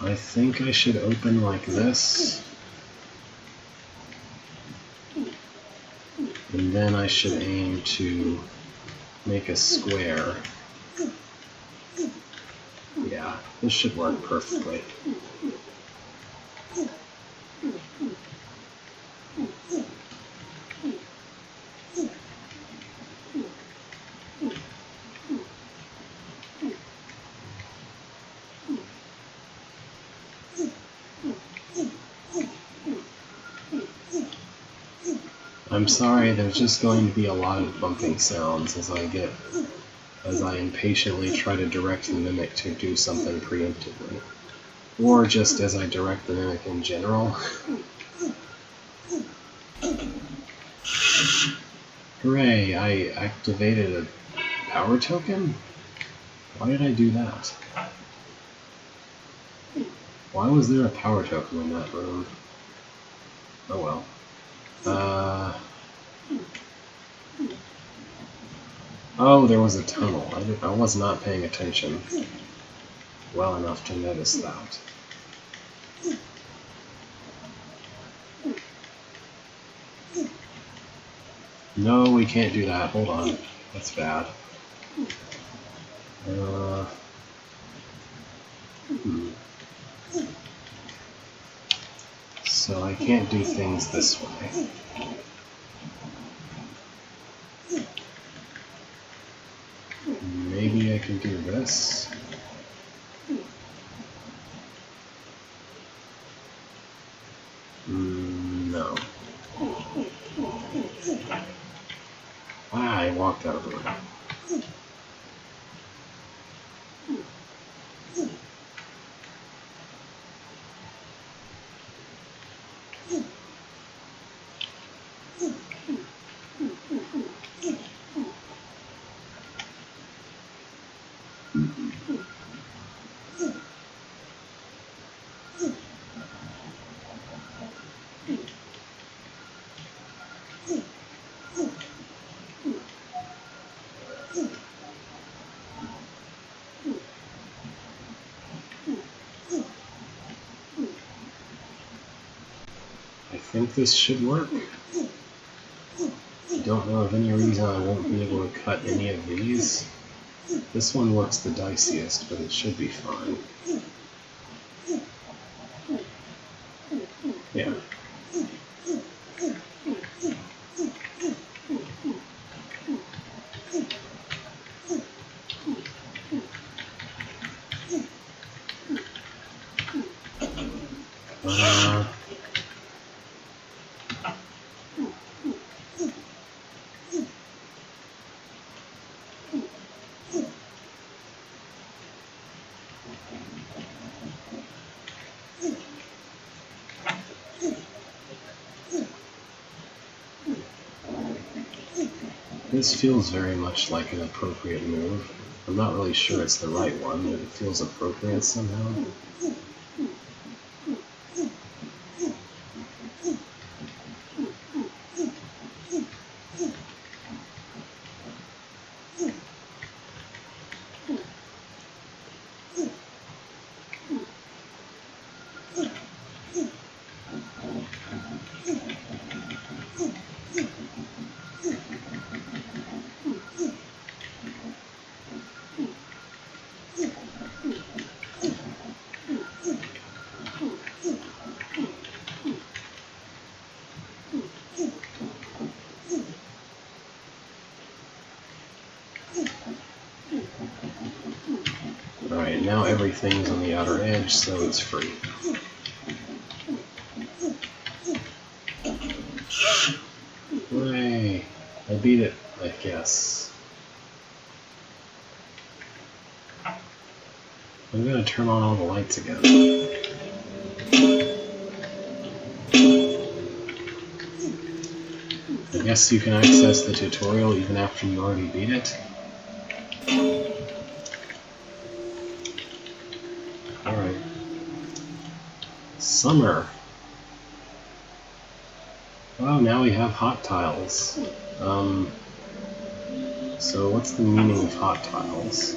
[SPEAKER 1] I think I should open like this. And then I should aim to make a square. Yeah, this should work perfectly. I'm sorry, there's just going to be a lot of bumping sounds as I impatiently try to direct the Mimic to do something preemptively. Or just as I direct the Mimic in general. Hooray, I activated a power token? Why did I do that? Why was there a power token in that room? Oh well. Oh, there was a tunnel. I was not paying attention well enough to notice that. No, we can't do that. Hold on. That's bad. So I can't do things this way. Maybe I can do this. No. I walked out of the room. I think this should work. I don't know of any reason I won't be able to cut any of these. This one looks the diciest, but it should be fine. Yeah. This feels very much like an appropriate move. I'm not really sure it's the right one, but it feels appropriate somehow. Alright, now everything's on the outer edge, so it's free. Hooray! I beat it, I guess. I'm gonna turn on all the lights again. I guess you can access the tutorial even after you already beat it. Alright. Summer. Oh, now we have hot tiles. So what's the meaning of hot tiles?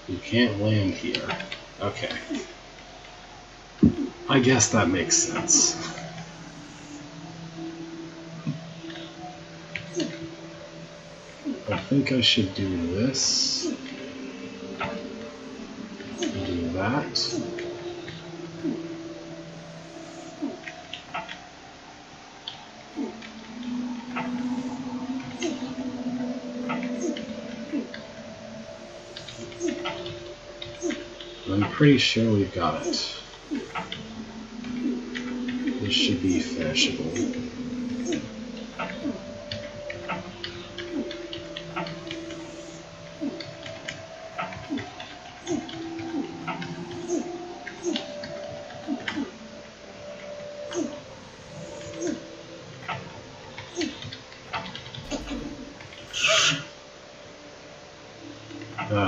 [SPEAKER 1] You can't land here. Okay. I guess that makes sense. I think I should do this. Do that. I'm pretty sure we've got it. This should be finishable.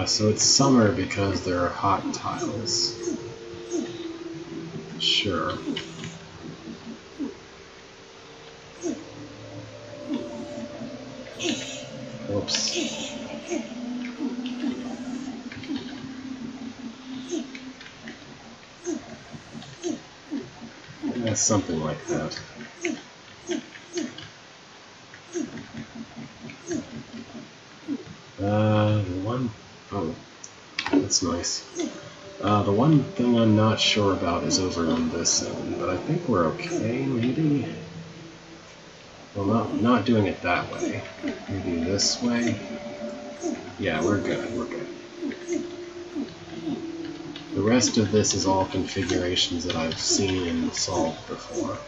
[SPEAKER 1] So it's summer because there are hot tiles. Sure. Whoops. Yeah, something like that. Oh, that's nice. The one thing I'm not sure about is over on this end, but I think we're okay, maybe? Well, not doing it that way. Maybe this way? Yeah, we're good, we're good. The rest of this is all configurations that I've seen and solved before.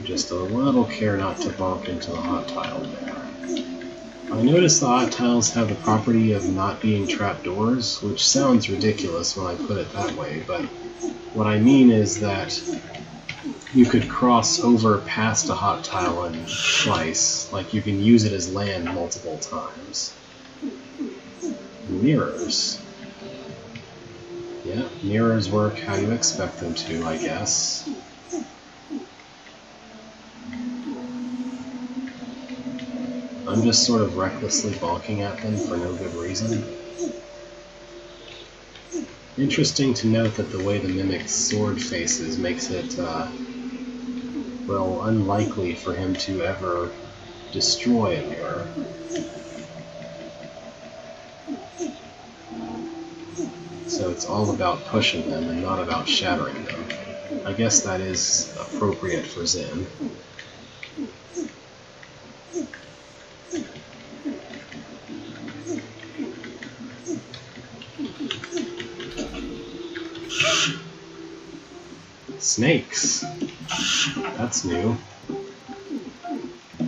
[SPEAKER 1] Just a little care not to bonk into the hot tile there. I noticed the hot tiles have the property of not being trapdoors, which sounds ridiculous when I put it that way, but what I mean is that you could cross over past a hot tile and slice, like you can use it as land multiple times. Mirrors. Yeah, mirrors work how you expect them to, I guess. I'm just sort of recklessly bonking at them for no good reason. Interesting to note that the way the Mimic's sword faces makes it, well, unlikely for him to ever destroy a mirror. So it's all about pushing them and not about shattering them. I guess that is appropriate for Zen. Snakes. That's new.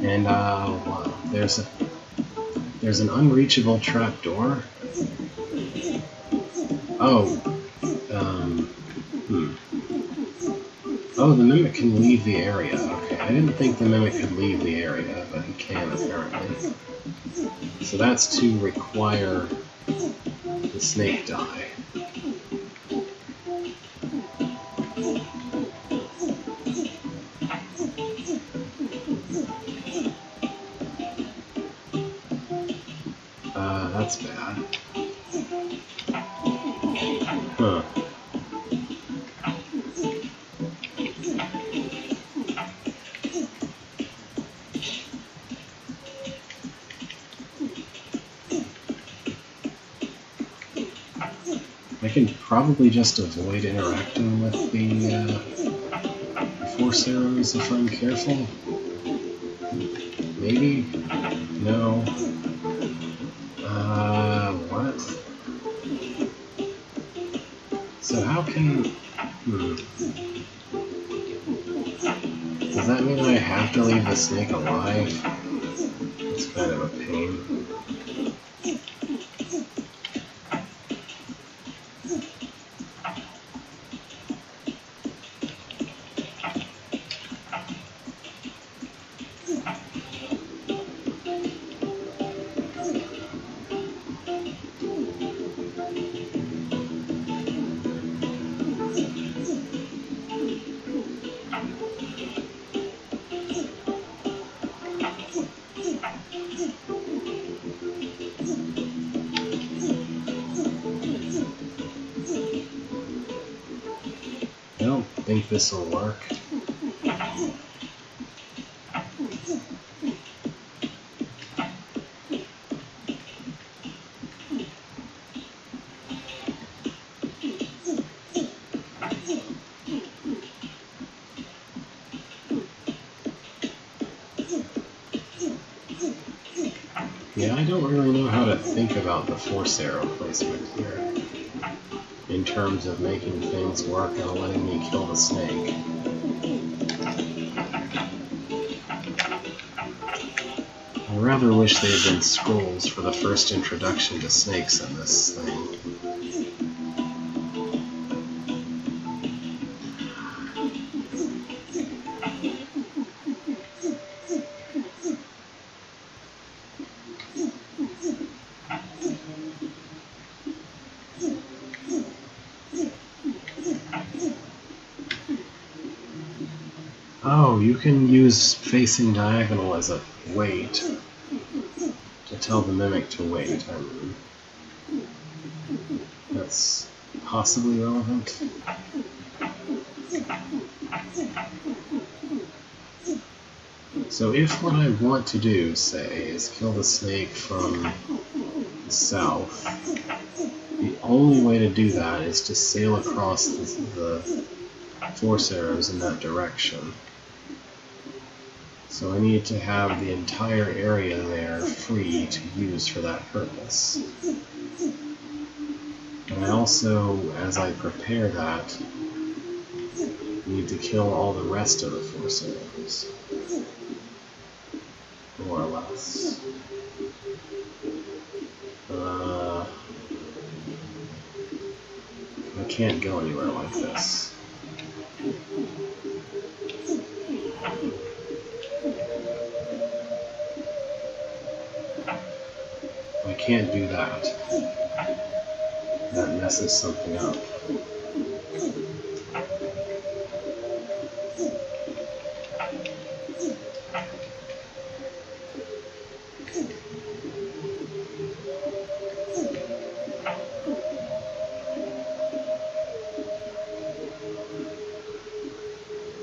[SPEAKER 1] And wow, there's an unreachable trapdoor. Oh, Oh, the Mimic can leave the area. Okay, I didn't think the Mimic could leave the area, but he can apparently. So that's to require the snake die. That's bad. Huh. I can probably just avoid interacting with the Force Arrows if I'm careful. Maybe? No. What? So how can... Does that mean I have to leave the snake alive? It's kind of a pain. Think this will work? Yeah, I don't really know how to think about the force arrow placement here in terms of making things work and letting me kill the snake. I rather wish they had been scrolls for the first introduction to snakes in this thing. Oh, you can use facing diagonal as a wait to tell the mimic to wait. I mean, that's possibly relevant. So if what I want to do, say, is kill the snake from the south, the only way to do that is to sail across the force arrows in that direction. So I need to have the entire area there free to use for that purpose. And I also, as I prepare that, need to kill all the rest of the force arrows. More or less. I can't go anywhere like this. I can't do that. That messes something up.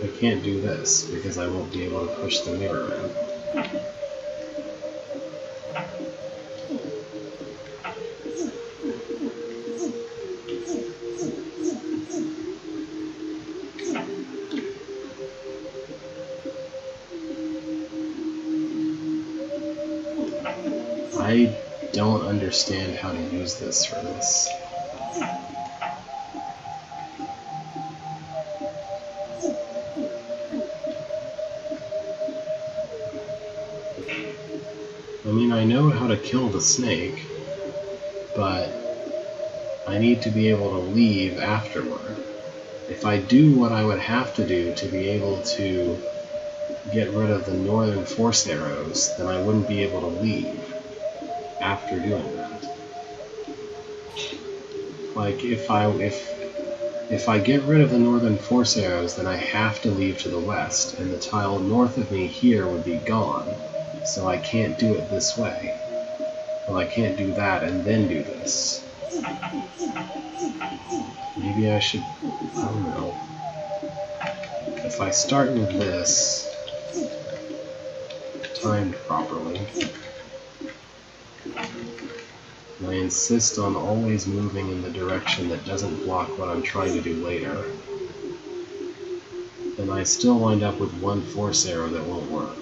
[SPEAKER 1] I can't do this because I won't be able to push the mirror in. I don't understand how to use this for this. I mean, I know how to kill the snake, but I need to be able to leave afterward. If I do what I would have to do to be able to get rid of the northern force arrows, then I wouldn't be able to leave after doing that. Like, if I get rid of the northern force arrows, then I have to leave to the west, and the tile north of me here would be gone, so I can't do it this way. Well, I can't do that and then do this. Maybe I should, I don't know. If I start with this, timed properly, and I insist on always moving in the direction that doesn't block what I'm trying to do later, then I still wind up with one force arrow that won't work.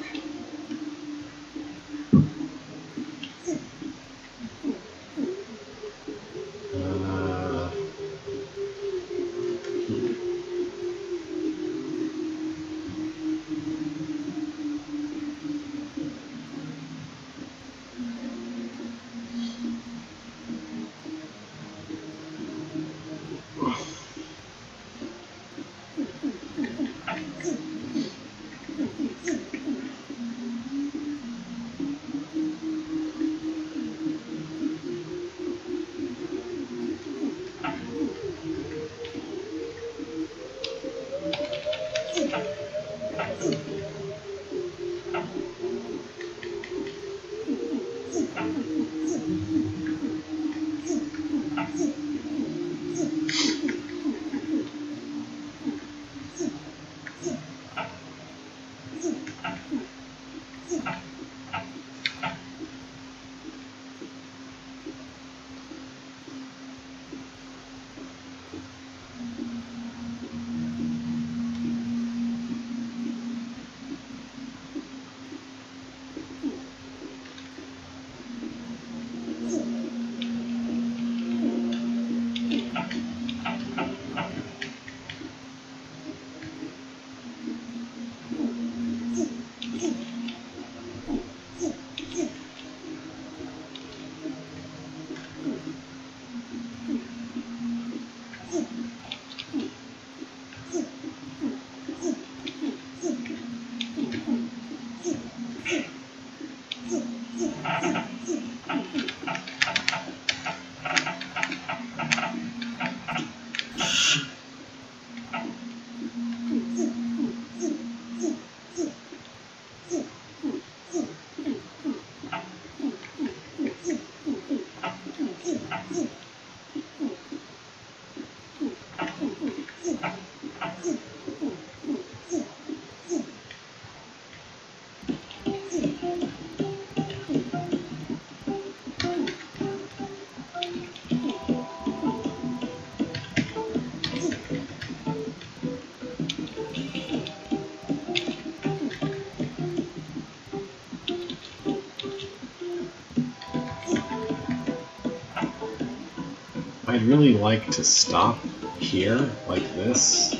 [SPEAKER 1] I'd really like to stop here, like this,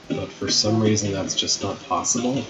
[SPEAKER 1] but for some reason that's just not possible.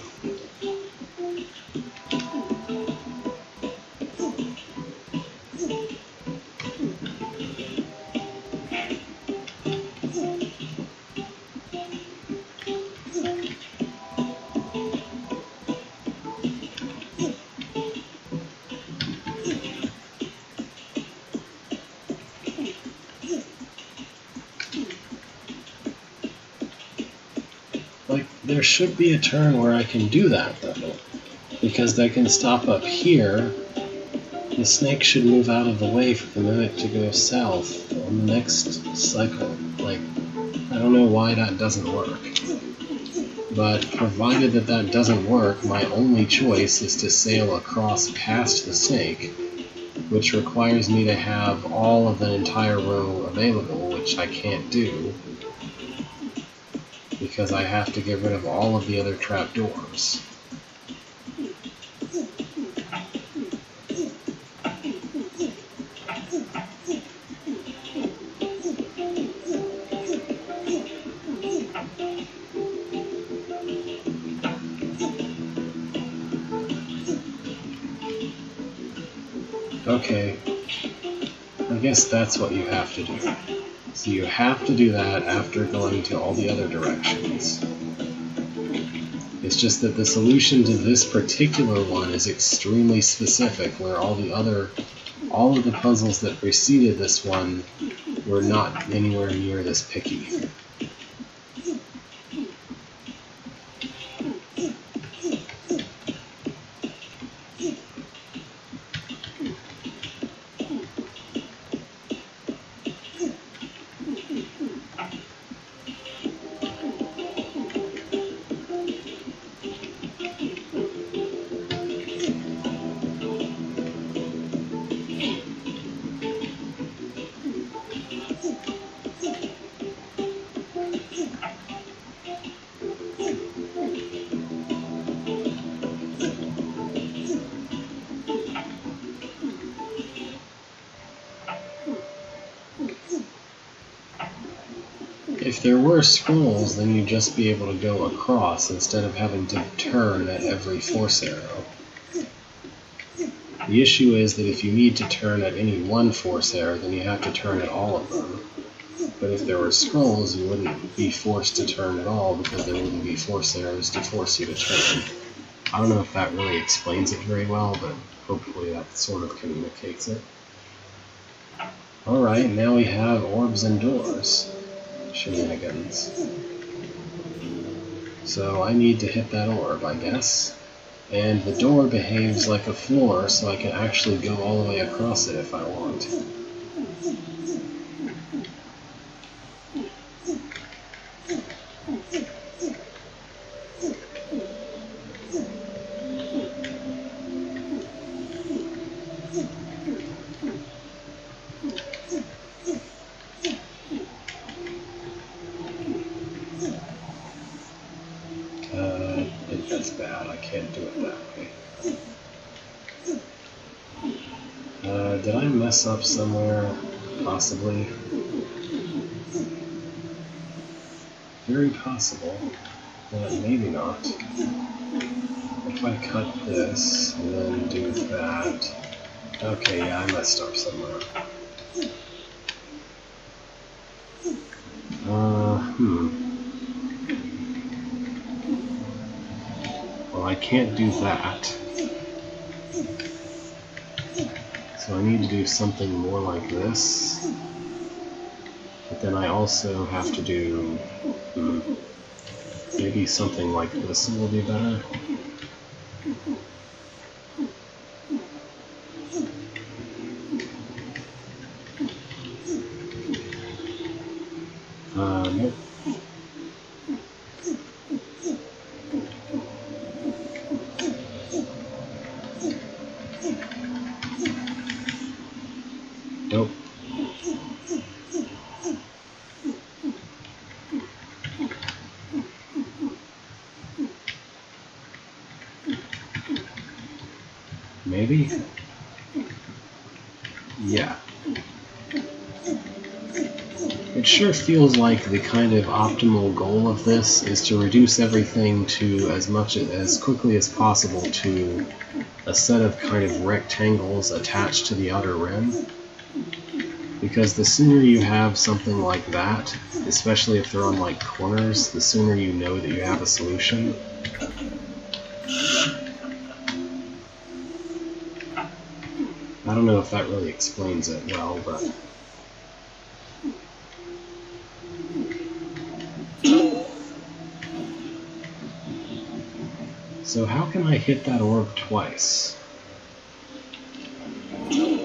[SPEAKER 1] Like, there should be a turn where I can do that, though. Because they can stop up here. The snake should move out of the way for the mimic to go south on the next cycle. Like, I don't know why that doesn't work. But provided that that doesn't work, my only choice is to sail across past the snake, which requires me to have all of the entire row available, which I can't do, because I have to get rid of all of the other trapdoors. Okay, I guess that's what you have to do. So you have to do that after going to all the other directions. It's just that the solution to this particular one is extremely specific, where all of the puzzles that preceded this one were not anywhere near this picky. If there were scrolls, then you'd just be able to go across instead of having to turn at every force arrow. The issue is that if you need to turn at any one force arrow, then you have to turn at all of them. But if there were scrolls, you wouldn't be forced to turn at all because there wouldn't be force arrows to force you to turn. I don't know if that really explains it very well, but hopefully that sort of communicates it. Alright, now we have orbs and doors. Shenanigans. So I need to hit that orb, I guess. And the door behaves like a floor, so I can actually go all the way across it if I want. I think that's bad. I can't do it that way. Did I mess up somewhere? Possibly. Very possible, but maybe not. If I cut this and then do that... Okay, yeah, I messed up somewhere. Well, I can't do that. So I need to do something more like this. But then I also have to do... maybe something like this will be better. Nope. Nope. Maybe? Yeah. It sure feels like the kind of optimal goal of this is to reduce everything to as quickly as possible to a set of kind of rectangles attached to the outer rim. Because the sooner you have something like that, especially if they're on like corners, the sooner you know that you have a solution. I don't know if that really explains it well, but... So how can I hit that orb twice?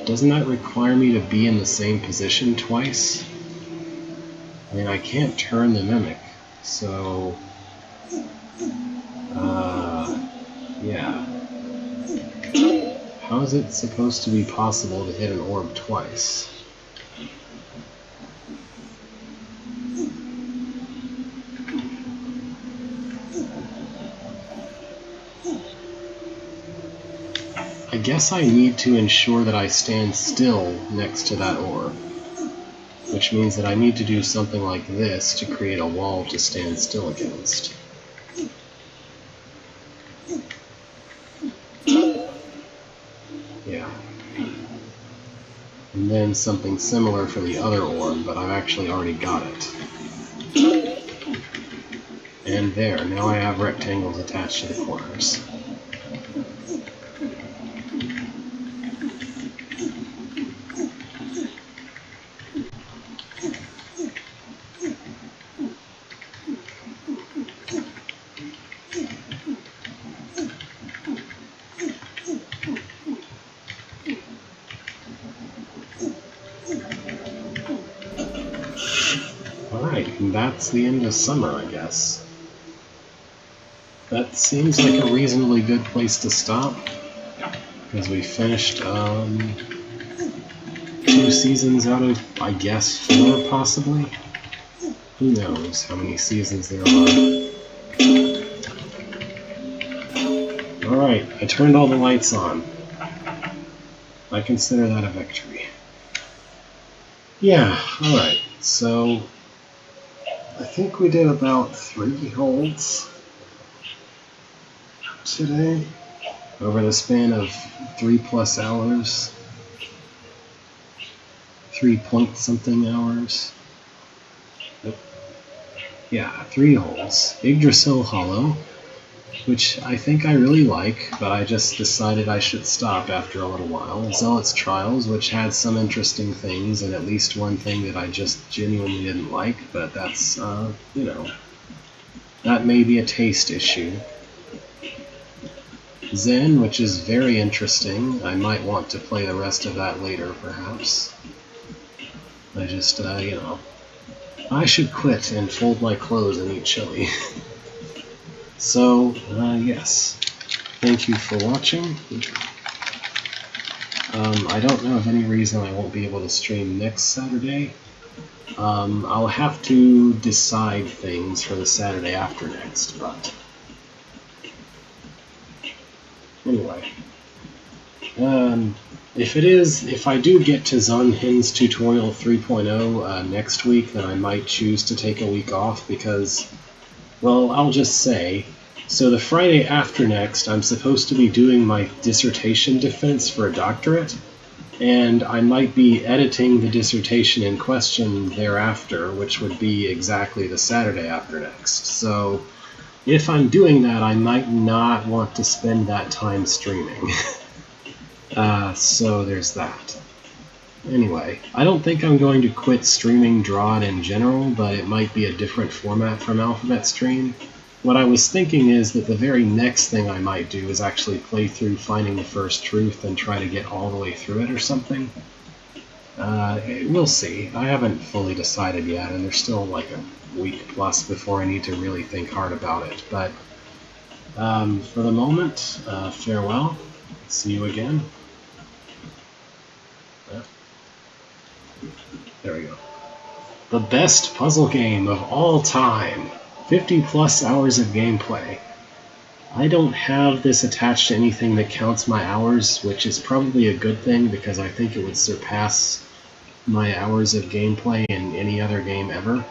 [SPEAKER 1] Doesn't that require me to be in the same position twice? I mean, I can't turn the Mimic, so... yeah. How is it supposed to be possible to hit an orb twice? I guess I need to ensure that I stand still next to that orb, which means that I need to do something like this to create a wall to stand still against. Yeah. And then something similar for the other orb, but I've actually already got it. And there, now I have rectangles attached to the corners. Alright, and that's the end of summer, I guess. That seems like a reasonably good place to stop, because we finished 2 seasons out of, I guess, 4 possibly? Who knows how many seasons there are. Alright, I turned all the lights on. I consider that a victory. Yeah, alright, so I think we did about 3 holds today, over the span of 3+ hours. 3-point-something hours. Yeah, 3 holes. Yggdrasil Hollow, which I think I really like, but I just decided I should stop after a little while. Zealot's Trials, which had some interesting things, and at least one thing that I just genuinely didn't like, but that's, you know, that may be a taste issue. Zen, which is very interesting. I might want to play the rest of that later, perhaps. I just, you know, I should quit and fold my clothes and eat chili. So, yes. Thank you for watching. I don't know of any reason I won't be able to stream next Saturday. I'll have to decide things for the Saturday after next, but... Anyway. If I do get to Zonhin's Tutorial 3.0 next week, then I might choose to take a week off because, well, I'll just say, so the Friday after next, I'm supposed to be doing my dissertation defense for a doctorate, and I might be editing the dissertation in question thereafter, which would be exactly the Saturday after next. So, if I'm doing that, I might not want to spend that time streaming. So there's that. Anyway, I don't think I'm going to quit streaming Drawd in general, but it might be a different format from Alphabet Stream. What I was thinking is that the very next thing I might do is actually play through Finding the First Truth and try to get all the way through it or something. We'll see. I haven't fully decided yet, and there's still like a week plus before I need to really think hard about it. But for the moment, farewell. See you again. There we go. The best puzzle game of all time. 50+ hours of gameplay. I don't have this attached to anything that counts my hours, which is probably a good thing because I think it would surpass my hours of gameplay in any other game ever.